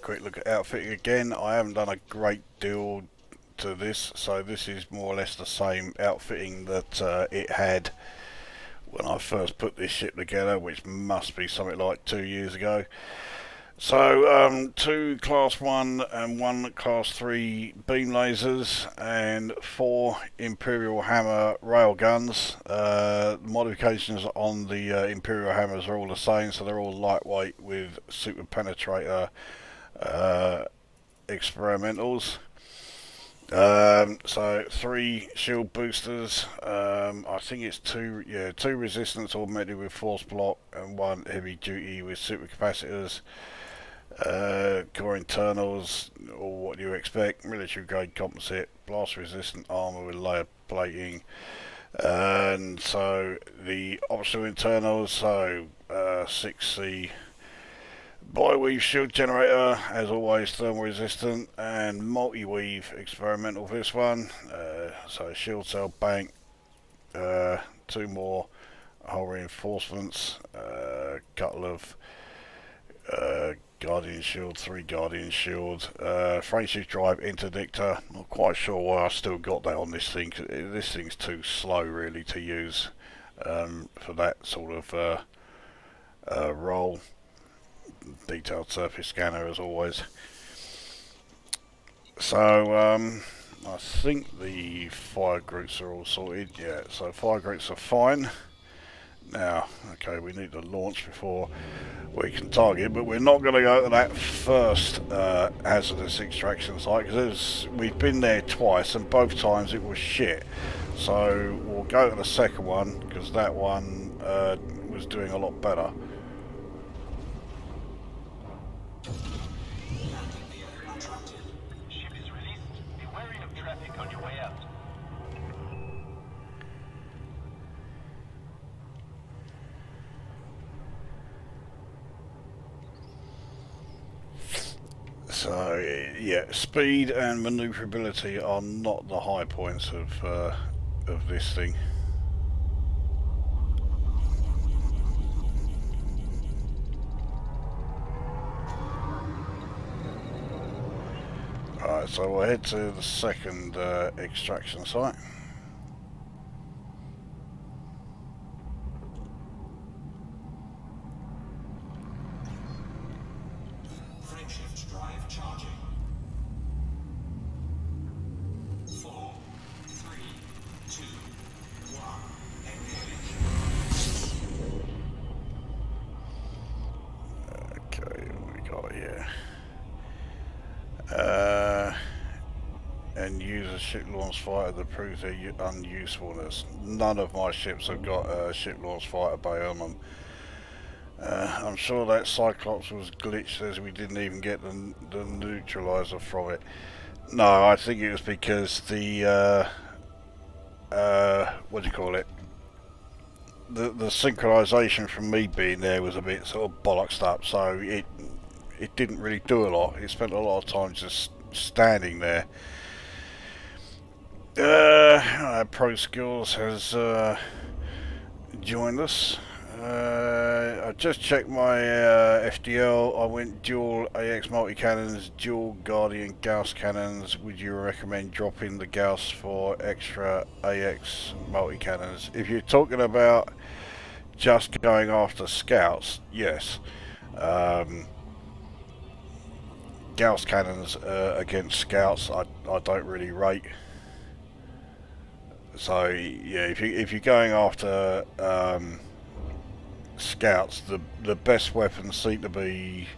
quick look at outfitting again. I haven't done a great deal to this, so this is more or less the same outfitting that it had when I first put this ship together, which must be something like 2 years ago. So 2 class 1 and 1 class 3 beam lasers and 4 Imperial Hammer railguns. Modifications on the Imperial Hammers are all the same, so they're all lightweight with super penetrator experimentals. So 3 shield boosters. I think it's 2 resistance augmented with force block and 1 heavy duty with supercapacitors. Core internals, or what you expect, military grade composite, blast resistant armor with layer plating. And so the optional internals, so 6C bi-weave shield generator, as always thermal resistant, and multi-weave experimental for this one. So shield cell bank, 2 more hull reinforcements, couple of Guardian shield, 3 Guardian shield, frameshift drive interdictor. Not quite sure why I still got that on this thing, 'cause this thing's too slow really to use for that sort of role. detailed surface scanner as always. So I think the fire groups are all sorted. Yeah, so fire groups are fine. Now, okay, we need to launch before we can target, but we're not going to go to that first hazardous extraction site because we've been there twice and both times it was shit. So we'll go to the second one because that one was doing a lot better. Ship is released. Be wary of traffic on your way out. So yeah, speed and manoeuvrability are not the high points of this thing. Alright, so we'll head to the second extraction site. Frameshift drive charging. 4, 3, 2, 1. Engage. Okay, what we got here? And use a ship launch fighter to prove their unusefulness. None of my ships have got a ship launch fighter bay on them. I'm sure that Cyclops was glitched as we didn't even get the neutralizer from it. No, I think it was because the what do you call it? The synchronization from me being there was a bit sort of bollocksed up, so it didn't really do a lot. It spent a lot of time just standing there. Pro Skills has joined us. I just checked my FDL. I went dual AX multi-cannons, dual Guardian Gauss cannons. Would you recommend dropping the Gauss for extra AX multi-cannons? If you're talking about just going after scouts, yes. Gauss cannons against scouts I don't really rate. So yeah, if you're going after scouts, the best weapons seem to be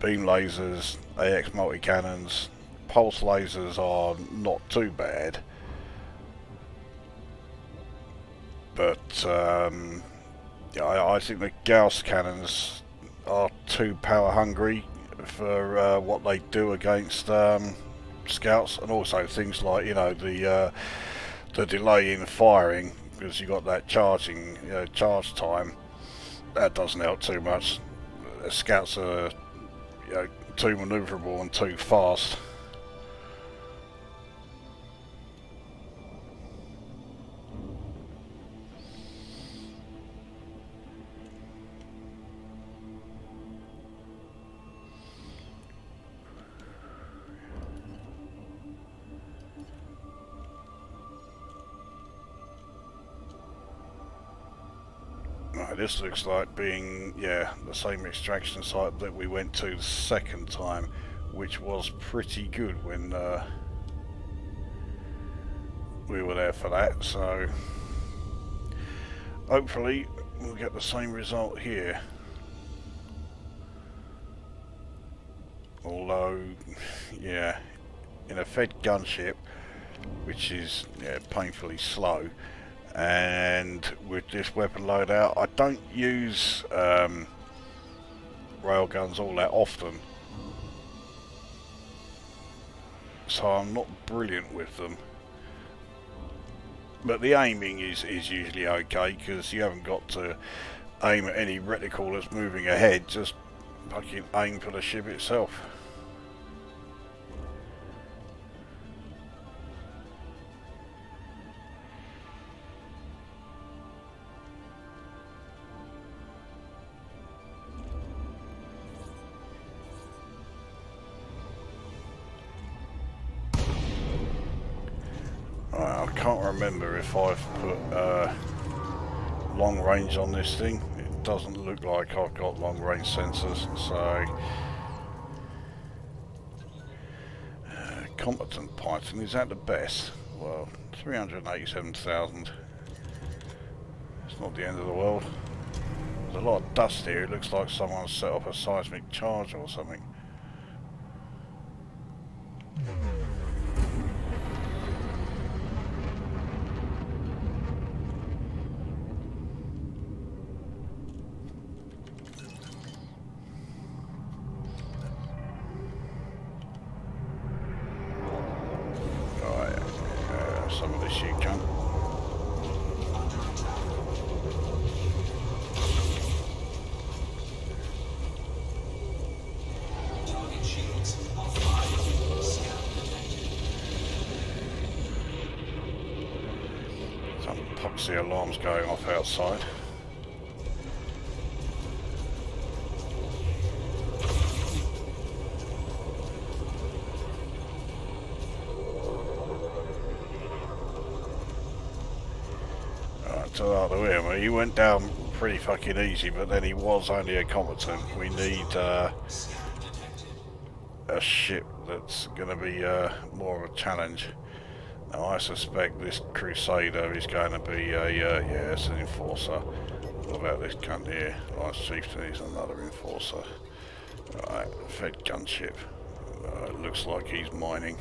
beam lasers, AX multi-cannons. Pulse lasers are not too bad, but yeah, I think the Gauss cannons are too power hungry for what they do against scouts, and also things like, you know, the delay in firing, because you got that charging charge time. That doesn't help too much. Scouts are, you know, too manoeuvrable and too fast. Right, this looks like being, yeah, the same extraction site that we went to the second time, which was pretty good when we were there for that, so hopefully we'll get the same result here. Although, yeah, in a fed gunship, which is, yeah, painfully slow, and with this weapon loadout, I don't use railguns all that often, so I'm not brilliant with them. But the aiming is usually okay, because you haven't got to aim at any reticle that's moving ahead, just fucking aim for the ship itself. I can't remember if I've put long range on this thing. doesn't look like I've got long range sensors, so competent Python, is that the best? Well, 387,000. It's not the end of the world. There's a lot of dust here. It looks like someone set off a seismic charge or something. Some of this you can. Target shields offline. Scan detected. Some epoxy alarms going off outside. To out of him, he went down pretty fucking easy, but then he was only a competent. We need a ship that's going to be more of a challenge. Now I suspect this Crusader is going to be a yeah, it's an enforcer. What about this cunt here? Vice Chieftain is another enforcer. Right, Fed gunship. It looks like he's mining.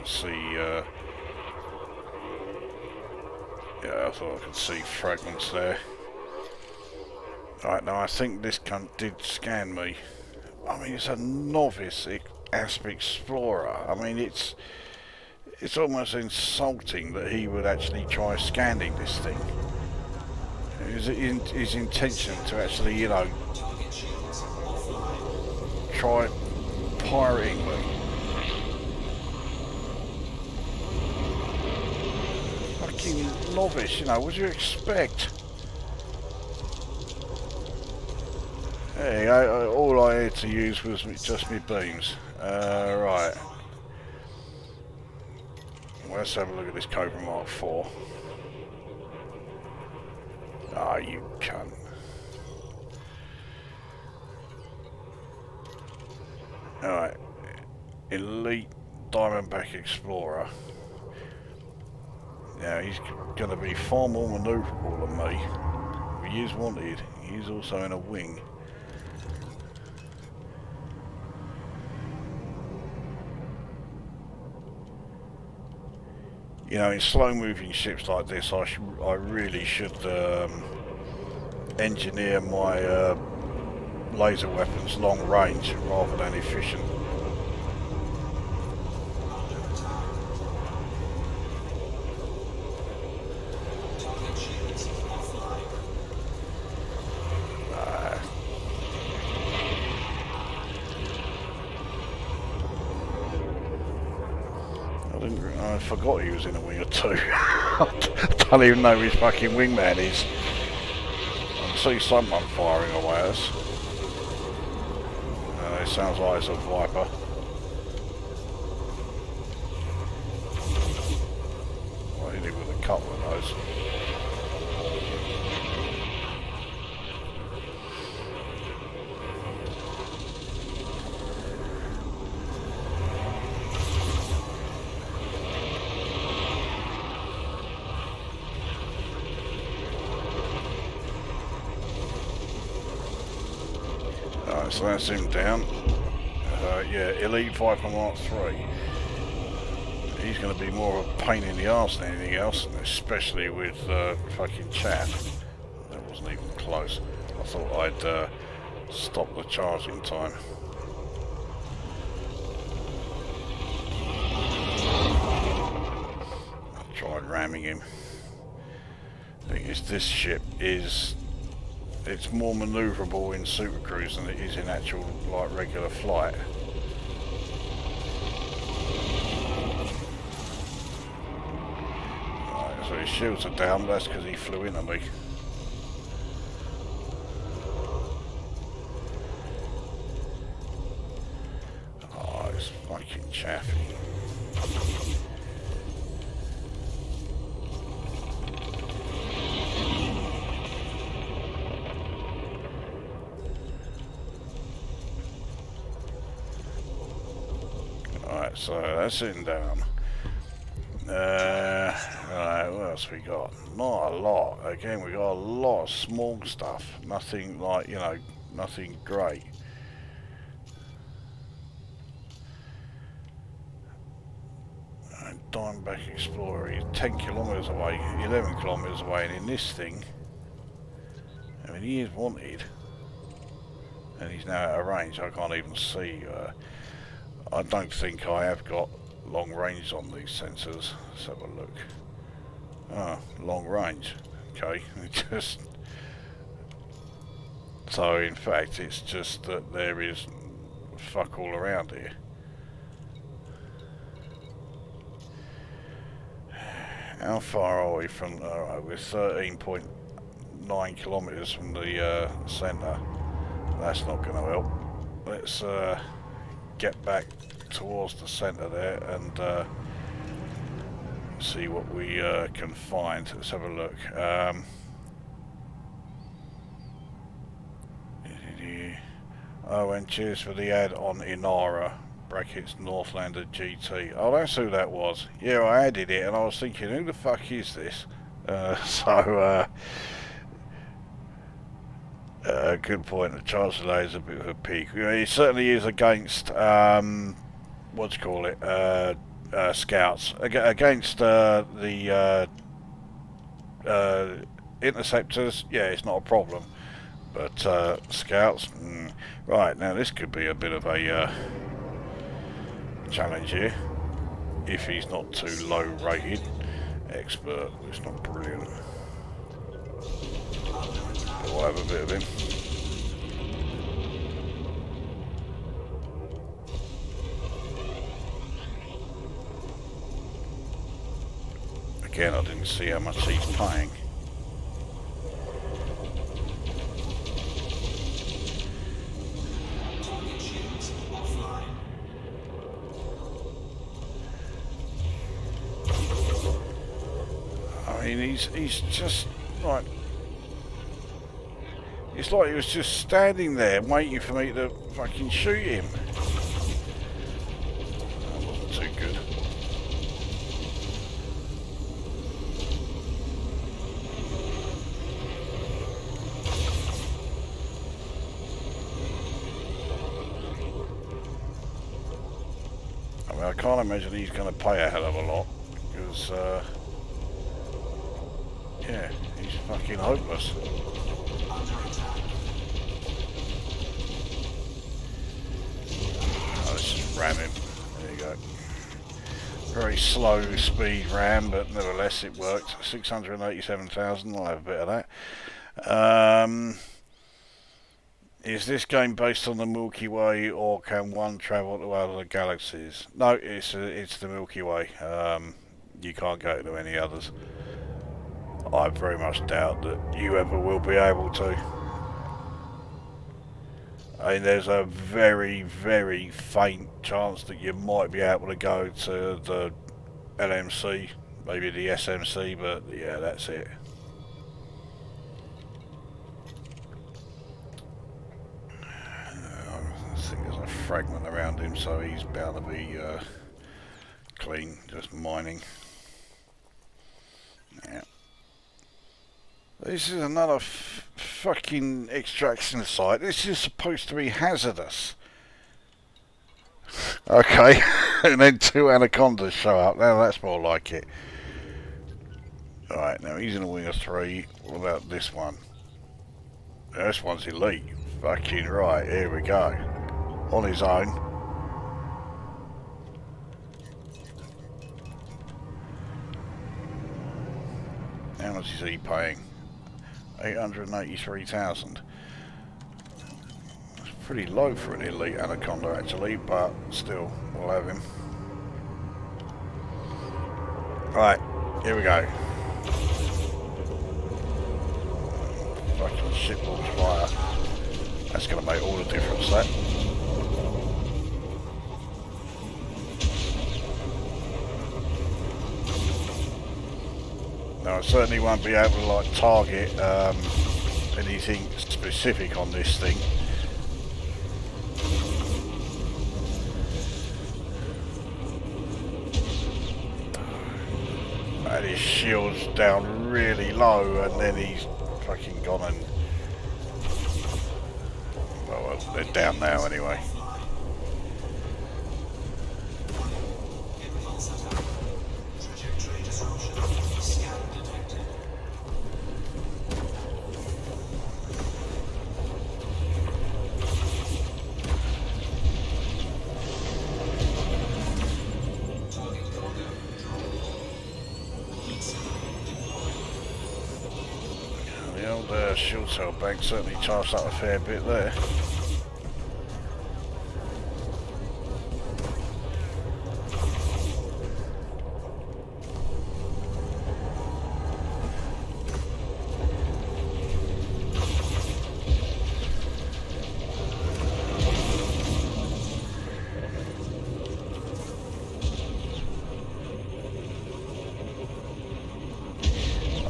See. Yeah, I thought I could see fragments there. Right, now I think this cunt did scan me. I mean, it's a novice ASP explorer. I mean, it's almost insulting that he would actually try scanning this thing. Is it his intention to actually, you know, try pirating me? Fucking novice, you know, what do you expect? There you go, all I had to use was just my beams. Right. Let's have a look at this Cobra Mark IV. Ah, you cunt. Alright. Elite Diamondback Explorer. Now he's going to be far more manoeuvrable than me. He is wanted. He's also in a wing. You know, in slow-moving ships like this, I really should engineer my laser weapons long range rather than efficient. I forgot he was in a wing or two. I don't even know who his fucking wingman is. I can see someone firing away at us. It sounds like it's a Viper. I hit him with a couple of those. So that's him down. Yeah, Elite Viper Mark III. He's going to be more of a pain in the arse than anything else, especially with fucking chaff. That wasn't even close. I thought I'd stop the charging time. I tried ramming him. The thing is, this ship is... it's more manoeuvrable in Supercruise than it is in actual, like, regular flight. Right, so his shields are down, but that's because he flew into me. Oh, it's fucking chaffy. So that's sitting down. Right, what else we got? Not a lot. Again, we got a lot of small stuff. Nothing like, you know, nothing great. And Diamondback Explorer is 10 kilometres away, 11 kilometres away, and in this thing, I mean, he is wanted. And he's now out of range. I can't even see. I don't think I have got long range on these sensors. Let's have a look. Ah, long range. Okay, just so in fact it's just that there is fuck all around here. How far are we from? Alright, we're 13.9 kilometres from the centre. That's not going to help. Let's get back towards the centre there and see what we can find. Let's have a look. Oh, and cheers for the ad on Inara, brackets Northlander GT. Oh, that's who that was. Yeah, I added it and I was thinking, who the fuck is this? Good point. The charge delay is a bit of a pig. He certainly is against what do you call it? Scouts against the interceptors. Yeah, it's not a problem. But scouts, right now this could be a bit of a challenge here. If he's not too low rated, expert. It's not brilliant. We'll have a bit of him. Again, I didn't see how much he's paying. Target shields offline. I mean, he's just like, it's like he was just standing there waiting for me to fucking shoot him. That wasn't too good. I mean, I can't imagine he's going to pay a hell of a lot, because, yeah, he's fucking hopeless. Oh, let's just ram him. There you go. Very slow speed ram, but nevertheless it worked. 687,000, I'll have a bit of that. Is this game based on the Milky Way, or can one travel to other galaxies? No, it's the Milky Way. You can't go to any others. I very much doubt that you ever will be able to. I mean, there's a very, very faint chance that you might be able to go to the LMC, maybe the SMC, but yeah, that's it. I think there's a fragment around him, so he's bound to be clean, just mining. Yeah. This is another fucking extraction site. This is supposed to be hazardous. Okay, and then 2 anacondas show up. Now that's more like it. Alright, now he's in a wing of 3. What about this one? This one's elite. Fucking right, here we go. On his own. How much is he paying? 883,000. That's pretty low for an elite anaconda actually, but still, we'll have him. Right, here we go. Fucking shitballs fire. That's going to make all the difference, that. No, I certainly won't be able to like target anything specific on this thing. his shield's down really low, and then he's fucking gone and... Well, they're down now anyway. Trajectory disruption. Scan detected. Target cargo control. Heat sink deployed. The old shield cell bank certainly charged up a fair bit there.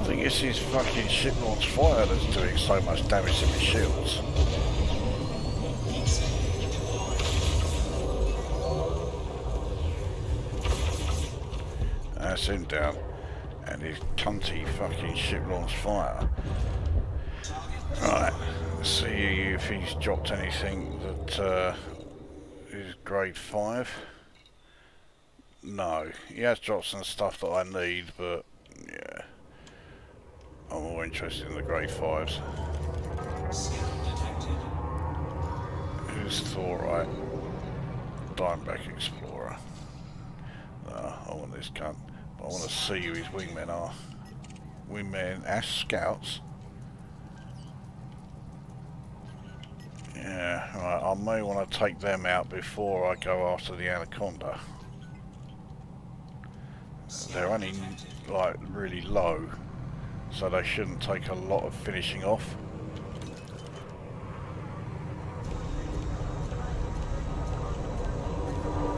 I think it's his fucking ship launch fire that's doing so much damage to his shields. Heat sink deployed. That's him down. And his cunty fucking ship launch fire. Right, let's see if he's dropped anything that is grade 5. No, he has dropped some stuff that I need, but yeah. I'm more interested in the grade 5s. Scan detected. Who's Thorite? Dimeback Explorer. No, I want this gun. But I want to see who his wingmen are. Wingmen, Ash Scouts. Yeah, right, I may want to take them out before I go after the Anaconda. They're only like really low, so they shouldn't take a lot of finishing off.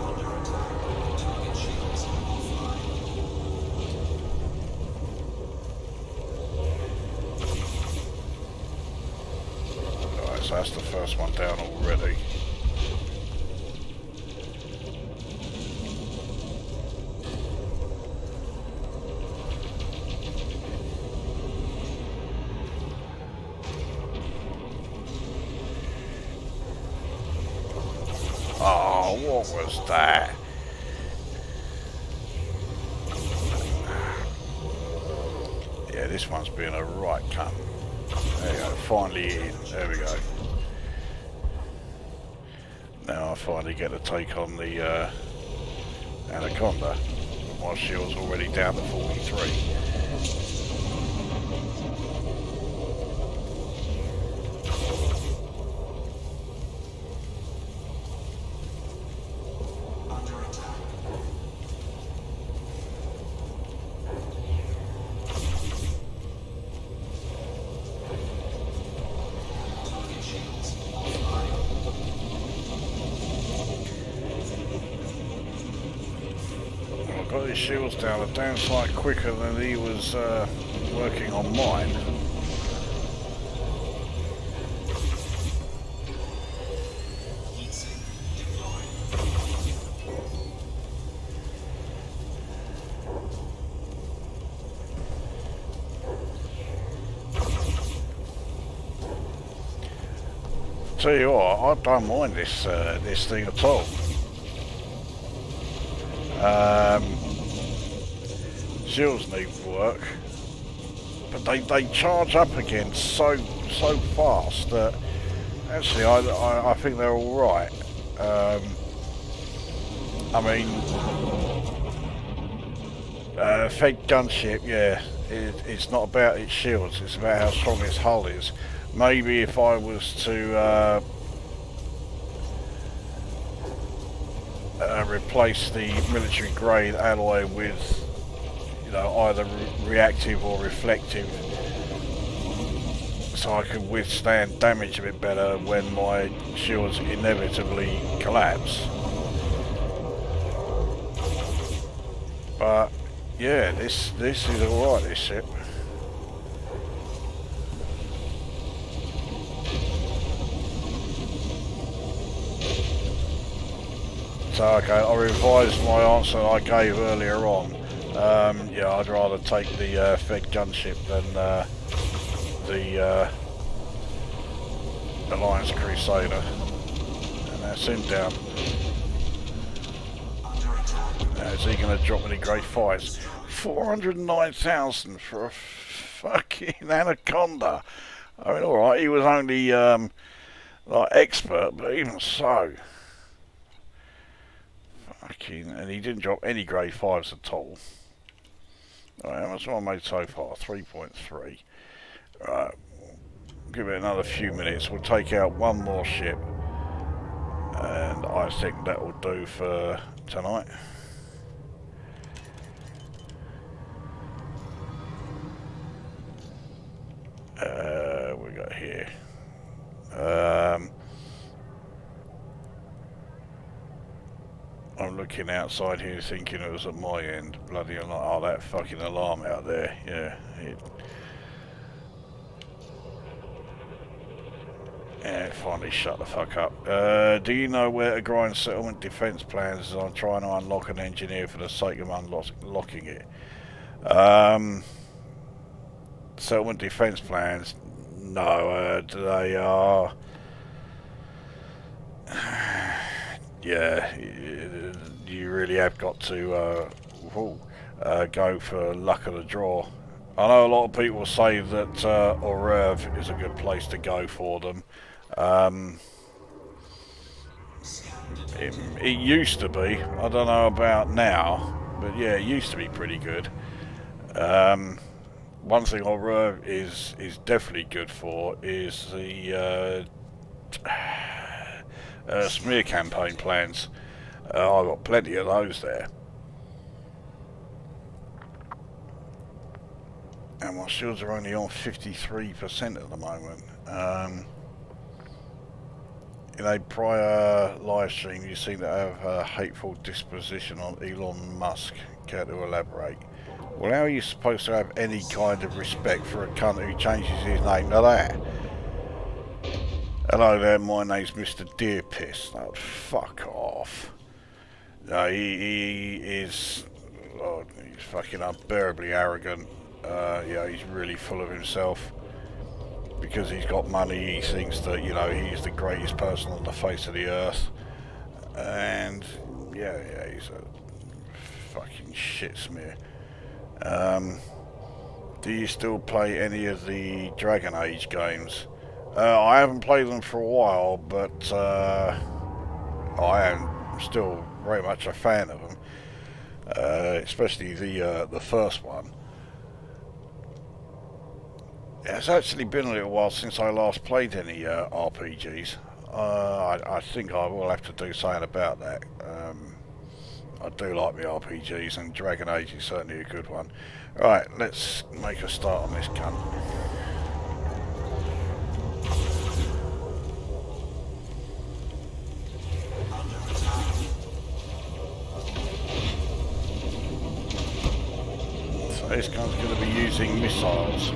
Under attack. Target shields offline. Alright, so that's the first one down already. Oh, what was that? Yeah, this one's being a right cunt. There you go, finally in. There we go. Now I finally get to take on the Anaconda. My shield's already down to 43. Under attack. Target shields offline. I got his shields down a damn sight quicker than he was working on mine. Heat sink deployed. Tell you what, I don't mind this this thing at all. Shields need work, but they charge up again so fast that actually I think they're all right. I mean, Fed gunship, yeah, it's not about its shields, it's about how strong its hull is. Maybe if I was to replace the military grade alloy with, you know, either reactive or reflective, so I could withstand damage a bit better when my shields inevitably collapse. But yeah, this is alright, this ship. So okay, I revised my answer I gave earlier on. Yeah, I'd rather take the Fed gunship than the Alliance Crusader. And that's him down. Now, is he going to drop any grade 5s? 409,000 for a fucking Anaconda. I mean, alright, he was only like expert, but even so. Fucking, and he didn't drop any grade 5s at all. Alright, how much have I made so far? 3.3. Right, give it another few minutes. We'll take out one more ship. And I think that will do for tonight. We got here. I'm looking outside here thinking it was at my end. Bloody alarm. Oh, that fucking alarm out there. Yeah. Yeah, finally shut the fuck up. Do you know where to grind settlement defence plans as I'm trying to unlock an engineer for the sake of unlocking it? Settlement defence plans? No, they are... Yeah, you really have got to go for luck of the draw. I know a lot of people say that Orev is a good place to go for them. It used to be. I don't know about now, but yeah, it used to be pretty good. One thing Orev is definitely good for is the smear campaign plans. I've got plenty of those there. And my shields are only on 53% at the moment. In a prior live stream, you seem to have a hateful disposition on Elon Musk. Care to elaborate? Well, how are you supposed to have any kind of respect for a cunt who changes his name to that? Hello there, my name's Mr. Deerpiss. Oh, fuck off. No, he is... Oh, he's fucking unbearably arrogant. Yeah, he's really full of himself. Because he's got money, he thinks that, you know, he's the greatest person on the face of the earth. And, yeah, he's a fucking shit smear. Do you still play any of the Dragon Age games? I haven't played them for a while, but I am still very much a fan of them. Especially the first one. It's actually been a little while since I last played any RPGs. I think I will have to do something about that. I do like my RPGs, and Dragon Age is certainly a good one. Right, let's make a start on this cunt. So this cunt's going to be using missiles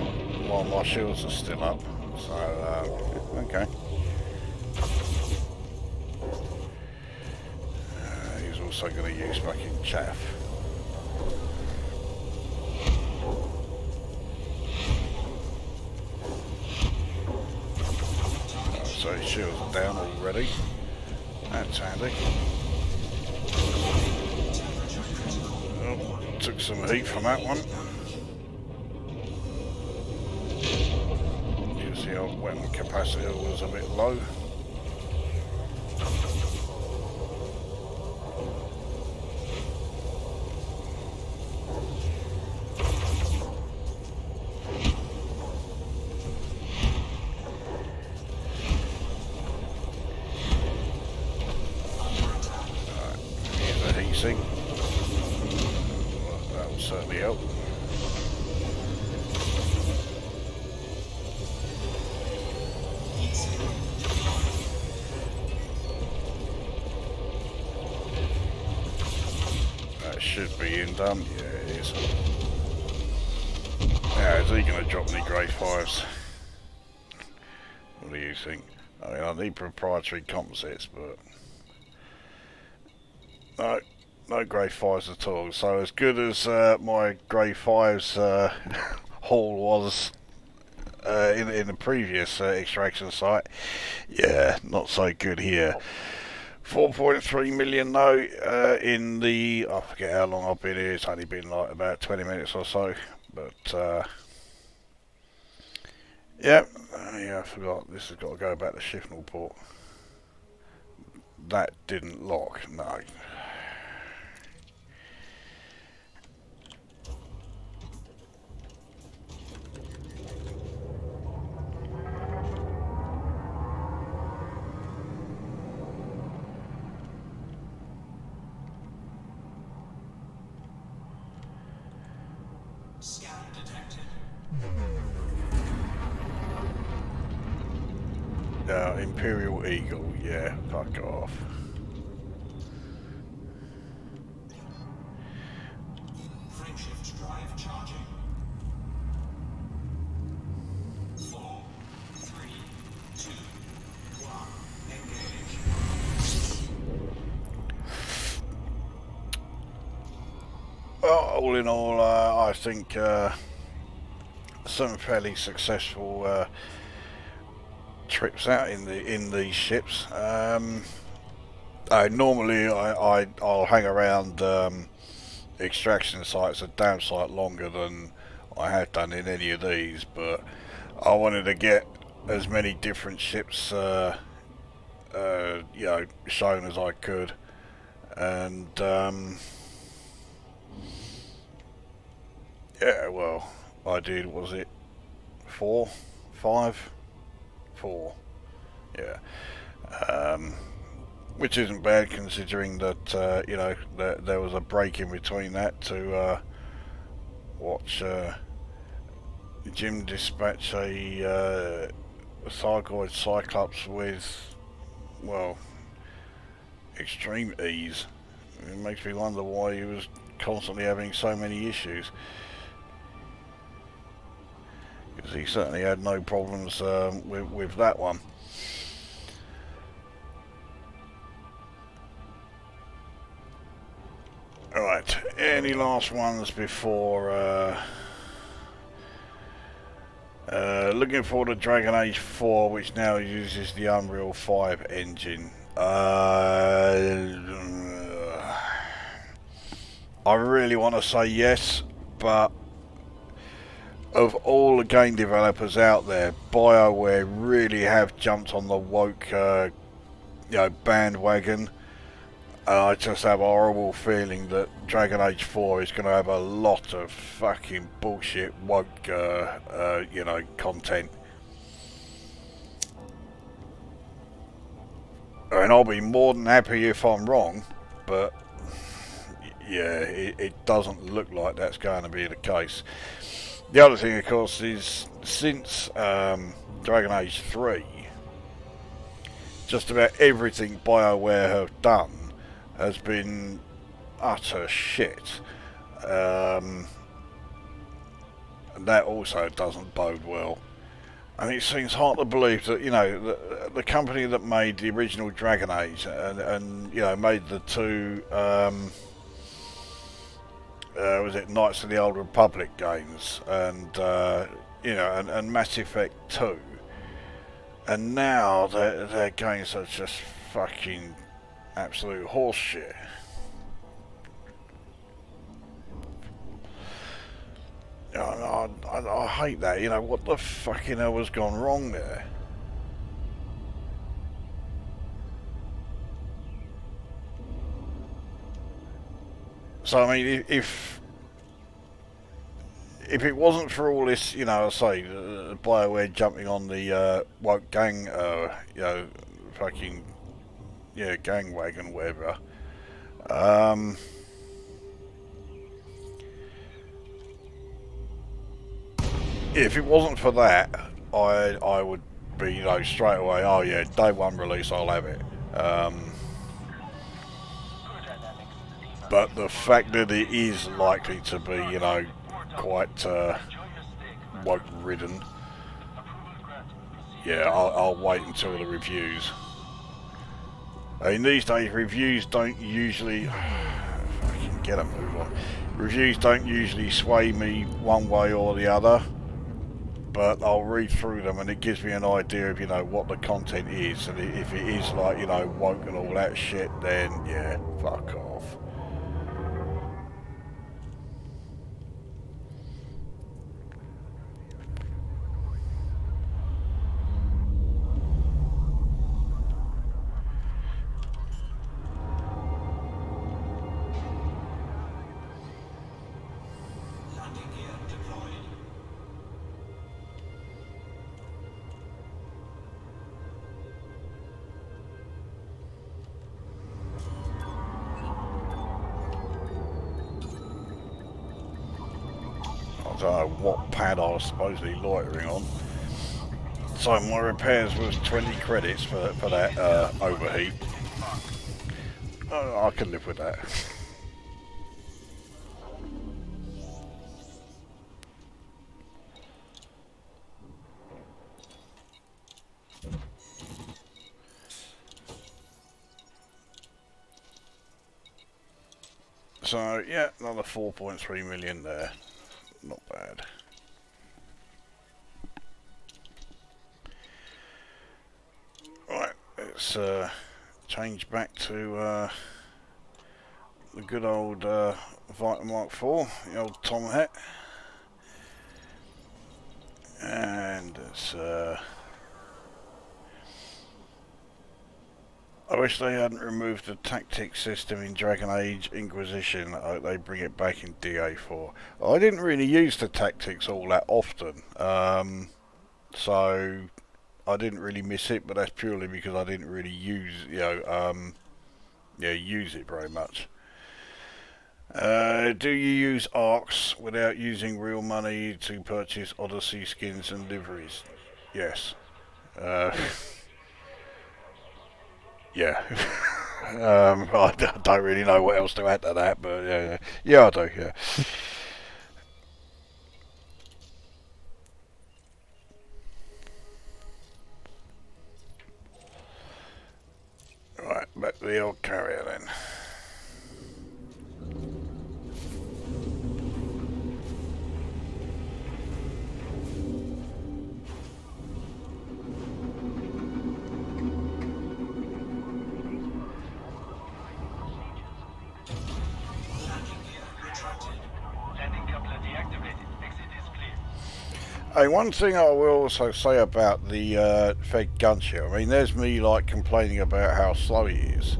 while my shields are still up. So, okay. He's also going to use fucking chaff. So his shields are down already. That's handy. Oh, took some heat from that one. You see our weapon capacitor was a bit low. That will certainly help. That should be in done. Yeah, it is. Now, is he going to drop any grade 5s? What do you think? I mean, I need proprietary composites, but... No, No grade 5s at all. So as good as my grade 5's haul was in the previous extraction site, yeah, not so good here. 4.3 million though in the, I forget how long I've been here, it's only been like about 20 minutes or so, but yeah, I forgot, this has got to go back to Shifnal Port. That didn't lock, no. Scan detected. Imperial Eagle, yeah, fuck off. Frameshift drive charging. 4, 3, 2, 1. Engage. Well, all in all, I think some fairly successful trips out in these ships. Normally I'll hang around extraction sites a damn sight longer than I have done in any of these, but I wanted to get as many different ships shown as I could, and yeah, well, I did, was it 4, 5, 4, yeah, which isn't bad considering that that there was a break in between that to watch Jim dispatch a Thargoid Cyclops with, well, extreme ease. It makes me wonder why he was constantly having so many issues, because he certainly had no problems with that one. Alright, any last ones before looking for the Dragon Age 4, which now uses the Unreal 5 engine. I really want to say yes, but of all the game developers out there, BioWare really have jumped on the woke bandwagon. I just have a horrible feeling that Dragon Age 4 is going to have a lot of fucking bullshit woke, content. And I'll be more than happy if I'm wrong, but yeah, it doesn't look like that's going to be the case. The other thing, of course, is since Dragon Age 3, just about everything BioWare have done has been utter shit. And that also doesn't bode well. And it seems hard to believe that, the company that made the original Dragon Age and made the two, was it Knights of the Old Republic games and, and Mass Effect 2. And now their games are just fucking absolute horse shit. I hate that. What the fucking hell has gone wrong there? So I mean, if it wasn't for all this, I say, BioWare jumping on the woke gang, fucking, gang wagon, whatever. If it wasn't for that, I would be, straight away, oh yeah, day one release, I'll have it. But the fact that it is likely to be, quite woke-ridden, yeah, I'll wait until the reviews. I mean, these days reviews don't usually, get a move on. Reviews don't usually sway me one way or the other, but I'll read through them and it gives me an idea of, you know, what the content is, and if it is like, you know, woke and all that shit, then yeah, fuck off. Landing gear deployed. I don't know what pad I was supposedly loitering on. So my repairs was 20 credits for that overheat. I can live with that. So yeah, another 4.3 million there. Not bad. Right, let's change back to the good old Viper Mark IV, the old Tom hat. And it's I wish they hadn't removed the tactics system in Dragon Age Inquisition. I hope they bring it back in DA4. I didn't really use the tactics all that often, so I didn't really miss it. But that's purely because I didn't really use, use it very much. Do you use ARCs without using real money to purchase Odyssey skins and liveries? Yes. Yeah. I don't really know what else to add to that, but yeah, I do, yeah. Right, back to the old carrier then. Landing coupler deactivated. Exit is clear. Hey, one thing I will also say about the Fed gunship, I mean, there's me like complaining about how slow he is,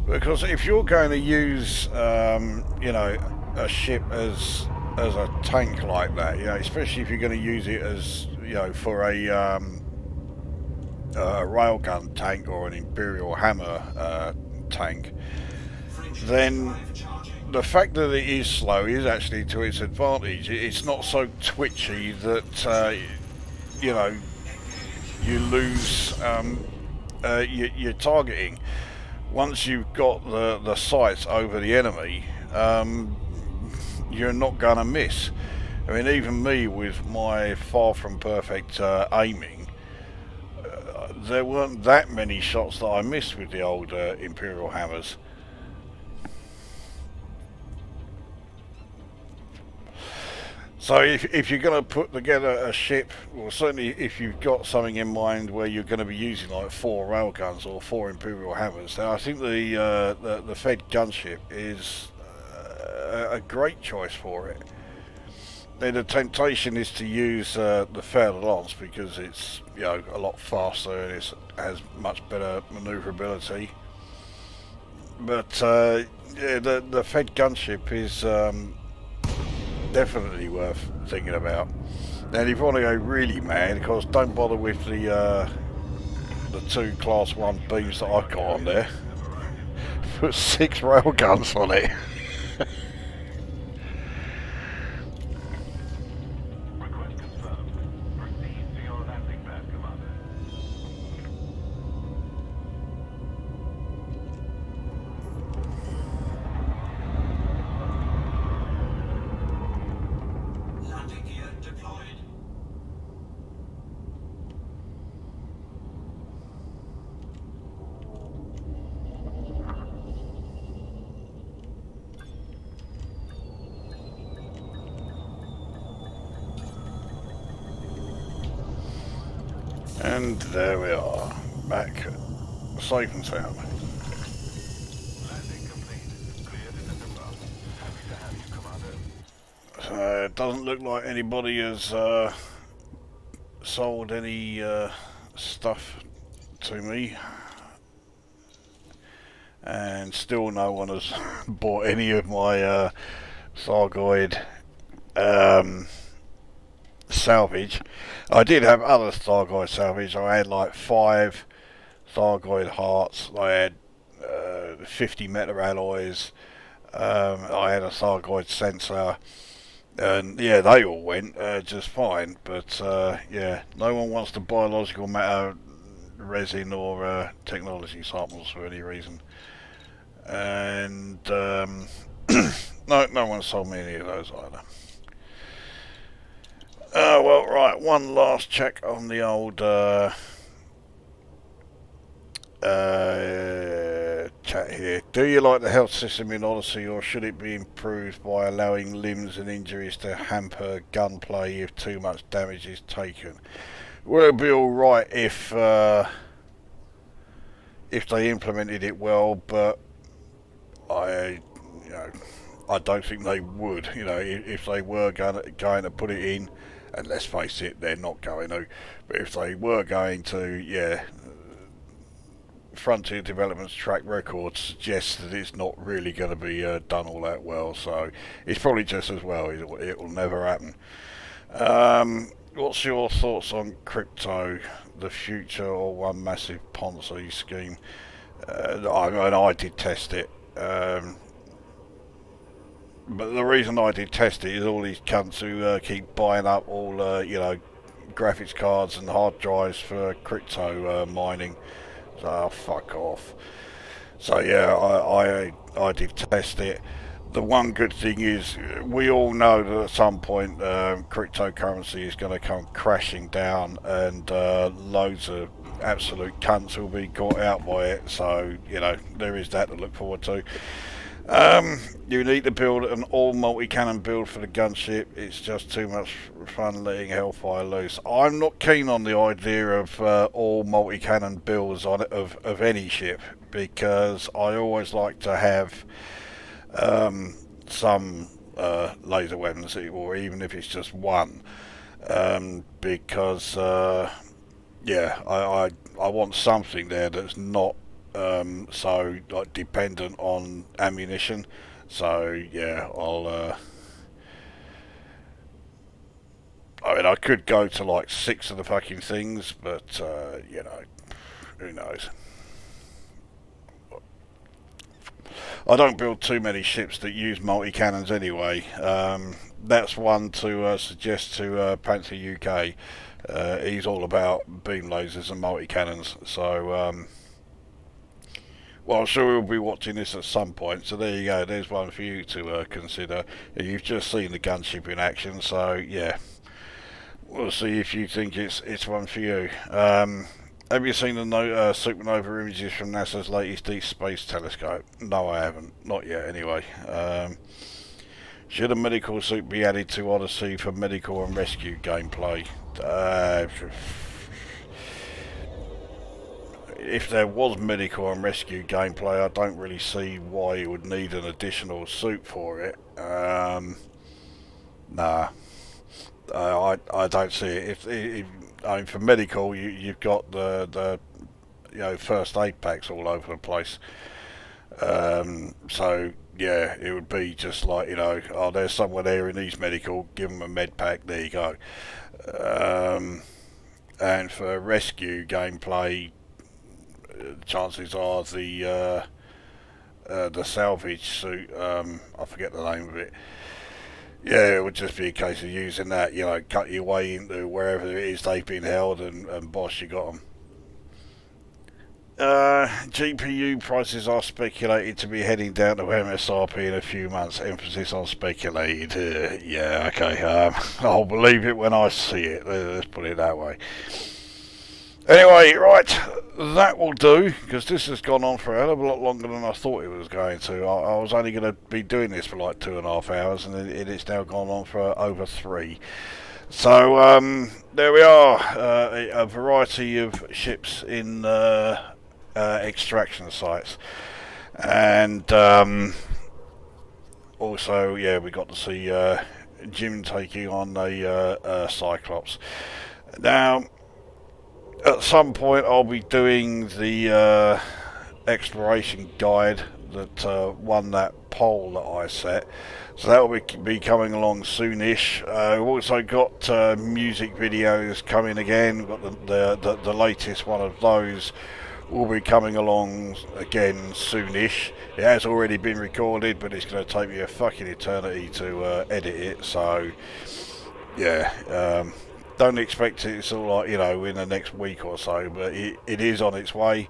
because if you're going to use, a ship as a tank like that, especially if you're going to use it as, for a railgun tank or an Imperial Hammer tank, then the fact that it is slow is actually to its advantage. It's not so twitchy that you lose your targeting. Once you've got the sights over the enemy, you're not going to miss. I mean, even me with my far from perfect aiming, there weren't that many shots that I missed with the old Imperial Hammers. So if you're going to put together a ship, or certainly if you've got something in mind where you're going to be using like 4 railguns or 4 Imperial Hammers, then I think the Fed gunship is a great choice for it. Then the temptation is to use the Fer Lance because it's a lot faster and it has much better manoeuvrability. But the Fed gunship is definitely worth thinking about. And if you want to go really mad, of course, don't bother with the 2 Class 1 beams that I've got on there. Put 6 railguns on it. Request confirmed. Proceed to your landing pad, Commander. Landing gear deployed. And there we are, back safe and sound. Landing complete. Cleared and above. Happy to have you, Commander. So it doesn't look like anybody has sold any stuff to me, and still no one has bought any of my Thargoid salvage. I did have other Thargoid salvage. I had like 5 Thargoid hearts. I had 50 meta alloys. I had a Thargoid sensor, and yeah, they all went just fine. But yeah, no one wants to biological matter, resin, or technology samples for any reason. And no one sold me any of those either. Well, right, one last check on the old chat here. Do you like the health system in Odyssey, or should it be improved by allowing limbs and injuries to hamper gunplay if too much damage is taken? Well, it'd be alright if they implemented it well, but I don't think they would. If they were going to put it in, and let's face it, they're not going to. But if they were going to, yeah, Frontier Development's track record suggests that it's not really going to be done all that well. So it's probably just as well. It will never happen. What's your thoughts on crypto, the future, or one massive Ponzi scheme? I did test it. But the reason I did test it is all these cunts who keep buying up all, graphics cards and hard drives for crypto mining. So, fuck off. So yeah, I did test it. The one good thing is, we all know that at some point cryptocurrency is going to come crashing down, and loads of absolute cunts will be caught out by it. So, there is that to look forward to. You need to build an all multi-cannon build for the gunship. It's just too much fun letting Hellfire loose. I'm not keen on the idea of all multi-cannon builds on it of any ship, because I always like to have some laser weapons, or even if it's just one, because yeah, I want something there that's not so like dependent on ammunition. So yeah, I could go to like 6 of the fucking things, but who knows. I don't build too many ships that use multi-cannons anyway. That's one to suggest to Panther UK. He's all about beam lasers and multi-cannons, so well, I'm sure we'll be watching this at some point, so there you go, there's one for you to consider. You've just seen the gunship in action, so yeah, we'll see if you think it's one for you. Have you seen the supernova images from NASA's latest Deep Space Telescope? No, I haven't, not yet anyway. Should a medical suit be added to Odyssey for medical and rescue gameplay? If there was medical and rescue gameplay, I don't really see why you would need an additional suit for it. Nah, I don't see it. I mean, for medical, you've got the first aid packs all over the place. So yeah, it would be just like, oh, there's someone there who needs medical, give them a med pack, there you go. And for rescue gameplay, chances are the salvage suit, I forget the name of it. Yeah, it would just be a case of using that, cut your way into wherever it is they've been held, and boss, you got them. GPU prices are speculated to be heading down to MSRP in a few months. Emphasis on speculated. Yeah, okay. I'll believe it when I see it. Let's put it that way. Anyway, right, that will do, because this has gone on for a hell of a lot longer than I thought it was going to. I was only going to be doing this for like 2.5 hours, and it's now gone on for over 3. So there we are, a variety of ships in extraction sites, and also, yeah, we got to see Jim taking on a Cyclops. Now, at some point, I'll be doing the exploration guide that won that poll that I set. So that will be coming along soonish. We've also got music videos coming again. We've got the latest one of those will be coming along again soonish. It has already been recorded, but it's going to take me a fucking eternity to edit it. So yeah, don't expect it's all like, you know, in the next week or so, but it is on its way.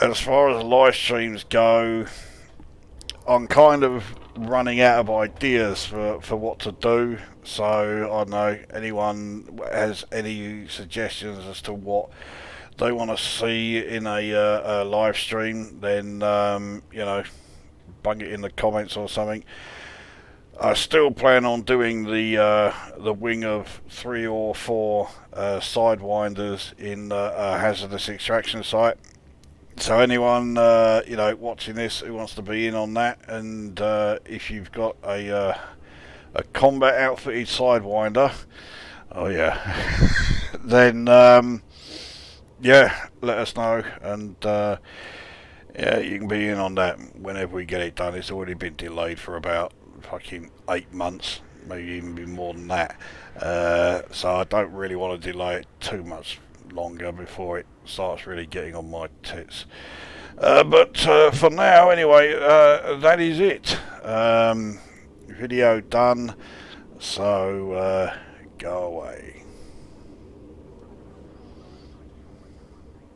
As far as live streams go, I'm kind of running out of ideas for what to do. So I don't know, anyone has any suggestions as to what they want to see in a live stream, then you know, bung it in the comments or something. I still plan on doing the wing of 3 or 4 sidewinders in a hazardous extraction site. So anyone you know, watching this who wants to be in on that, and if you've got a combat outfitted sidewinder, oh yeah, then yeah, let us know, and yeah, you can be in on that whenever we get it done. It's already been delayed for about fucking 8 months, maybe even be more than that. So I don't really want to delay it too much longer before it starts really getting on my tits. But for now, anyway, that is it. Video done. So go away.